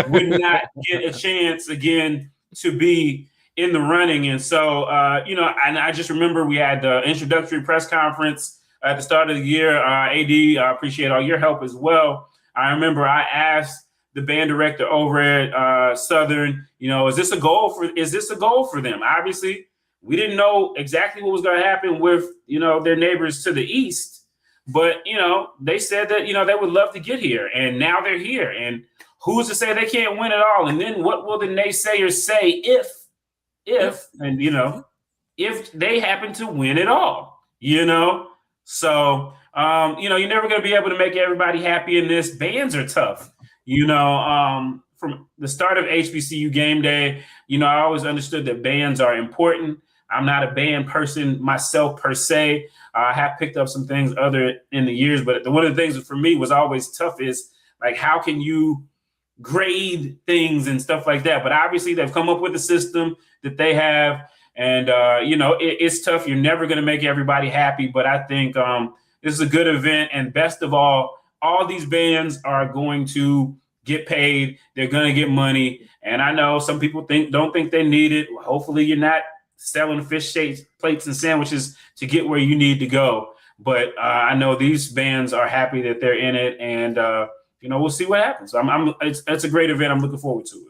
would not get a chance again to be in the running. And so, and I just remember we had the introductory press conference at the start of the year. AD, I appreciate all your help as well. I remember I asked the band director over at Southern, is this a goal for them? Obviously, we didn't know exactly what was going to happen with, their neighbors to the east, but, they said that, they would love to get here, and now they're here. And who's to say they can't win it all? And then what will the naysayers say if they happen to win it all, So, you're never going to be able to make everybody happy in this. Bands are tough, from the start of HBCU game day, I always understood that bands are important. I'm not a band person myself per se. I have picked up some things other in the years, but one of the things for me was always tough is like, how can you grade things and stuff like that? But obviously they've come up with a system that they have. And, it's tough. You're never going to make everybody happy. But I think this is a good event. And best of all these bands are going to get paid. They're going to get money. And I know some people don't think they need it. Hopefully you're not selling fish shapes, plates and sandwiches to get where you need to go. But I know these bands are happy that they're in it, and we'll see what happens. It's a great event. I'm looking forward to it.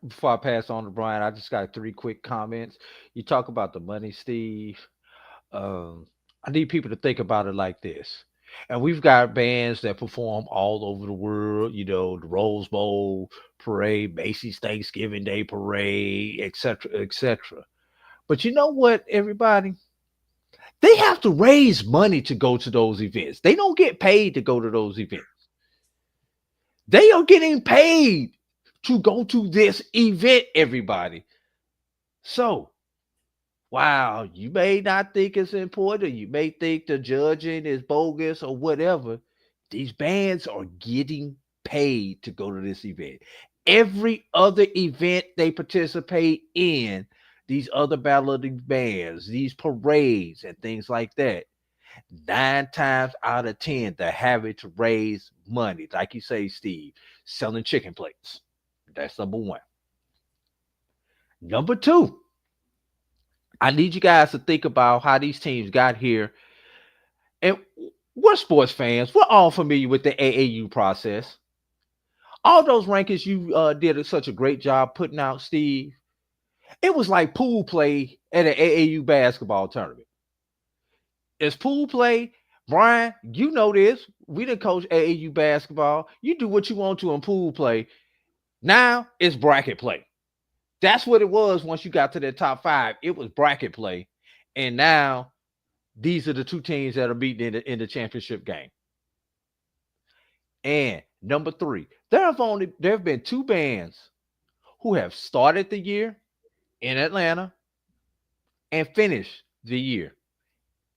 Before I pass on to Brian, I just got 3 quick comments. You talk about the money, Steve. I need people to think about it like this. And we've got bands that perform all over the world, the Rose Bowl parade, Macy's Thanksgiving Day parade, etc., etc. But you know what, everybody? They have to raise money to go to those events. They don't get paid to go to those events. They are getting paid to go to this event, everybody. So, wow, you may not think it's important. You may think the judging is bogus or whatever. These bands are getting paid to go to this event. Every other event they participate in, these other balloting bands, these parades and things like that, 9 times out of 10, they're having to raise money. Like you say, Steve, selling chicken plates. That's number one. Number two, I need you guys to think about how these teams got here. And we're sports fans. We're all familiar with the AAU process. All those rankings you did such a great job putting out, Steve. It was like pool play at an AAU basketball tournament. It's pool play. Brian, you know this. We didn't coach AAU basketball. You do what you want to in pool play. Now it's bracket play. That's what it was once you got to the top 5. It was bracket play. And now these are the 2 teams that are meeting in the championship game. And number 3, there have been 2 bands who have started the year in Atlanta and finished the year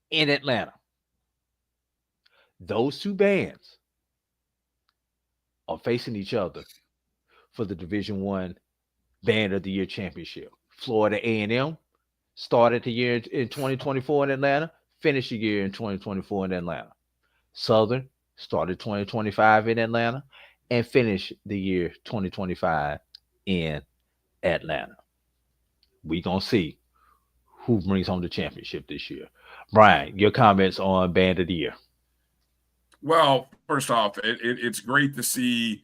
in Atlanta. Those 2 bands are facing each other for the Division I Band of the Year championship. Florida A&M started the year in 2024 in Atlanta, finished the year in 2024 in Atlanta. Southern started 2025 in Atlanta and finished the year 2025 in Atlanta. We're going to see who brings home the championship this year. Brian, your comments on Band of the Year. Well, first off, it's great to see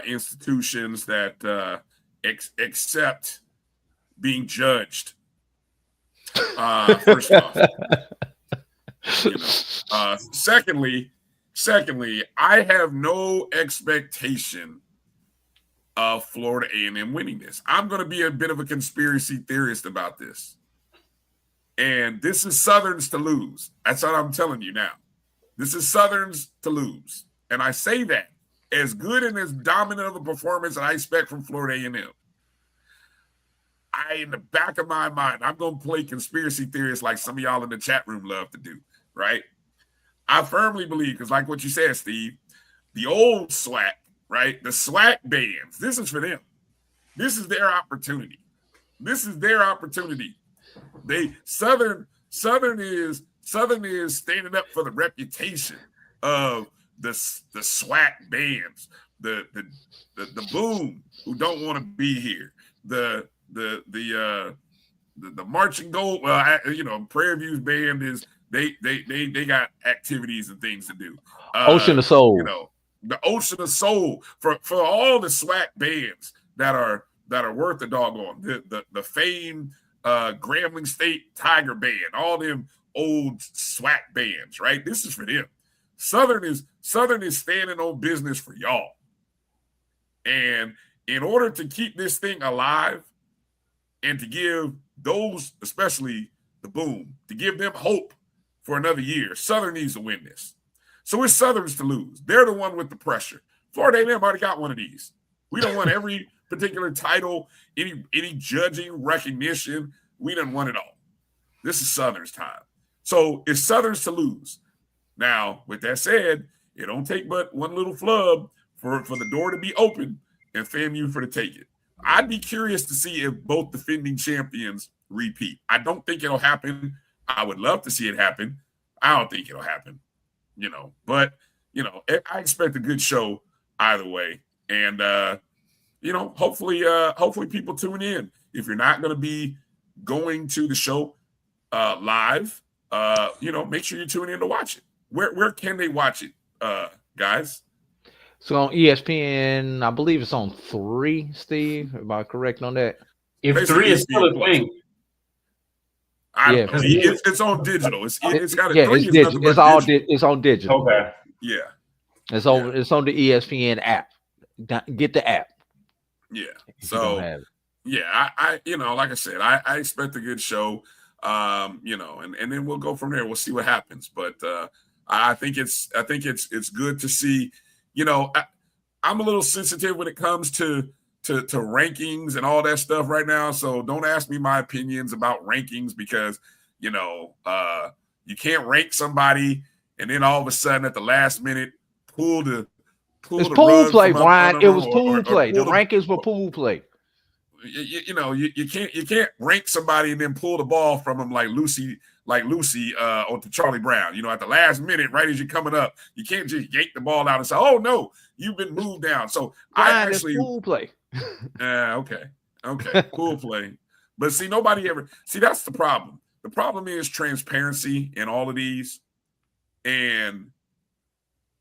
institutions that accept being judged. First off, secondly, I have no expectation of Florida A&M winning this. I'm going to be a bit of a conspiracy theorist about this. And this is Southern's to lose. That's what I'm telling you now. This is Southern's to lose. And I say that as good and as dominant of a performance that I expect from Florida A&M. In the back of my mind, I'm going to play conspiracy theorists like some of y'all in the chat room love to do, right? I firmly believe, because like what you said, Steve, the old SWAC, right? The SWAC bands, this is for them. This is their opportunity. This is their opportunity. Southern is standing up for the reputation of the SWAC bands, the boom who don't want to be here, the marching gold. Well, Prairie View's band is they got activities and things to do. Ocean of Soul. The Ocean of Soul for all the SWAC bands that are worth the doggone. The famed Grambling State Tiger Band, all them old SWAC bands, right? This is for them. Southern is standing on business for y'all. And in order to keep this thing alive and to give those, especially the boom, to give them hope for another year, Southern needs to win this. So it's Southern's to lose. They're the one with the pressure. Florida A&M already got one of these. We don't want every particular title, any judging recognition. We didn't want it all. This is Southern's time. So it's Southern's to lose. Now, with that said, it don't take but one little flub for the door to be open and FAMU for to take it. I'd be curious to see if both defending champions repeat. I don't think it'll happen. I would love to see it happen. I don't think it'll happen, but I expect a good show either way. And, hopefully people tune in. If you're not going to be going to the show live, make sure you tune in to watch it. Where can they watch it, guys? So on ESPN, I believe it's on 3, Steve. Am I correct on that? If Basically, 3 is still a ESPN+. thing. I Yeah, don't know. It's on digital. It's got a Yeah, 3 it's is digital. nothing but It's all digital. it's on digital. Okay. Yeah. It's on the ESPN app. Get the app. Yeah. If you don't So have it. yeah, I like I said, I expect a good show. And then we'll go from there. We'll see what happens. But I think it's good to see. I'm a little sensitive when it comes to rankings and all that stuff right now. So don't ask me my opinions about rankings because you can't rank somebody and then all of a sudden at the last minute pull the pool rug play, from Brian. under It them was pool play. The pull rankings were pool play. You can't rank somebody and then pull the ball from them like Lucy on to Charlie Brown. At the last minute, right as you're coming up, you can't just yank the ball out and say, "Oh no, you've been moved down." So Brian, I actually pool play. okay, pool play. But see, nobody ever that's the problem. The problem is transparency in all of these, and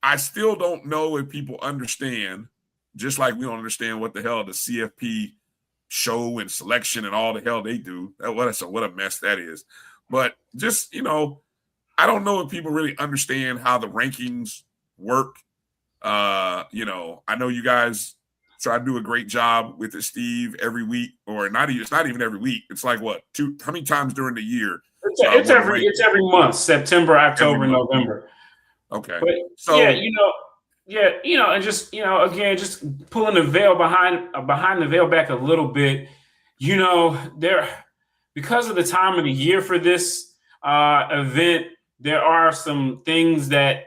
I still don't know if people understand. Just like we don't understand what the hell the CFP show and selection and all the hell they do. What a mess that is. But just, I don't know if people really understand how the rankings work. I know you guys try to do a great job with it, Steve, every week, or it's not even every week. It's like how many times during the year? It's every month, September, October, November. Okay. But so and just again, just pulling the veil behind the veil back a little bit. Because of the time of the year for this event, there are some things that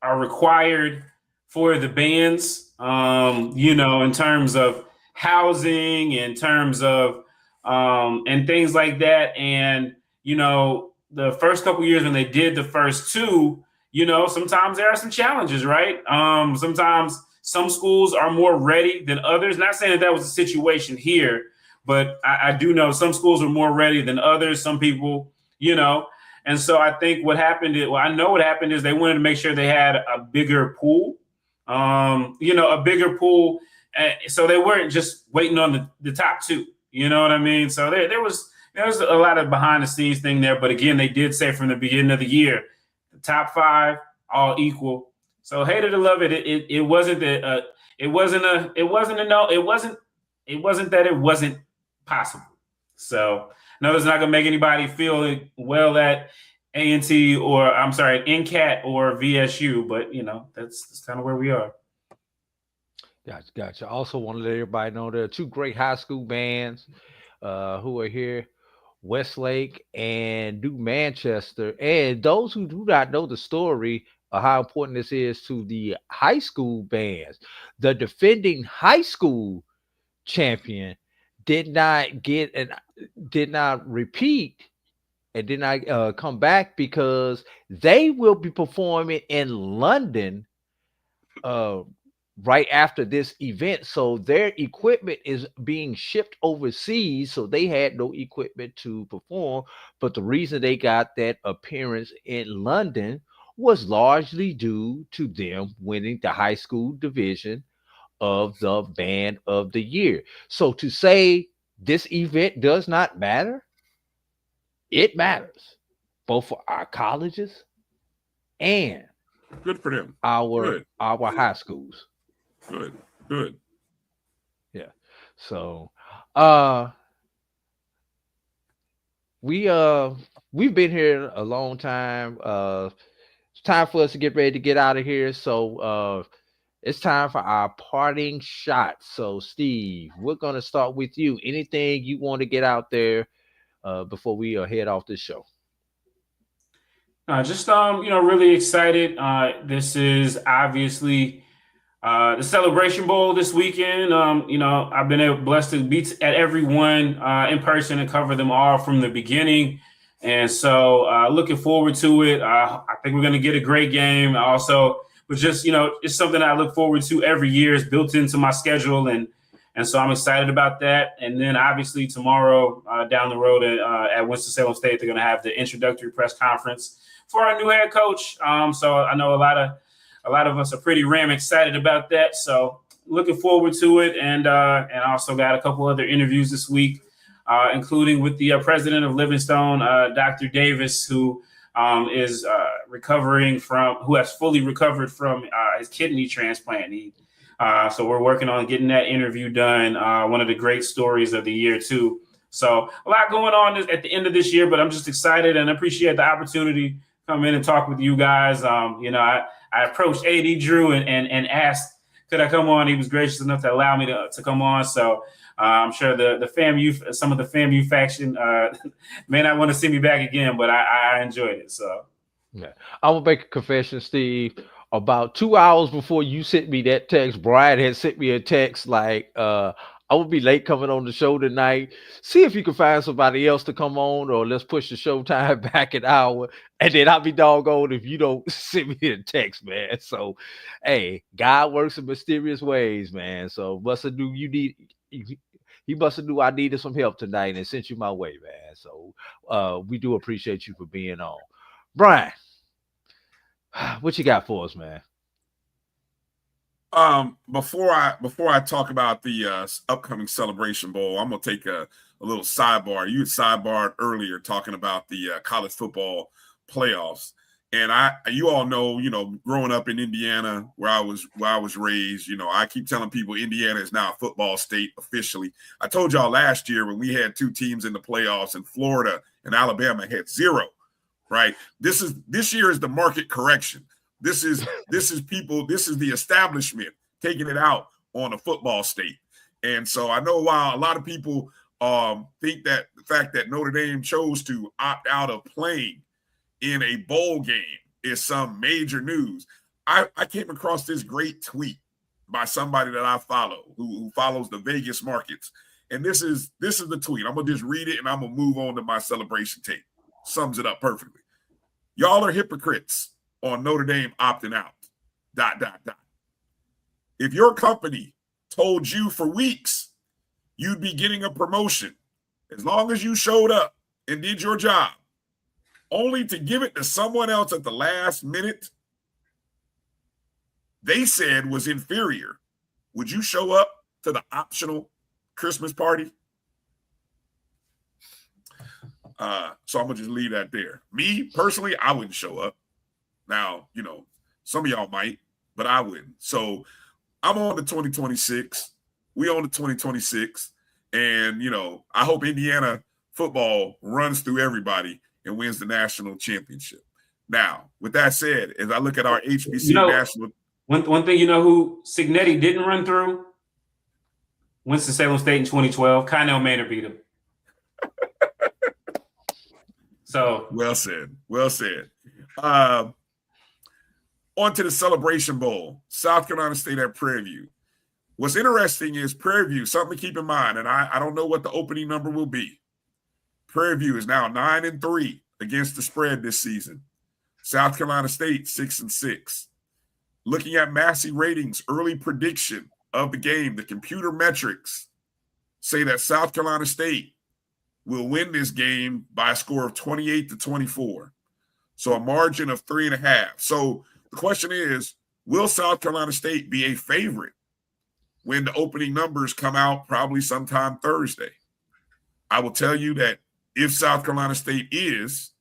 are required for the bands. In terms of housing, in terms of and things like that, and the first couple years when they did the first 2. Sometimes there are some challenges, right? Sometimes some schools are more ready than others. Not saying that was the situation here, but I do know some schools are more ready than others. Some people, and so I think what happened is they wanted to make sure they had a bigger pool, a bigger pool. So they weren't just waiting on the top 2. You know what I mean? So there was a lot of behind the scenes thing there. But again, they did say from the beginning of the year, top 5 all equal. So hate it or love it. It wasn't that it wasn't that it wasn't possible. So no, it's not gonna make anybody feel well at A&T or NCAT or VSU, but that's kind of where we are. Gotcha. Also want to let everybody know there are 2 great high school bands who are here. Westlake and New Manchester. And those who do not know the story of how important this is to the high school bands, the defending high school champion did not repeat and did not come back because they will be performing in London right after this event. So their equipment is being shipped overseas. So they had no equipment to perform. But the reason they got that appearance in London was largely due to them winning the high school division of the Band of the Year. So to say this event does not matter, it matters both for our colleges and good for them. Our high schools. Good. Yeah. So we've been here a long time. It's time for us to get ready to get out of here. So it's time for our parting shot. So Steve, we're gonna start with you. Anything you want to get out there before we head off this show? Really excited. This is obviously the Celebration Bowl this weekend. I've been blessed to be at every one in person and cover them all from the beginning. And so looking forward to it. I think we're going to get a great game also. But just, it's something I look forward to every year. It's built into my schedule. And And so I'm excited about that. And then obviously tomorrow down the road at Winston-Salem State, they're going to have the introductory press conference for our new head coach. So I know a lot of us are pretty excited about that. So looking forward to it. And also got a couple other interviews this week, including with the president of Livingstone, Dr. Davis, who is who has fully recovered from his kidney transplant. So we're working on getting that interview done. One of the great stories of the year, too. So a lot going on at the end of this year, but I'm just excited and appreciate the opportunity to come in and talk with you guys. I approached AD Drew and asked, could I come on? He was gracious enough to allow me to come on. So I'm sure some of the FAMU faction may not want to see me back again, but I enjoyed it. So yeah, I will make a confession, Steve. About 2 hours before you sent me that text, Brian had sent me a text like, I will be late coming on the show tonight. See if you can find somebody else to come on, or let's push the show time back an hour. And then I'll be doggone if you don't send me a text, man. So, hey, God works in mysterious ways, man. So must have knew he must have knew I needed some help tonight and sent you my way, man. So we do appreciate you for being on. Brian, what you got for us, man? Before I talk about the upcoming Celebration Bowl, I'm gonna take a little sidebar. You had sidebarred earlier talking about the college football playoffs, and you all know, growing up in Indiana, where I was raised, I keep telling people Indiana is now a football state officially. I told y'all last year when we had 2 teams in the playoffs, and Florida and Alabama had 0. Right. This year is the market correction. This is the establishment taking it out on a football state. And so I know while a lot of people think that the fact that Notre Dame chose to opt out of playing in a bowl game is some major news, I came across this great tweet by somebody that I follow who follows the Vegas markets. And this is the tweet. I'm gonna just read it and I'm gonna move on to my celebration tape. Sums it up perfectly. Y'all are hypocrites on Notre Dame opting out. ... If your company told you for weeks you'd be getting a promotion as long as you showed up and did your job, only to give it to someone else at the last minute they said was inferior, would you show up to the optional Christmas party? So I'm gonna just leave that there. Me personally, I wouldn't show up. Now, some of y'all might, but I wouldn't. So I'm on to 2026. We on to 2026, and I hope Indiana football runs through everybody and wins the national championship. Now, with that said, as I look at our HBC national, one thing who Signetti didn't run through, Winston-Salem State in 2012. Kynell Maynard beat him. So well said. On to the Celebration Bowl, South Carolina State at Prairie View. What's interesting is Prairie View, something to keep in mind, and I don't know what the opening number will be. Prairie View is now 9-3 against the spread this season. South Carolina State 6-6. Looking at Massey ratings, early prediction of the game, the computer metrics say that South Carolina State will win this game by a score of 28-24. So a margin of 3.5. So the question is, will South Carolina State be a favorite when the opening numbers come out probably sometime Thursday? I will tell you that if South Carolina State is,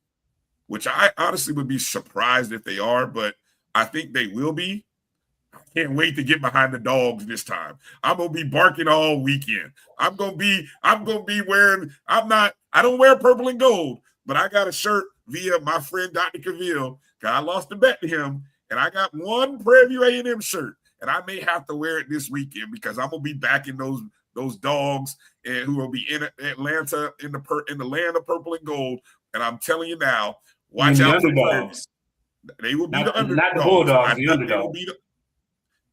which I honestly would be surprised if they are, but I think they will be, can't wait to get behind the dogs this time. I'm gonna be barking all weekend. I'm gonna be wearing. I don't wear purple and gold, but I got a shirt via my friend Dr. Cavill. I lost a bet to him, and I got one Prairie View A&M shirt, and I may have to wear it this weekend because I'm gonna be backing those dogs and who will be in Atlanta in the land of purple and gold. And I'm telling you now, watch out for Prairie View. They will be the underdogs. Not the Bulldogs, the underdogs.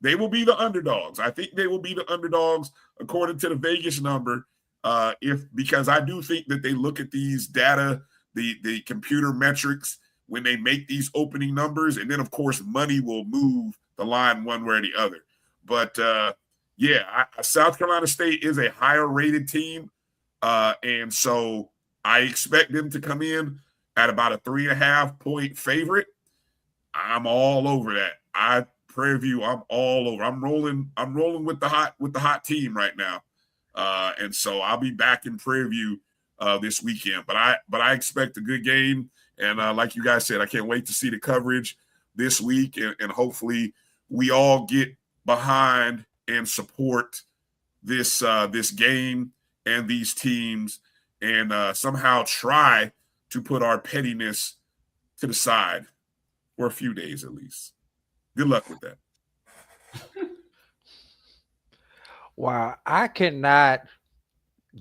They will be the underdogs. I think they will be the underdogs according to the Vegas number. Because I do think that they look at these data, the computer metrics when they make these opening numbers, and then of course money will move the line one way or the other. But yeah, South Carolina State is a higher rated team. And so I expect them to come in at about a 3.5 point favorite. I'm all over that. Prairie View, I'm all over. I'm rolling with the hot team right now. And so I'll be back in Prairie View this weekend. But I expect a good game. And like you guys said, I can't wait to see the coverage this week, and hopefully we all get behind and support this game and these teams, and somehow try to put our pettiness to the side for a few days at least. Good luck with that. Wow, I cannot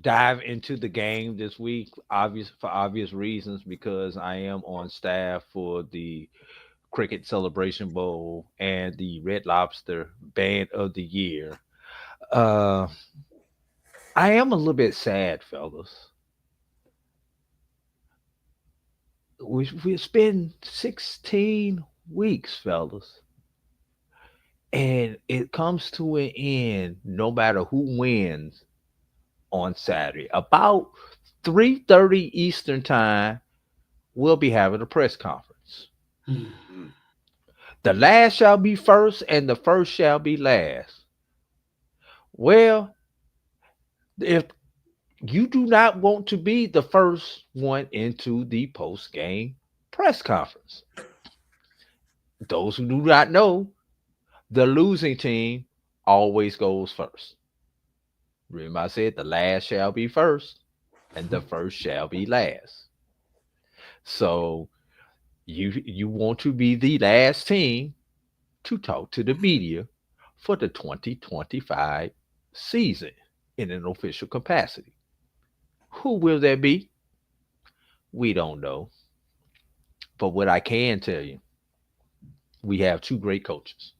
dive into the game this week, for obvious reasons, because I am on staff for the Cricket Celebration Bowl and the Red Lobster Band of the Year. I am a little bit sad, fellas. It's been 16 weeks, fellas, and it comes to an end no matter who wins on Saturday. About 3:30 Eastern time, we'll be having a press conference. The last shall be first, and the first shall be last. Well, if you do not want to be the first one into the post-game press conference, those who do not know, the losing team always goes first. Remember, I said the last shall be first, and the first shall be last. So you want to be the last team to talk to the media for the 2025 season in an official capacity. Who will that be? We don't know. But what I can tell you, we have two great coaches.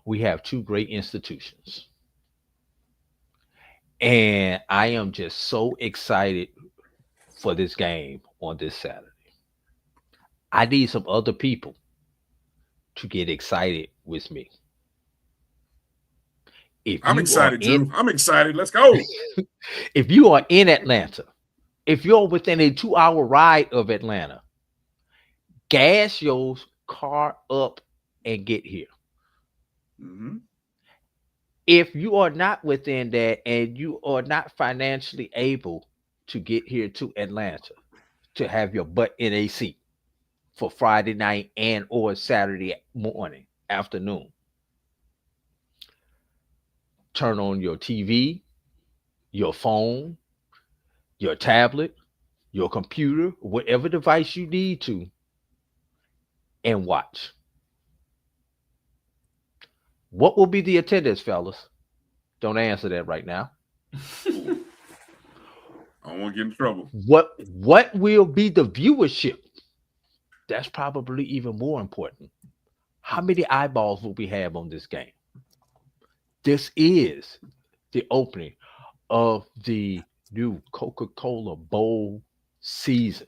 We have two great institutions. And I am just so excited for this game on this Saturday. I need some other people to get excited with me. I'm excited, Drew. I'm excited. Let's go. If you are in Atlanta, if you're within a 2-hour ride of Atlanta, gas your car up and get here. Mm-hmm. If you are not within that and you are not financially able to get here to Atlanta to have your butt in a seat for Friday night and or Saturday morning, afternoon, turn on your TV, your phone, your tablet, your computer, whatever device you need to, and watch. What will be the attendance, fellas? Don't answer that right now. I don't want to get in trouble. What will be the viewership? That's probably even more important. How many eyeballs will we have on this game? This is the opening of the new Coca-Cola Bowl season.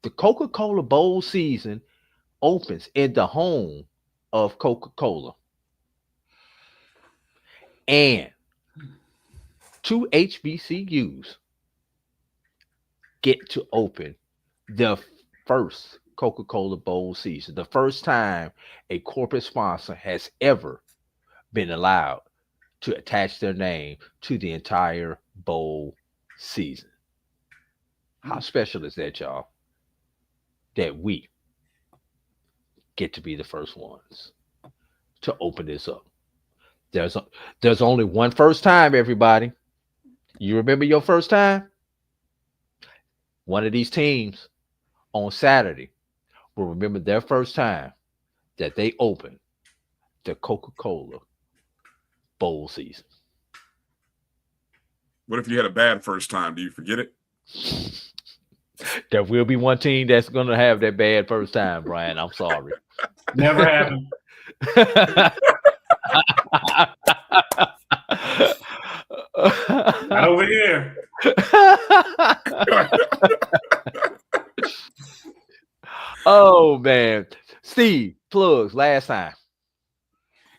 The Coca-Cola Bowl season opens in the home of Coca-Cola. And two HBCUs get to open the first Coca-Cola Bowl season. The first time a corporate sponsor has ever been allowed to attach their name to the entire bowl season. How special is that, y'all? That we get to be the first ones to open this up. There's only one first time, everybody. You remember your first time? One of these teams on Saturday will remember their first time that they opened the Coca-Cola Bowl season. What if you had a bad first time? Do you forget it? There will be one team that's going to have that bad first time, Brian. I'm sorry. Never happened. Not over here. Oh, man. Steve, plugs, last time.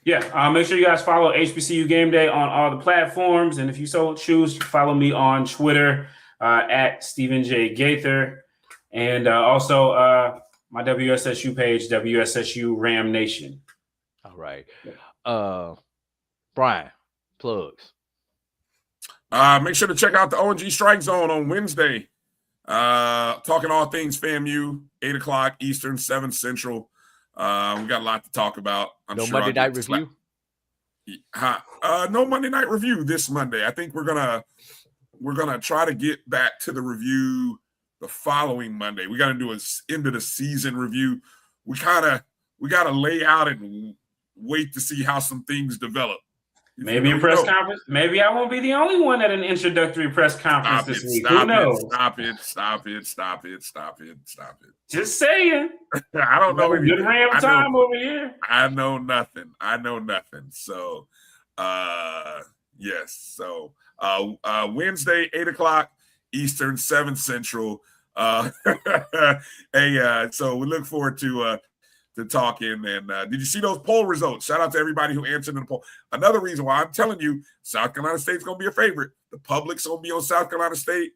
Yeah, make sure you guys follow HBCU Game Day on all the platforms. And if you so choose, follow me on Twitter at Stephen J. Gaither. And also my WSSU page, WSSU Ram Nation. All right. Brian, plugs. Make sure to check out the ONG Strike Zone on Wednesday. Talking all things FAMU, 8 o'clock Eastern, 7 Central. We got a lot to talk about. I'm no sure Monday night review. No Monday night review this Monday. I think we're gonna try to get back to the review the following Monday. We got to do a end of the season review. We got to lay out and wait to see how some things develop. Maybe a press conference. Maybe I won't be the only one at an introductory press conference this week. Who knows? Stop it. Just saying. I don't know anything. Good Ram time over here. I know nothing. So, yes. So, Wednesday, 8 o'clock Eastern, 7 Central. So we look forward to talking. And did you see those poll results? Shout out to everybody who answered in the poll. Another reason why I'm telling you South Carolina State's going to be a favorite. The public's going to be on South Carolina State.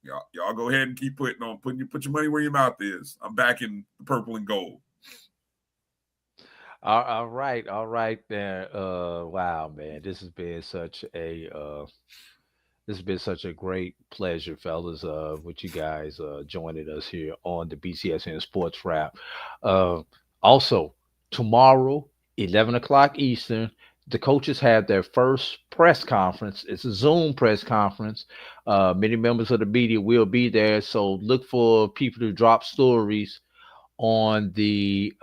Y'all go ahead and keep put your money where your mouth is. I'm back in the purple and gold. All right there. Wow, man, this has been such a great pleasure, fellas, with you guys joining us here on the BCSN Sports Wrap. Also, tomorrow, 11 o'clock Eastern, the coaches have their first press conference. It's a Zoom press conference. Many members of the media will be there, so look for people to drop stories on their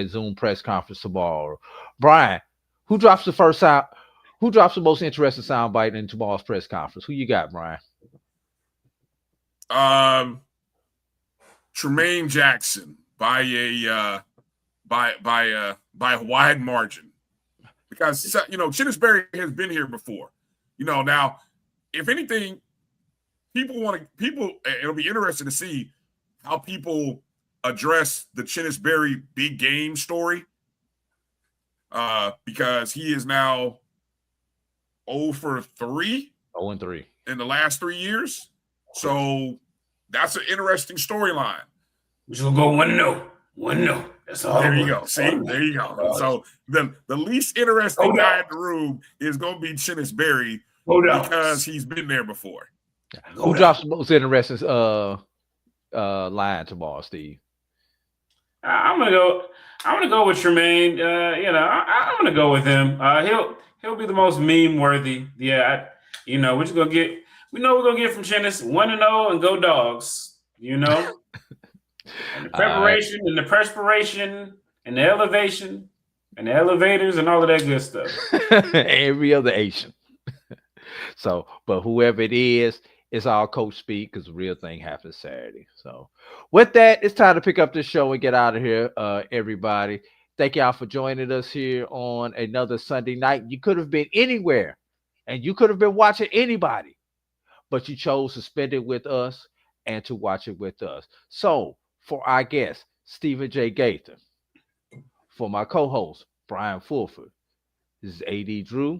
Zoom press conference tomorrow. Brian, who drops the first sound? Who drops the most interesting soundbite in tomorrow's press conference? Who you got, Brian? Tremaine Jackson by a wide margin, because Chinnisberry has been here before. Now, if anything, it'll be interesting to see how people address the Chinnisberry big game story, because he is now 0 for 3. 0-3 in the last 3 years. So that's an interesting storyline. We're just gonna go 1-0. That's all. There you go. See, there you go. So the least interesting guy in the room is gonna be Chinnisberry because he's been there before. Who drops the most interesting line tomorrow, Steve? I'm gonna go with Tremaine. I'm gonna go with him. He'll be the most meme worthy. Yeah, we're just gonna get. We know we're gonna get from Chinnis 1-0 and go Dogs. And the preparation and the perspiration and the elevation and the elevators and all of that good stuff. Every other Asian. So, but whoever it is, it's all coach speak, because the real thing happens Saturday. So with that, it's time to pick up this show and get out of here, everybody. Thank y'all for joining us here on another Sunday night. You could have been anywhere, and you could have been watching anybody, but you chose to spend it with us and to watch it with us. So for our guest, Stephen J. Gaither, for my co-host, Brian Fulford, this is AD Drew.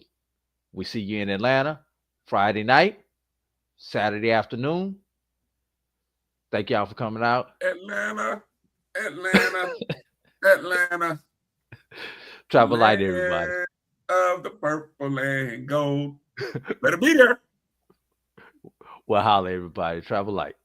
We see you in Atlanta Friday night, Saturday afternoon. Thank y'all for coming out. Atlanta. Travel light, everybody. Of the purple and gold. Better be there. Well, holla, everybody. Travel light.